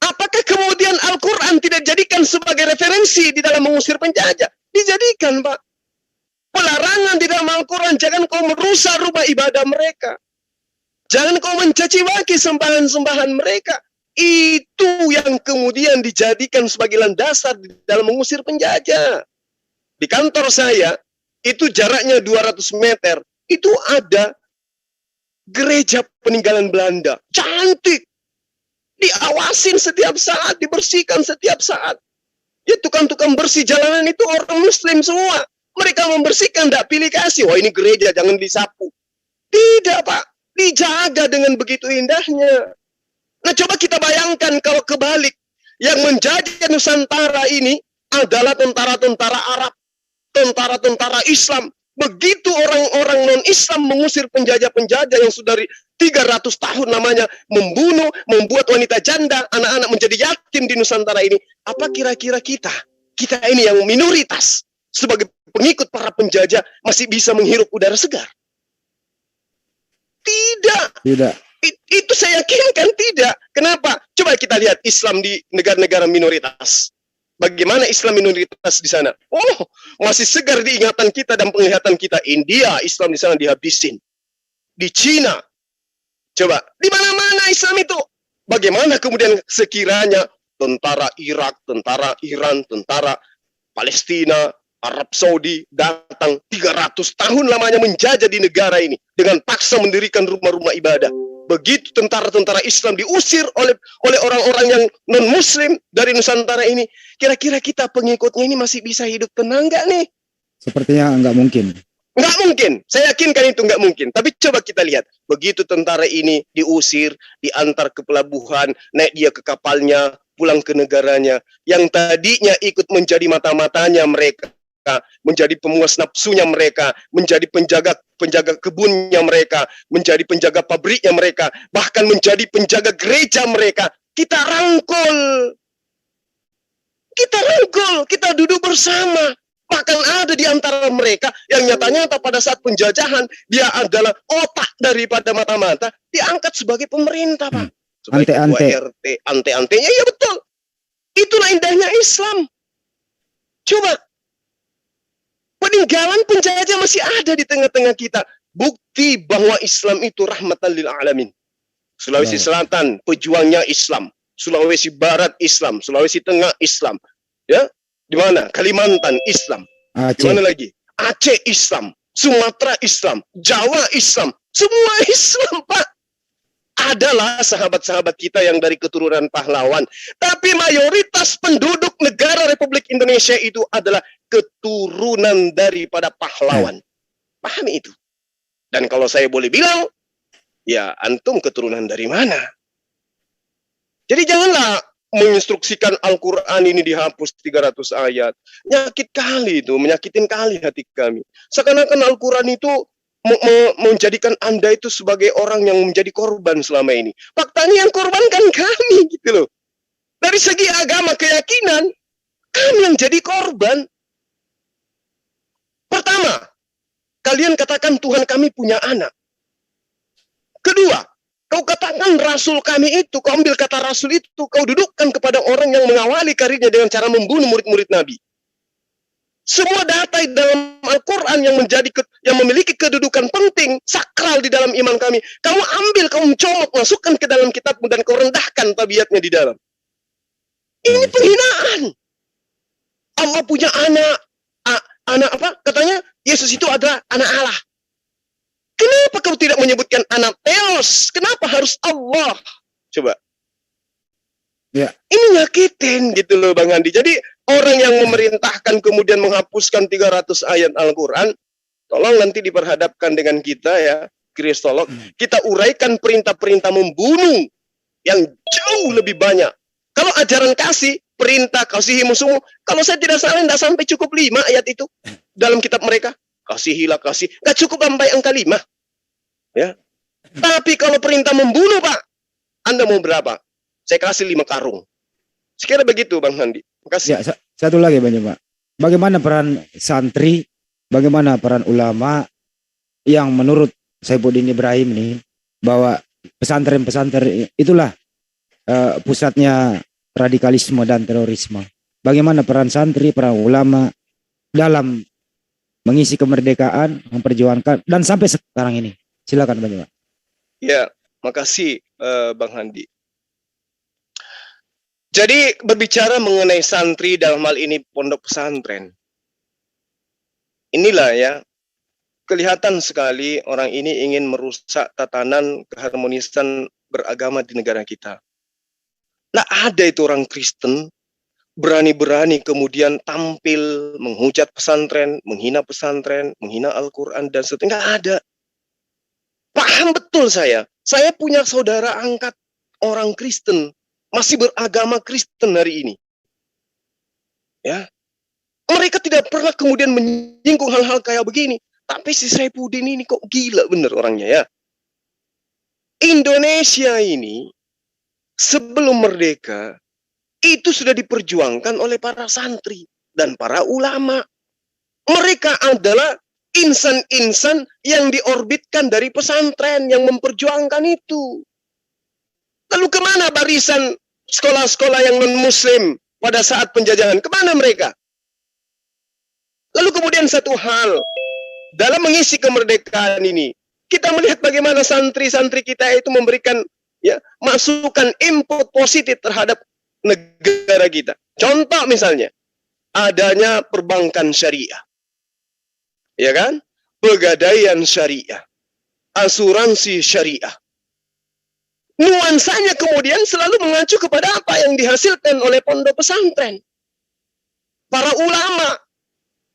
Apakah kemudian Al-Quran tidak dijadikan sebagai referensi di dalam mengusir penjajah? Dijadikan, Pak. Pelarangan di dalam Al-Quran, jangan kau merusak rumah ibadah mereka. Jangan kau mencaci maki sembahan-sembahan mereka. Itu yang kemudian dijadikan sebagai landasan dalam mengusir penjajah. Di kantor saya, itu jaraknya 200 meter, itu ada gereja peninggalan Belanda. Cantik. Diawasin setiap saat, dibersihkan setiap saat. Ya, tukang-tukang bersih jalanan itu orang Muslim semua. Mereka membersihkan, tidak pilih kasih. Wah, ini gereja, jangan disapu. Tidak, Pak. Dijaga dengan begitu indahnya. Nah, coba kita bayangkan kalau kebalik. Yang menjajah Nusantara ini adalah tentara-tentara Arab, tentara-tentara Islam. Begitu orang-orang non-Islam mengusir penjajah-penjajah yang sudah 300 tahun namanya, membunuh, membuat wanita janda, anak-anak menjadi yatim di Nusantara ini. Apa kira-kira kita ini yang minoritas, sebagai pengikut para penjajah, masih bisa menghirup udara segar? Tidak. Itu saya yakinkan tidak. Kenapa? Coba kita lihat Islam di negara-negara minoritas. Bagaimana Islam minoritas di sana? Oh, masih segar di ingatan kita dan penglihatan kita. India, Islam di sana dihabisin. Di Cina, coba, di mana-mana Islam itu. Bagaimana kemudian sekiranya tentara Irak, tentara Iran, tentara Palestina, Arab Saudi datang 300 tahun lamanya menjajah di negara ini dengan paksa mendirikan rumah-rumah ibadah. Begitu tentara-tentara Islam diusir oleh orang-orang yang non-Muslim dari Nusantara ini, kira-kira kita pengikutnya ini masih bisa hidup tenang nggak nih? Sepertinya nggak mungkin. Nggak mungkin, saya yakinkan itu nggak mungkin. Tapi coba kita lihat, begitu tentara ini diusir, diantar ke pelabuhan, naik dia ke kapalnya, pulang ke negaranya, yang tadinya ikut menjadi mata-matanya mereka, menjadi pemuas nafsunya mereka, menjadi penjaga kebunnya mereka, menjadi penjaga pabriknya mereka, bahkan menjadi penjaga gereja mereka. Kita rangkul, kita duduk bersama. Bahkan ada di antara mereka yang nyata-nyata pada saat penjajahan dia adalah otak daripada mata-mata, diangkat sebagai pemerintah, Pak. Sebagai ketua RT, ante-antenya, ya betul. Itulah indahnya Islam. Coba, peninggalan penjajah masih ada di tengah-tengah kita. Bukti bahwa Islam itu rahmatan lil alamin. Sulawesi Selatan, pejuangnya Islam. Sulawesi Barat Islam, Sulawesi Tengah Islam. Ya, di mana? Kalimantan Islam. Di mana lagi? Aceh Islam, Sumatera Islam, Jawa Islam. Semua Islam, Pak. Adalah sahabat-sahabat kita yang dari keturunan pahlawan. Tapi mayoritas penduduk negara Republik Indonesia itu adalah keturunan daripada pahlawan. Pahami itu. Dan kalau saya boleh bilang, ya antum keturunan dari mana? Jadi janganlah menginstruksikan Al-Quran ini dihapus 300 ayat. Nyakit kali itu, menyakitin kali hati kami. Seakan-akan Al-Quran itu menjadikan Anda itu sebagai orang yang menjadi korban selama ini. Faktanya yang korban kan kami gitu loh. Dari segi agama, keyakinan, kami yang jadi korban. Pertama, kalian katakan Tuhan kami punya anak. Kedua, kau katakan Rasul kami itu, kau ambil kata Rasul itu, kau dudukkan kepada orang yang mengawali karirnya dengan cara membunuh murid-murid Nabi. Semua data dalam Al-Quran yang memiliki kedudukan penting, sakral di dalam iman kami, kamu ambil, kamu mencolok, masukkan ke dalam kitabmu dan kau rendahkan tabiatnya di dalam. Ini penghinaan. Allah punya anak apa? Katanya Yesus itu adalah anak Allah. Kenapa kau tidak menyebutkan anak Theos? Kenapa harus Allah? Coba. Ya. Ini nyakitin gitu loh Bang Andi. Jadi orang yang memerintahkan kemudian menghapuskan 300 ayat Al-Quran, tolong nanti diperhadapkan dengan kita ya, kristolog. Kita uraikan perintah-perintah membunuh yang jauh lebih banyak. Kalau ajaran kasih, perintah kasihi musuhmu, kalau saya tidak salah tidak sampai cukup 5 ayat itu dalam kitab mereka. Kasihilah kasih, nggak cukup sampai angka 5. Ya. Tapi kalau perintah membunuh Pak, Anda mau berapa? Saya kasih 5 karung. Sekira begitu Bang Handi. Makasih. Ya, satu lagi Pak. Bagaimana peran santri, bagaimana peran ulama yang menurut Saifuddin Ibrahim nih, bahwa pesantren-pesantren itulah pusatnya radikalisme dan terorisme. Bagaimana peran santri, peran ulama dalam mengisi kemerdekaan, memperjuangkan dan sampai sekarang ini. Silakan Bang Juma. Ya, makasih Bang Handi. Jadi berbicara mengenai santri dalam hal ini pondok pesantren. Inilah ya, kelihatan sekali orang ini ingin merusak tatanan keharmonisan beragama di negara kita. Nah, ada itu orang Kristen berani-berani kemudian tampil menghujat pesantren, menghina Al-Quran dan seterusnya. Nggak ada. Paham betul saya. Saya punya saudara angkat orang Kristen, masih beragama Kristen hari ini. Ya, mereka tidak pernah kemudian menyinggung hal-hal kayak begini. Tapi si Saifuddin ini kok gila bener orangnya ya. Indonesia ini sebelum merdeka itu sudah diperjuangkan oleh para santri dan para ulama. Mereka adalah insan-insan yang diorbitkan dari pesantren yang memperjuangkan itu. Lalu kemana barisan sekolah-sekolah yang non-muslim pada saat penjajahan? Kemana mereka? Lalu kemudian satu hal, dalam mengisi kemerdekaan ini, kita melihat bagaimana santri-santri kita itu memberikan ya masukan input positif terhadap negara kita. Contoh misalnya, adanya perbankan syariah. Ya kan? Pegadaian syariah. Asuransi syariah. Nuansanya kemudian selalu mengacu kepada apa yang dihasilkan oleh pondok pesantren. Para ulama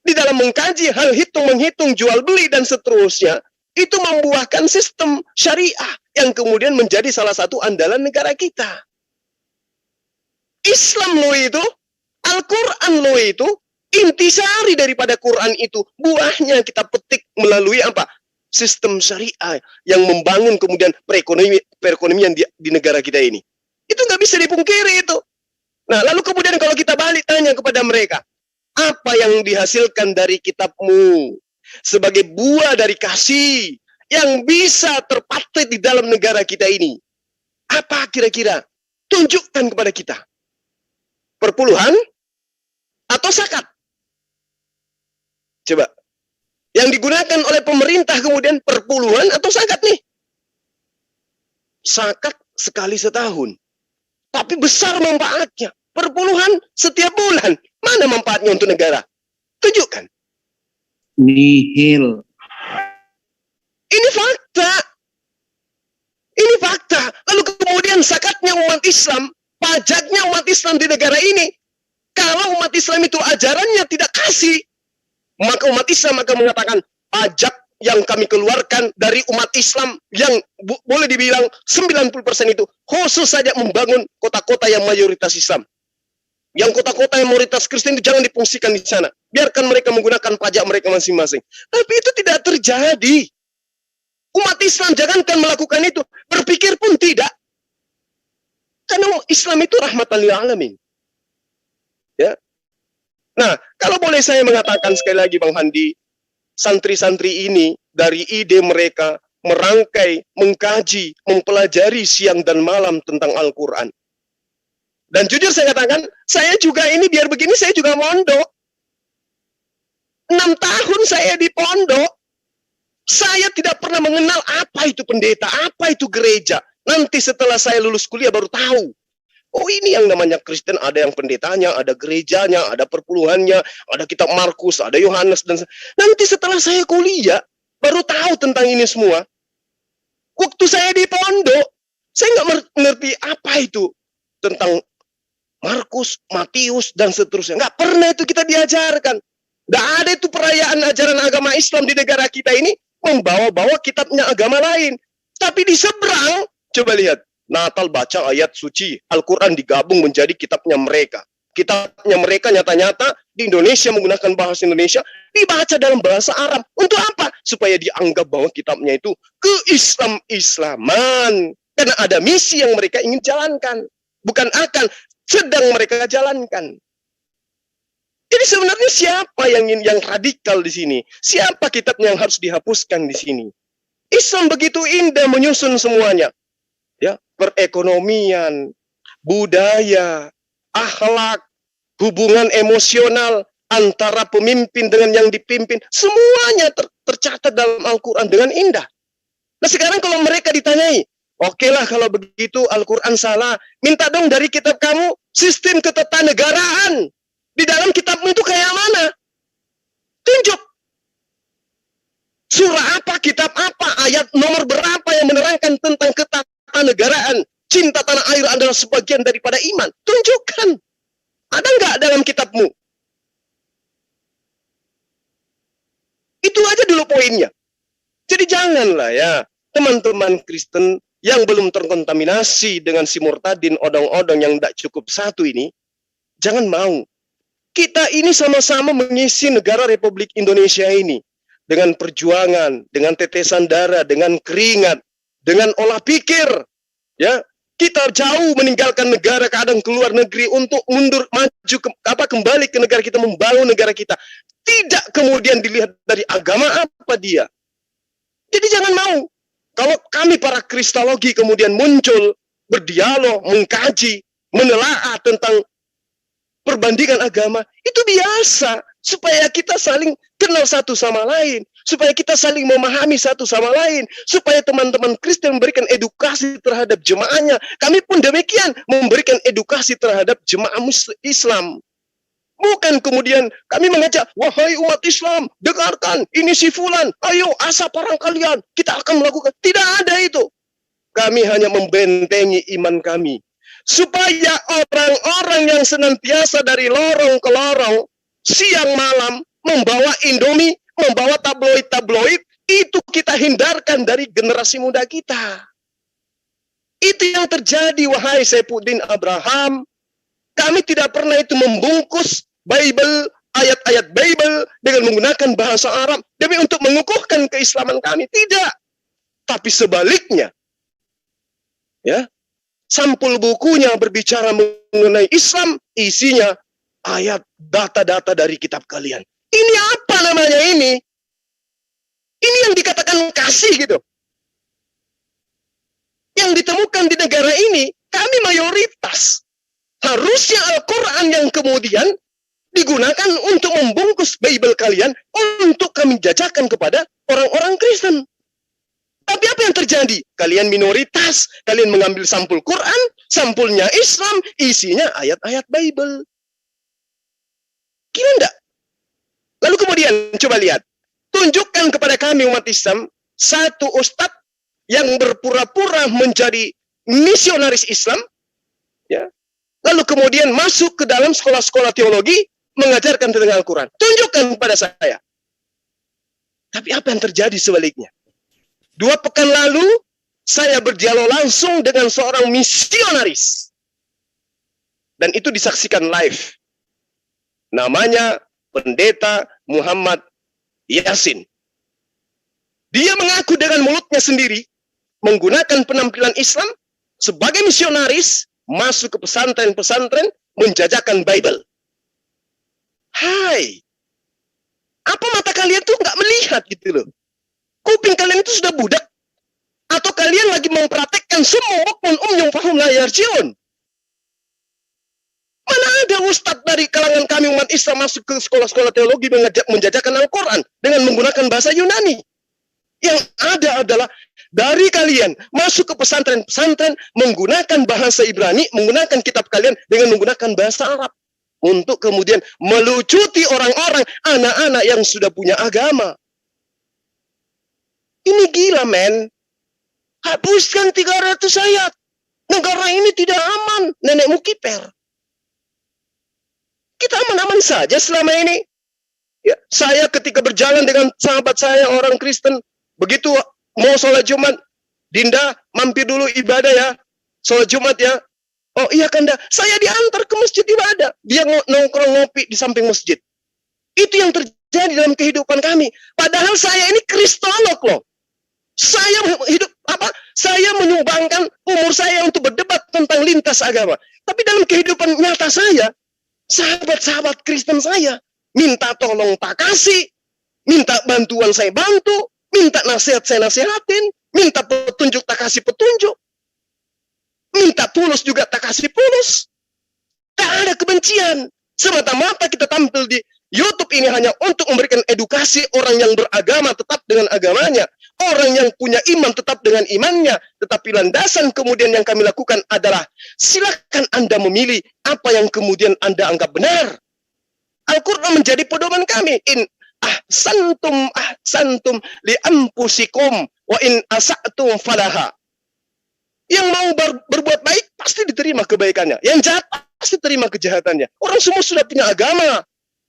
di dalam mengkaji hal hitung-menghitung jual beli dan seterusnya, itu membuahkan sistem syariah yang kemudian menjadi salah satu andalan negara kita. Islam lo itu, Al-Quran lo itu, intisari daripada Quran itu, buahnya kita petik melalui apa? Sistem syariah yang membangun kemudian perekonomian di negara kita ini. Itu nggak bisa dipungkiri itu. Nah, lalu kemudian kalau kita balik tanya kepada mereka, apa yang dihasilkan dari kitabmu sebagai buah dari kasih yang bisa terpatri di dalam negara kita ini? Apa kira-kira? Tunjukkan kepada kita. Perpuluhan atau zakat? Coba. Yang digunakan oleh pemerintah kemudian perpuluhan atau zakat nih? Zakat sekali setahun. Tapi besar manfaatnya. Perpuluhan setiap bulan. Mana manfaatnya untuk negara? Tunjukkan. Nihil. Ini fakta. Ini fakta. Lalu kemudian zakatnya umat Islam, pajaknya umat Islam di negara ini. Kalau umat Islam itu ajarannya tidak kasih, maka umat Islam akan mengatakan pajak yang kami keluarkan dari umat Islam yang boleh dibilang 90% itu khusus saja membangun kota-kota yang mayoritas Islam. Yang kota-kota yang mayoritas Kristen itu jangan difungsikan di sana. Biarkan mereka menggunakan pajak mereka masing-masing. Tapi itu tidak terjadi. Umat Islam jangankan melakukan itu, berpikir pun tidak. Karena Islam itu rahmatan lil alamin. Ya. Nah, kalau boleh saya mengatakan sekali lagi Bang Handi, santri-santri ini dari ide mereka merangkai, mengkaji, mempelajari siang dan malam tentang Al-Quran. Dan jujur saya katakan, saya juga ini biar begini saya juga mondok. 6 tahun saya di pondok, saya tidak pernah mengenal apa itu pendeta, apa itu gereja. Nanti setelah saya lulus kuliah baru tahu. Oh, ini yang namanya Kristen, ada yang pendetanya, ada gerejanya, ada perpuluhannya, ada kitab Markus, ada Yohanes, dan nanti setelah saya kuliah, baru tahu tentang ini semua. Waktu saya di pondok, saya nggak ngerti apa itu tentang Markus, Matius, dan seterusnya. Nggak pernah itu kita diajarkan. Nggak ada itu perayaan ajaran agama Islam di negara kita ini membawa-bawa kitabnya agama lain. Tapi di seberang, coba lihat. Natal baca ayat suci, Al-Quran digabung menjadi kitabnya mereka. Kitabnya mereka nyata-nyata di Indonesia menggunakan bahasa Indonesia, dibaca dalam bahasa Arab. Untuk apa? Supaya dianggap bahwa kitabnya itu ke-Islam-Islaman. Karena ada misi yang mereka ingin jalankan. Bukan akan, sedang mereka jalankan. Jadi sebenarnya siapa yang radikal di sini? Siapa kitab yang harus dihapuskan di sini? Islam begitu indah menyusun semuanya. Ya, perekonomian, budaya, akhlak, hubungan emosional, antara pemimpin dengan yang dipimpin, semuanya tercatat dalam Al-Quran dengan indah. Nah sekarang kalau mereka ditanyai, oke lah kalau begitu Al-Quran salah, minta dong dari kitab kamu sistem ketatanegaraan di dalam kitabmu itu kayak mana? Tunjuk. Surah apa, kitab apa, ayat nomor berapa yang menerangkan tentang ketatanegaraan? Cinta tanah air adalah sebagian daripada iman. Tunjukkan. Ada nggak dalam kitabmu? Itu aja dulu poinnya. Jadi janganlah ya teman-teman Kristen yang belum terkontaminasi dengan si murtadin odong-odong yang tidak cukup satu ini, jangan mau. Kita ini sama-sama mengisi negara Republik Indonesia ini dengan perjuangan, dengan tetesan darah, dengan keringat, dengan olah pikir. Ya, kita jauh meninggalkan negara, kadang keluar negeri untuk mundur, maju, kembali ke negara kita, membangun negara kita. Tidak kemudian dilihat dari agama apa dia. Jadi jangan mau. Kalau kami para kristologi kemudian muncul, berdialog, mengkaji, menelaah tentang perbandingan agama, itu biasa. Supaya kita saling kenal satu sama lain. Supaya kita saling memahami satu sama lain. Supaya teman-teman Kristen memberikan edukasi terhadap jemaahnya. Kami pun demikian memberikan edukasi terhadap jemaah Islam. Bukan kemudian kami mengajak, wahai umat Islam, dengarkan, ini si fulan, ayo asap parang kalian, kita akan melakukan. Tidak ada itu. Kami hanya membentengi iman kami. Supaya orang-orang yang senantiasa dari lorong ke lorong, siang malam, membawa Indomie, membawa tabloid-tabloid, itu kita hindarkan dari generasi muda kita. Itu yang terjadi, wahai Saifuddin Abraham. Kami tidak pernah itu membungkus Bible, ayat-ayat Bible dengan menggunakan bahasa Arab demi untuk mengukuhkan keislaman kami. Tidak. Tapi sebaliknya, ya, sampul bukunya berbicara mengenai Islam, isinya ayat, data-data dari kitab kalian. Ini apa namanya ini? Ini yang dikatakan kasih gitu. Yang ditemukan di negara ini, kami mayoritas. Harusnya Al-Quran yang kemudian digunakan untuk membungkus Bible kalian untuk kami jajakan kepada orang-orang Kristen. Tapi apa yang terjadi? Kalian minoritas, kalian mengambil sampul Quran, sampulnya Islam, isinya ayat-ayat Bible. Gila enggak? Lalu kemudian coba lihat, tunjukkan kepada kami umat Islam satu ustadz yang berpura-pura menjadi misionaris Islam, ya. Lalu kemudian masuk ke dalam sekolah-sekolah teologi mengajarkan tentang Al-Quran. Tunjukkan kepada saya. Tapi apa yang terjadi sebaliknya? 2 pekan lalu saya berdialog langsung dengan seorang misionaris. Dan itu disaksikan live. Namanya Pendeta Muhammad Yasin. Dia mengaku dengan mulutnya sendiri menggunakan penampilan Islam sebagai misionaris masuk ke pesantren-pesantren menjajakan Bible. Hai, apa mata kalian tuh nggak melihat gitu loh? Kuping kalian itu sudah budak? Atau kalian lagi mempraktekkan semua pun yang paham layar Zion? Mana ada ustadz dari kalangan kami umat Islam masuk ke sekolah-sekolah teologi menjajakan Al-Quran dengan menggunakan bahasa Yunani? Yang ada adalah dari kalian masuk ke pesantren-pesantren menggunakan bahasa Ibrani, menggunakan kitab kalian dengan menggunakan bahasa Arab. Untuk kemudian melucuti orang-orang, anak-anak yang sudah punya agama. Ini gila, men. Hapuskan 300 ayat. Negara ini tidak aman. Nenekmu kiper. Kita aman-aman saja selama ini. Ya, saya ketika berjalan dengan sahabat saya, orang Kristen, begitu mau sholat Jumat, Dinda mampir dulu ibadah ya, sholat Jumat ya. Oh iya Kanda, saya diantar ke masjid ibadah. Dia nongkrong ngopi di samping masjid. Itu yang terjadi dalam kehidupan kami. Padahal saya ini kristolog loh. Saya hidup Saya menyumbangkan umur saya untuk berdebat tentang lintas agama. Tapi dalam kehidupan nyata saya, sahabat-sahabat Kristen saya minta tolong tak kasih, minta bantuan saya bantu, minta nasihat saya nasihatin, minta petunjuk tak kasih petunjuk, minta pulus juga tak kasih pulus. Tak ada kebencian. Semata-mata kita tampil di YouTube ini hanya untuk memberikan edukasi orang yang beragama tetap dengan agamanya, orang yang punya iman tetap dengan imannya. Tetapi landasan kemudian yang kami lakukan adalah silakan Anda memilih apa yang kemudian Anda anggap benar. Al-Quran menjadi pedoman kami. In ahsantum li anfusikum wa in asa'tum falaha. Yang mau berbuat baik pasti diterima kebaikannya. Yang jahat pasti terima kejahatannya. Orang semua sudah punya agama.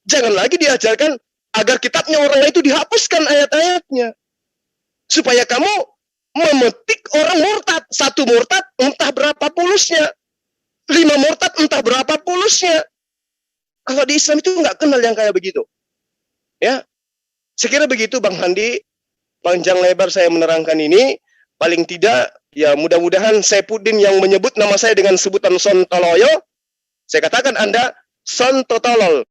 Jangan lagi diajarkan agar kitabnya orang lain itu dihapuskan ayat-ayatnya. Supaya kamu memetik orang murtad. 1 murtad entah berapa pulusnya. 5 murtad entah berapa pulusnya. Kalau di Islam itu nggak kenal yang kayak begitu. Ya, saya kira begitu Bang Handi. Panjang lebar saya menerangkan ini. Paling tidak, ya mudah-mudahan Saifuddin yang menyebut nama saya dengan sebutan Sontoloyo, saya katakan Anda Sontotolol.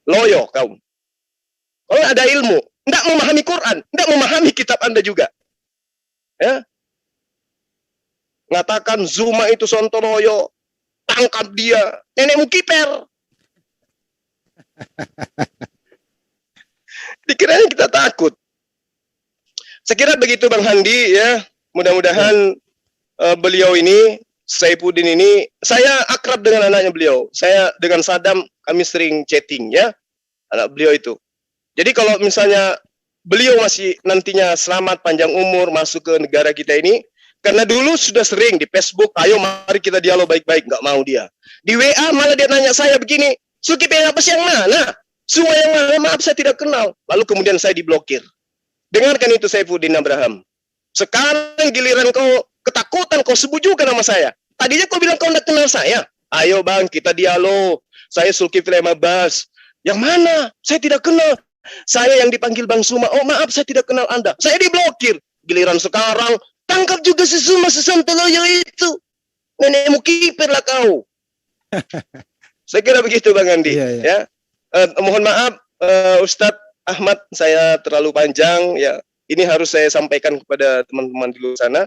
Loyo kaum. Kalau ada ilmu, tidak memahami Quran, tidak memahami kitab Anda juga. Ya. Ngatakan Zuma itu Sontoloyo, tangkap dia, nenekmu kiper. Dikiranya kita takut. Saya kira begitu Bang Handi ya. Mudah-mudahan beliau ini, Saifuddin ini, saya akrab dengan anaknya beliau. Saya dengan Saddam, kami sering chatting ya, anak beliau itu. Jadi kalau misalnya beliau masih nantinya selamat panjang umur masuk ke negara kita ini, karena dulu sudah sering di Facebook, ayo mari kita dialog baik-baik, nggak mau dia. Di WA malah dia nanya saya begini, Suki pengen apa sih yang mana? Semua yang mana, maaf saya tidak kenal. Lalu kemudian saya diblokir. Dengarkan itu Saifuddin Abraham. Sekarang giliran kau ketakutan, kau sebut juga nama saya. Tadinya kau bilang kau tidak kenal saya. Ayo bang, kita dialog. Saya Zulkifli Abbas. Yang mana? Saya tidak kenal. Saya yang dipanggil Bang Suma. Oh maaf, saya tidak kenal Anda. Saya diblokir. Giliran sekarang, tangkap juga si Suma Sontoloyo itu. Nenekmu kiper lah kau. Saya kira begitu Bang Andi. Ya. Mohon maaf, Ustadz Ahmad, saya terlalu panjang. Ya, ini harus saya sampaikan kepada teman-teman di luar sana.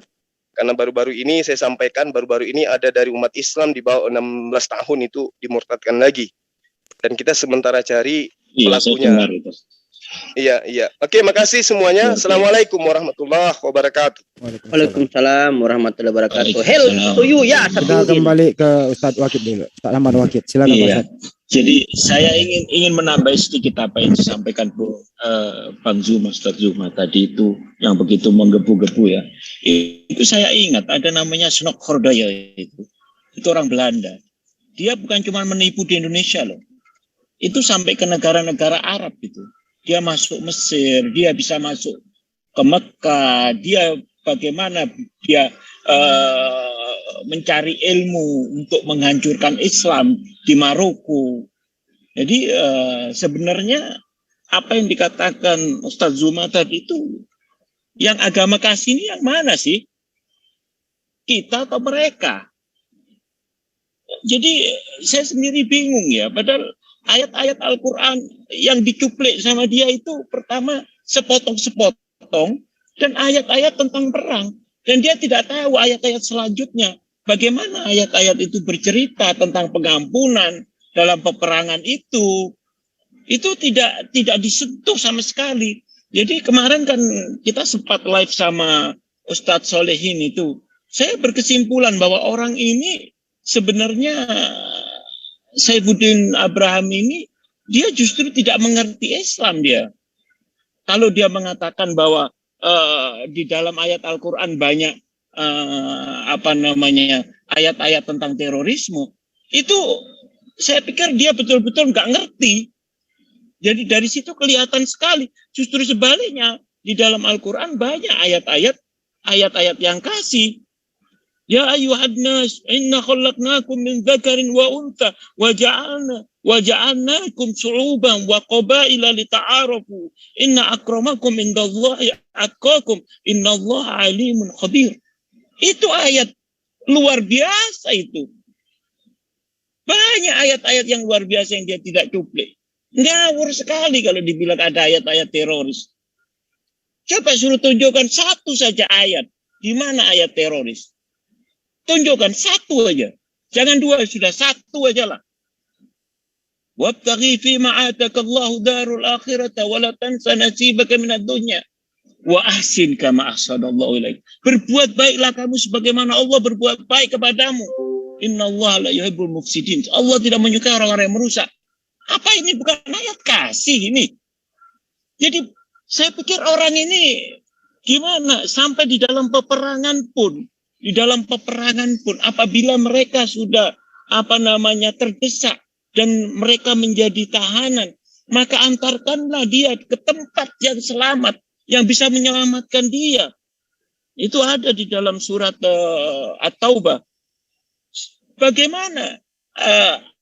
Karena baru-baru ini saya sampaikan, baru-baru ini ada dari umat Islam di bawah 16 tahun itu dimurtadkan lagi. Dan kita sementara cari pelakunya. Iya. Oke, makasih semuanya. Assalamualaikum warahmatullahi wabarakatuh. Waalaikumsalam warahmatullahi wabarakatuh. Hell to you ya. Kita kembali ke Ustadz Wakid dulu. Ustadz Ahmad Wakid, silakan Ustadz. Jadi saya ingin menambah sedikit apa yang disampaikan Bang Zuma, Ustadz Zuma tadi itu yang begitu menggebu-gebu ya. Itu saya ingat ada namanya Snok Hordaya itu orang Belanda. Dia bukan cuma menipu di Indonesia loh. Itu sampai ke negara-negara Arab itu. Dia masuk Mesir, dia bisa masuk ke Mekah, dia bagaimana dia mencari ilmu untuk menghancurkan Islam di Maroko. Jadi sebenarnya apa yang dikatakan Ustadz Zuma tadi itu, yang agama kasih ini yang mana sih? Kita atau mereka? Jadi saya sendiri bingung ya, padahal ayat-ayat Al-Quran yang dicuplik sama dia itu pertama sepotong-sepotong dan ayat-ayat tentang perang. Dan dia tidak tahu ayat-ayat selanjutnya. Bagaimana ayat-ayat itu bercerita tentang pengampunan dalam peperangan itu. Itu tidak disentuh sama sekali. Jadi kemarin kan kita sempat live sama Ustadz Solehin itu. Saya berkesimpulan bahwa orang ini sebenarnya Saifuddin Abraham ini dia justru tidak mengerti Islam dia. Kalau dia mengatakan bahwa di dalam ayat Al-Quran banyak ayat-ayat tentang terorisme, itu saya pikir dia betul-betul nggak ngerti. Jadi dari situ kelihatan sekali. Justru sebaliknya di dalam Al-Quran banyak ayat-ayat yang kasih. Ya ayyuhan nas inna khalaqnakum min dzakarin wa untha wa ja'alnakum syu'uban wa qabaila lita'arafu inna akramakum indallahi atqakum innallaha alimun khabir. Itu ayat luar biasa itu. Banyak ayat-ayat yang luar biasa yang dia tidak cuplik. Ngawur sekali kalau dibilang ada ayat-ayat teroris. Coba suruh tunjukkan satu saja ayat. Di mana ayat teroris? Tunjukkan satu aja. Jangan dua, sudah satu aja lah. Wabtaghi fi ma atakallahu darul akhirata wa la tansa nasibaka minad dunya wa ahsin kama ahsanallahu ilaik. Berbuat baiklah kamu sebagaimana Allah berbuat baik kepadamu. Innallaha la yuhibbul mufsidin. Allah tidak menyukai orang-orang yang merusak. Apa ini bukan ayat kasih ini? Jadi saya pikir orang ini gimana sampai di dalam peperangan pun, apabila mereka sudah terdesak dan mereka menjadi tahanan, maka antarkanlah dia ke tempat yang selamat, yang bisa menyelamatkan dia. Itu ada di dalam surat At-Taubah. Bagaimana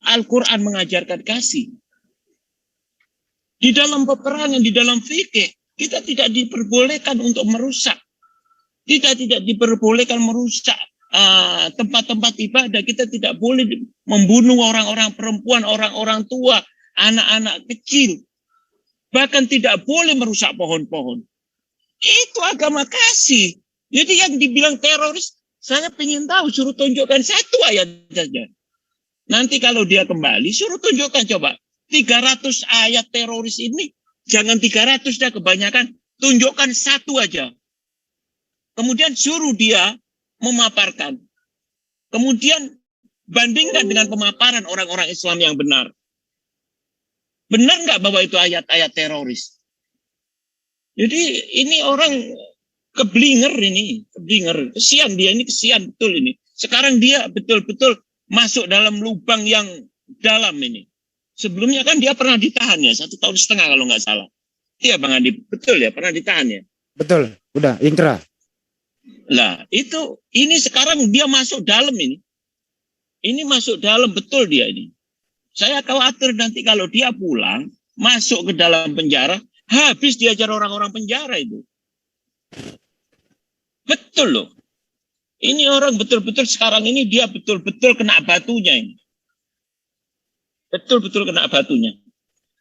Al-Quran mengajarkan kasih? Di dalam peperangan, di dalam fikih, kita tidak diperbolehkan untuk merusak. Kita tidak diperbolehkan merusak tempat-tempat ibadah. Kita tidak boleh membunuh orang-orang perempuan, orang-orang tua, anak-anak kecil. Bahkan tidak boleh merusak pohon-pohon. Itu agama kasih. Jadi yang dibilang teroris, saya ingin tahu, suruh tunjukkan satu ayat saja. Nanti kalau dia kembali, suruh tunjukkan coba. 300 ayat teroris ini, jangan 300 dah kebanyakan, tunjukkan satu aja. Kemudian suruh dia memaparkan. Kemudian bandingkan dengan pemaparan orang-orang Islam yang benar. Benar nggak bahwa itu ayat-ayat teroris? Jadi ini orang keblinger ini, keblinger. Kesian dia ini, kesian betul ini. Sekarang dia betul-betul masuk dalam lubang yang dalam ini. Sebelumnya kan dia pernah ditahan ya, 1,5 tahun kalau nggak salah. Iya Bang Andi, betul ya, pernah ditahan ya? Betul, udah ingkrah. Lah, ini sekarang dia masuk dalam ini. Ini masuk dalam, betul dia ini. Saya khawatir nanti kalau dia pulang, masuk ke dalam penjara, habis diajar orang-orang penjara itu. Betul loh. Ini orang betul-betul sekarang ini dia betul-betul kena batunya ini. Betul-betul kena batunya.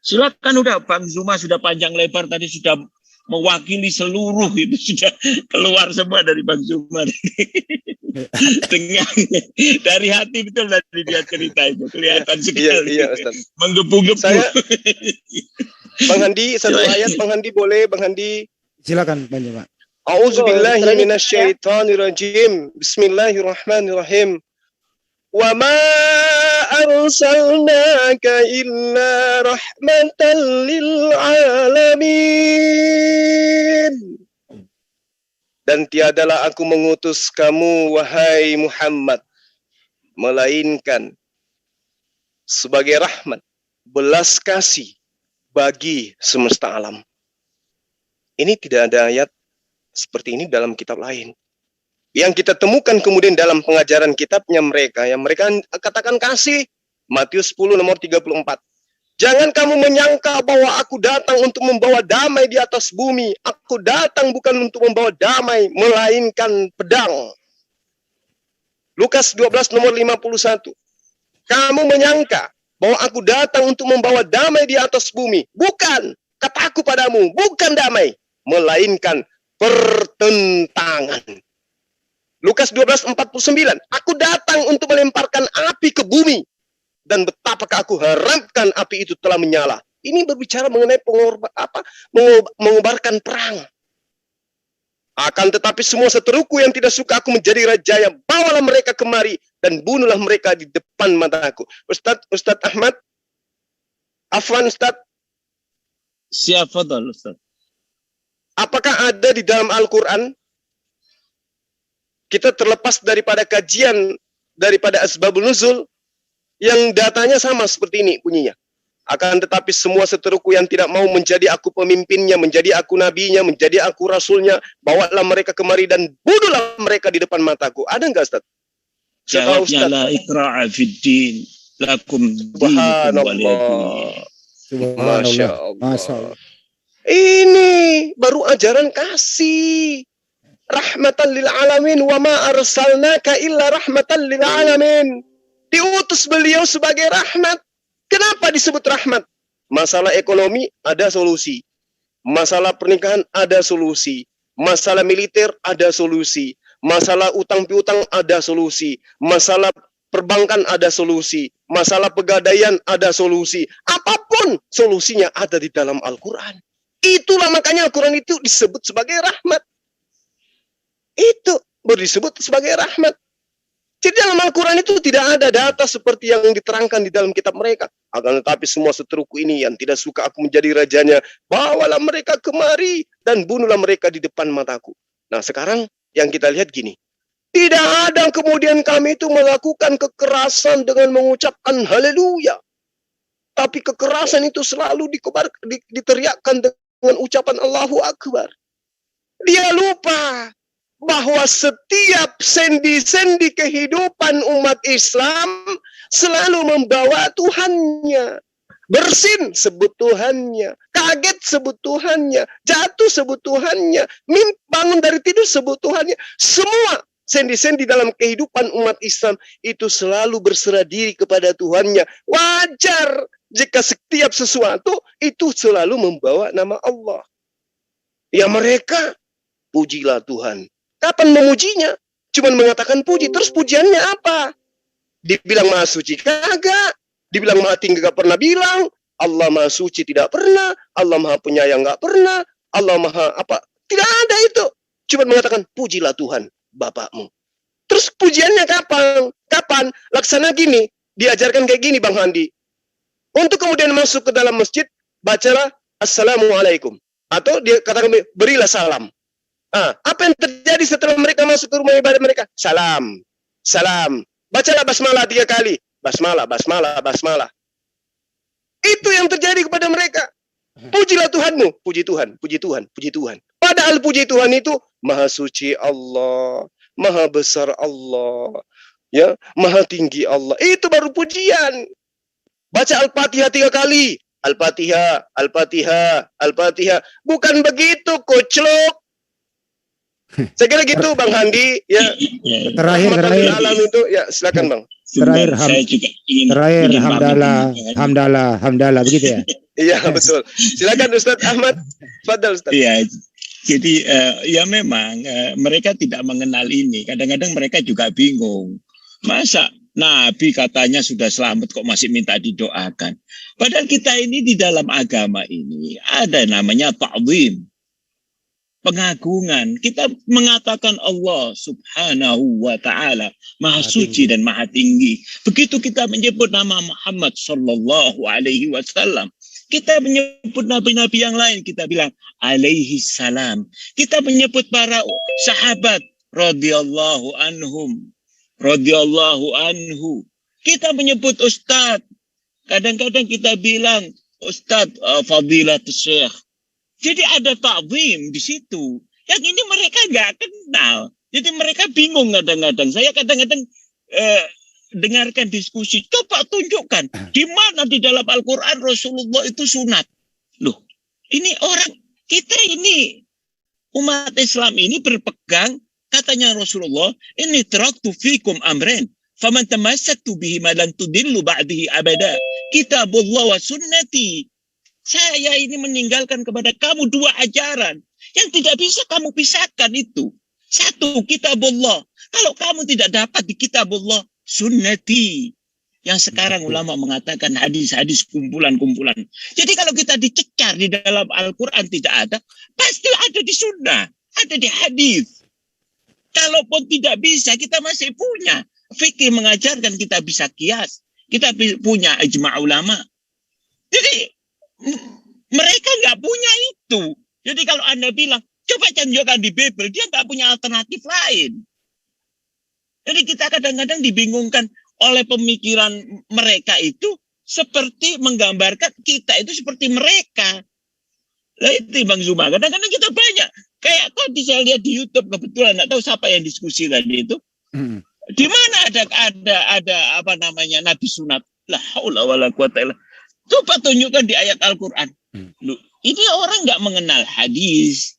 Silakan udah Bang Zuma sudah panjang lebar tadi sudah mewakili seluruh itu sudah keluar semua dari Bang Zuma. Dengan dari hati betul tadi dia cerita itu kelihatan sekali. Iya, menggebu-gebu. Bang Handi satu ayat Bang Handi boleh Bang Handi. Silakan Bang Zuma. A'udzubillahi minasyaitonirrajim. Bismillahirrahmanirrahim. Wa ma arsalnaka illa rahmatan lil alamin. Dan tiadalah aku mengutus kamu wahai Muhammad melainkan sebagai rahmat, belas kasih bagi semesta alam. Ini tidak ada ayat seperti ini dalam kitab lain. Yang kita temukan kemudian dalam pengajaran kitabnya mereka, yang mereka katakan kasih, Matius 10 nomor 34. Jangan kamu menyangka bahwa aku datang untuk membawa damai di atas bumi. Aku datang bukan untuk membawa damai, melainkan pedang. Lukas 12 nomor 51. Kamu menyangka bahwa aku datang untuk membawa damai di atas bumi. Bukan, kataku padamu, bukan damai, melainkan pertentangan. Lukas 12:49, aku datang untuk melemparkan api ke bumi, dan betapakah aku harapkan api itu telah menyala. Ini berbicara mengenai mengobarkan perang. Akan tetapi semua seteruku yang tidak suka aku menjadi rajanya, bawalah mereka kemari dan bunuhlah mereka di depan mataku. Ustadz Ahmad, Afwan Ustadz. Siapa Ustadz? Apakah ada di dalam Al-Quran? Kita terlepas daripada kajian daripada asbabun nuzul yang datanya sama seperti ini bunyinya. Akan tetapi semua seteruku yang tidak mau menjadi aku pemimpinnya, menjadi aku nabinya, menjadi aku rasulnya, bawalah mereka kemari dan bunuhlah mereka di depan mataku. Ada enggak Ustaz? Jawabnya la ikra'a fiddin lakum dinukum waliyadin. Masya Allah. Ini baru ajaran kasih. Rahmatan lil alamin wa ma arsalnaka illa rahmatan lil alamin. Diutus beliau sebagai rahmat. Kenapa disebut rahmat? Masalah ekonomi ada solusi. Masalah pernikahan ada solusi. Masalah militer ada solusi. Masalah utang piutang ada solusi. Masalah perbankan ada solusi, masalah pegadaian ada solusi, apapun solusinya ada di dalam Al-Quran. Itulah makanya Al-Quran itu disebut sebagai rahmat. Itu disebut sebagai rahmat. Jadi dalam Al-Quran itu tidak ada data seperti yang diterangkan di dalam kitab mereka. Akan tetapi semua seteruku ini yang tidak suka aku menjadi rajanya, bawalah mereka kemari dan bunuhlah mereka di depan mataku. Nah sekarang yang kita lihat gini. Tidak ada kemudian kami itu melakukan kekerasan dengan mengucapkan haleluya. Tapi kekerasan itu selalu diteriakkan dengan ucapan Allahu Akbar. Dia lupa bahwa setiap sendi-sendi kehidupan umat Islam selalu membawa Tuhannya. Bersin sebut Tuhannya, kaget sebut Tuhannya, jatuh sebut Tuhannya, bangun dari tidur sebut Tuhannya. Semua sendi-sendi dalam kehidupan umat Islam itu selalu berserah diri kepada Tuhannya. Wajar jika setiap sesuatu itu selalu membawa nama Allah. Ya mereka, pujilah Tuhan. Kapan memujinya? Cuman mengatakan puji. Terus pujiannya apa? Dibilang maha suci kagak. Dibilang maha tinggi gak pernah bilang. Allah maha suci tidak pernah. Allah maha penyayang gak pernah. Allah maha apa? Tidak ada itu. Cuman mengatakan pujilah Tuhan Bapakmu. Terus pujiannya kapan? Kapan? Laksana gini. Diajarkan kayak gini Bang Handi. Untuk kemudian masuk ke dalam masjid. Bacalah Assalamualaikum. Atau dia katakan berilah salam. Apa yang terjadi setelah mereka masuk ke rumah ibadah mereka? Salam, salam. Bacalah basmalah 3 kali. Basmalah, basmalah, basmalah. Itu yang terjadi kepada mereka. Pujilah Tuhanmu. Puji Tuhan, puji Tuhan, puji Tuhan. Padahal puji Tuhan itu maha suci Allah, maha besar Allah, ya, maha tinggi Allah. Itu baru pujian. Baca Al-Fatihah 3 kali. Al-Fatihah, Al-Fatihah, Al-Fatihah. Bukan begitu, koclok. Saya kira gitu Bang Handi ya. Terakhir alam itu ya silakan Bang. Terakhir hamdalah begitu ya. Iya betul. Silakan Ustadz Ahmad. Fadal Ustadz. Iya. Jadi ya memang mereka tidak mengenal ini. Kadang-kadang mereka juga bingung. Masa Nabi katanya sudah selamat kok masih minta didoakan. Padahal kita ini di dalam agama ini ada namanya ta'zim. Pengagungan. Kita mengatakan Allah subhanahu wa ta'ala maha suci dan maha tinggi. Begitu kita menyebut nama Muhammad sallallahu alaihi wasallam. Kita menyebut nabi-nabi yang lain. Kita bilang alaihi salam. Kita menyebut para sahabat radhiyallahu anhum. Radhiyallahu anhu. Kita menyebut ustadz. Kadang-kadang kita bilang ustadz fadilatus syekh. Jadi ada ta'zim di situ. Yang ini mereka nggak kenal. Jadi mereka bingung kadang-kadang. Saya kadang-kadang dengarkan diskusi. Coba tunjukkan. Di mana di dalam Al-Quran Rasulullah itu sunat. Loh, ini orang, kita ini, umat Islam ini berpegang, katanya Rasulullah, ini taraktu fikum amren. Faman tamassaktu bihi malan tudillu ba'dihi abada. Kitabullah wa sunnati. Saya ini meninggalkan kepada kamu 2 ajaran yang tidak bisa kamu pisahkan itu. 1, kitabullah. Kalau kamu tidak dapat di kitabullah, sunnati. Yang sekarang ulama mengatakan hadis-hadis kumpulan-kumpulan. Jadi kalau kita dicecar di dalam Al-Quran tidak ada, pasti ada di sunnah, ada di hadis. Kalaupun tidak bisa, kita masih punya. Fikih mengajarkan kita bisa kias. Kita punya ijma' ulama. Jadi mereka nggak punya itu. Jadi kalau Anda bilang, coba tunjukkan di Bible, dia nggak punya alternatif lain. Jadi kita kadang-kadang dibingungkan oleh pemikiran mereka itu seperti menggambarkan kita itu seperti mereka. Nah itu Bang Zuma, kadang-kadang kita banyak. Kayak tadi saya lihat di YouTube, kebetulan nggak tahu siapa yang diskusi tadi itu. Di mana ada apa namanya Nabi sunat. La haula wala quwata illa. Coba tunjukkan di ayat Al-Quran. Loh, ini orang nggak mengenal hadis.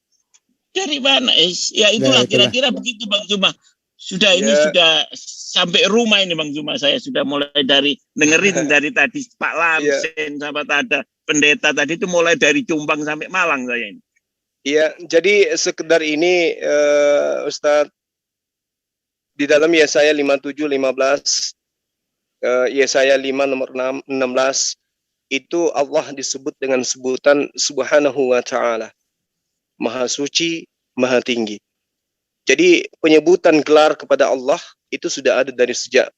Dari mana? Ya itulah kira-kira begitu Bang Zuma. Sudah ini sudah sampai rumah ini Bang Zuma. Saya sudah mulai dari dengerin dari tadi Pak Lamsen sampai ada pendeta tadi itu mulai dari Jombang sampai Malang saya ini. Iya, jadi sekedar ini Ustadz di dalam Yesaya 57:15 Yesaya 5 nomor 16 itu Allah disebut dengan sebutan Subhanahu wa ta'ala, Maha Suci, Maha Tinggi. Jadi penyebutan gelar kepada Allah itu sudah ada dari sejak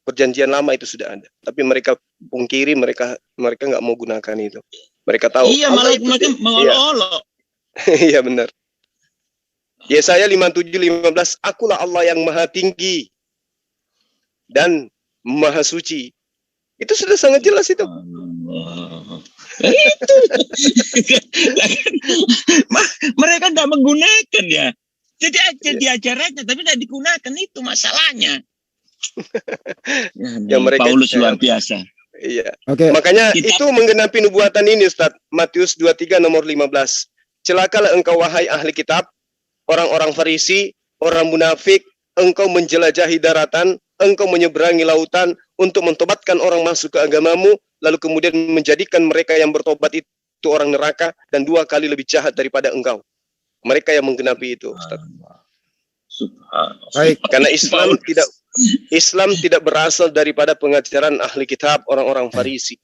Perjanjian Lama, itu sudah ada. Tapi mereka pungkiri, mereka nggak mau gunakan itu. Mereka tahu. Iya, malah mereka mengolok-olok. Iya benar. Yesaya 57:15, akulah Allah yang Maha Tinggi dan Maha Suci. Itu sudah sangat jelas itu. Itu mereka nggak menggunakan ya. Jadi diajar aja, tapi tidak digunakan, itu masalahnya. Ya, mereka Paulus luar biasa. Iya. Makanya itu menggenapi nubuatan ini, Ustaz. Matius 23 nomor 15. Celakalah engkau wahai ahli kitab, orang-orang Farisi, orang munafik, engkau menjelajahi daratan, engkau menyeberangi lautan untuk mentobatkan orang masuk ke agamamu, lalu kemudian menjadikan mereka yang bertobat itu orang neraka dan 2 kali lebih jahat daripada engkau. Mereka yang menggenapi itu, Ustaz. Baik. Karena Islam tidak berasal daripada pengajaran ahli kitab, orang-orang Farisi.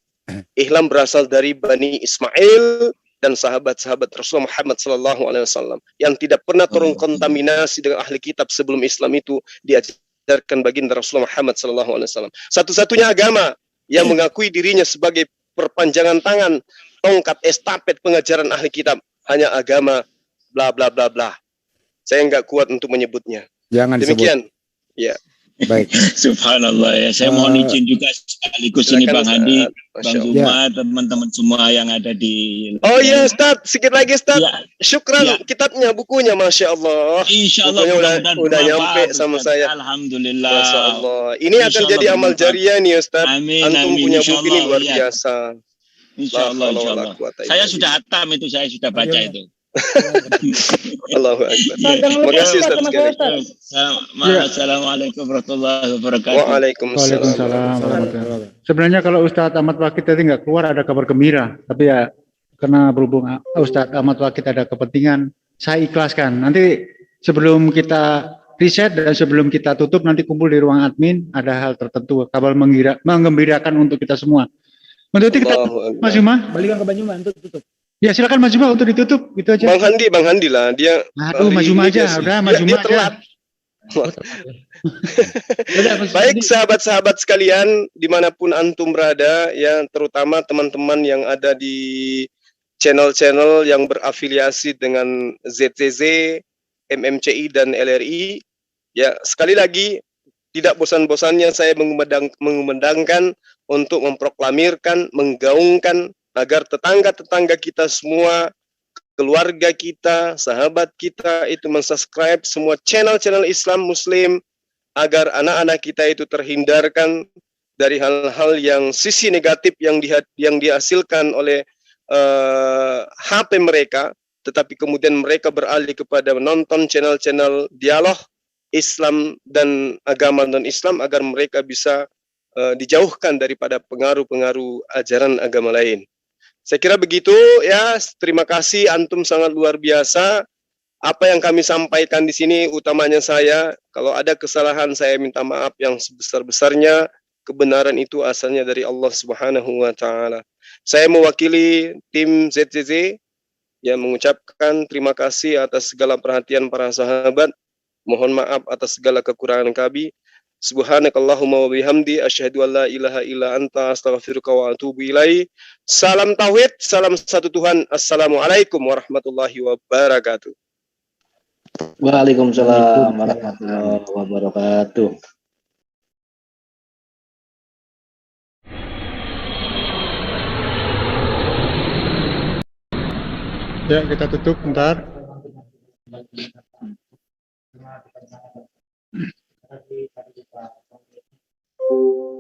Islam berasal dari Bani Ismail dan sahabat-sahabat Rasulullah Muhammad SAW yang tidak pernah terkontaminasi dengan ahli kitab sebelum Islam itu diajarkan baginda Rasulullah Muhammad SAW. Satu-satunya agama yang mengakui dirinya sebagai perpanjangan tangan tongkat estafet pengajaran ahli kitab hanya agama bla bla bla bla. Saya nggak kuat untuk menyebutnya. Jangan demikian. Ya. Baik. Subhanallah ya. Saya mohon izin juga sekaligus ini Bang Handi, Bang Juma, teman-teman semua yang ada di. Oh iya Ustaz, sedikit lagi Ustaz. Ya. Syukran kitabnya, bukunya, Masya Allah. Insya Allah udah nyampe sama saya. Alhamdulillah. Masya Allah. Ini akan jadi amal jariah nih Ustaz. Amin. Antum punya buku ini luar biasa. Insya Allah. Saya sudah hatam itu, saya sudah baca itu. Allahu Akbar. Terima kasih Ustaz sekali. Assalamualaikum warahmatullahi wabarakatuh. Waalaikumsalam. Sebenarnya kalau Ustadz Ahmad Wakid tadi nggak keluar ada kabar gembira, tapi ya karena berhubung Ustadz Ahmad Wakid ada kepentingan, saya ikhlaskan. Nanti sebelum kita riset dan sebelum kita tutup nanti kumpul di ruang admin, ada hal tertentu kabar menggembirakan untuk kita semua. Untuk itu kita Mas Juma balikan ke Bang Juma untuk tutup. Ya silakan Mas Juma untuk ditutup, itu aja. Bang Handi lah dia. Aduh, Mas Juma aja, udah Mas Juma aja. Baik sahabat-sahabat sekalian, dimanapun antum berada, ya terutama teman-teman yang ada di channel-channel yang berafiliasi dengan ZZZ, MMCI dan LRI, ya sekali lagi tidak bosan-bosannya saya mengumandangkan untuk memproklamirkan, menggaungkan agar tetangga-tetangga kita semua, keluarga kita, sahabat kita itu mensubscribe semua channel-channel Islam Muslim agar anak-anak kita itu terhindarkan dari hal-hal yang sisi negatif yang dihasilkan oleh HP mereka, tetapi kemudian mereka beralih kepada menonton channel-channel dialog Islam dan agama non Islam agar mereka bisa dijauhkan daripada pengaruh-pengaruh ajaran agama lain. Saya kira begitu ya. Terima kasih antum sangat luar biasa. Apa yang kami sampaikan di sini utamanya saya, kalau ada kesalahan saya minta maaf yang sebesar-besarnya. Kebenaran itu asalnya dari Allah Subhanahu wa taala. Saya mewakili tim ZZZ yang mengucapkan terima kasih atas segala perhatian para sahabat. Mohon maaf atas segala kekurangan kami. Subhanakallahumma wa bihamdi asyhadu an la ilaha illa anta astaghfiruka wa atubu ilaik. Salam tauhid, salam satu Tuhan. Assalamualaikum warahmatullahi wabarakatuh. Waalaikumsalam warahmatullahi wabarakatuh. Ya, kita tutup bentar. Thank you.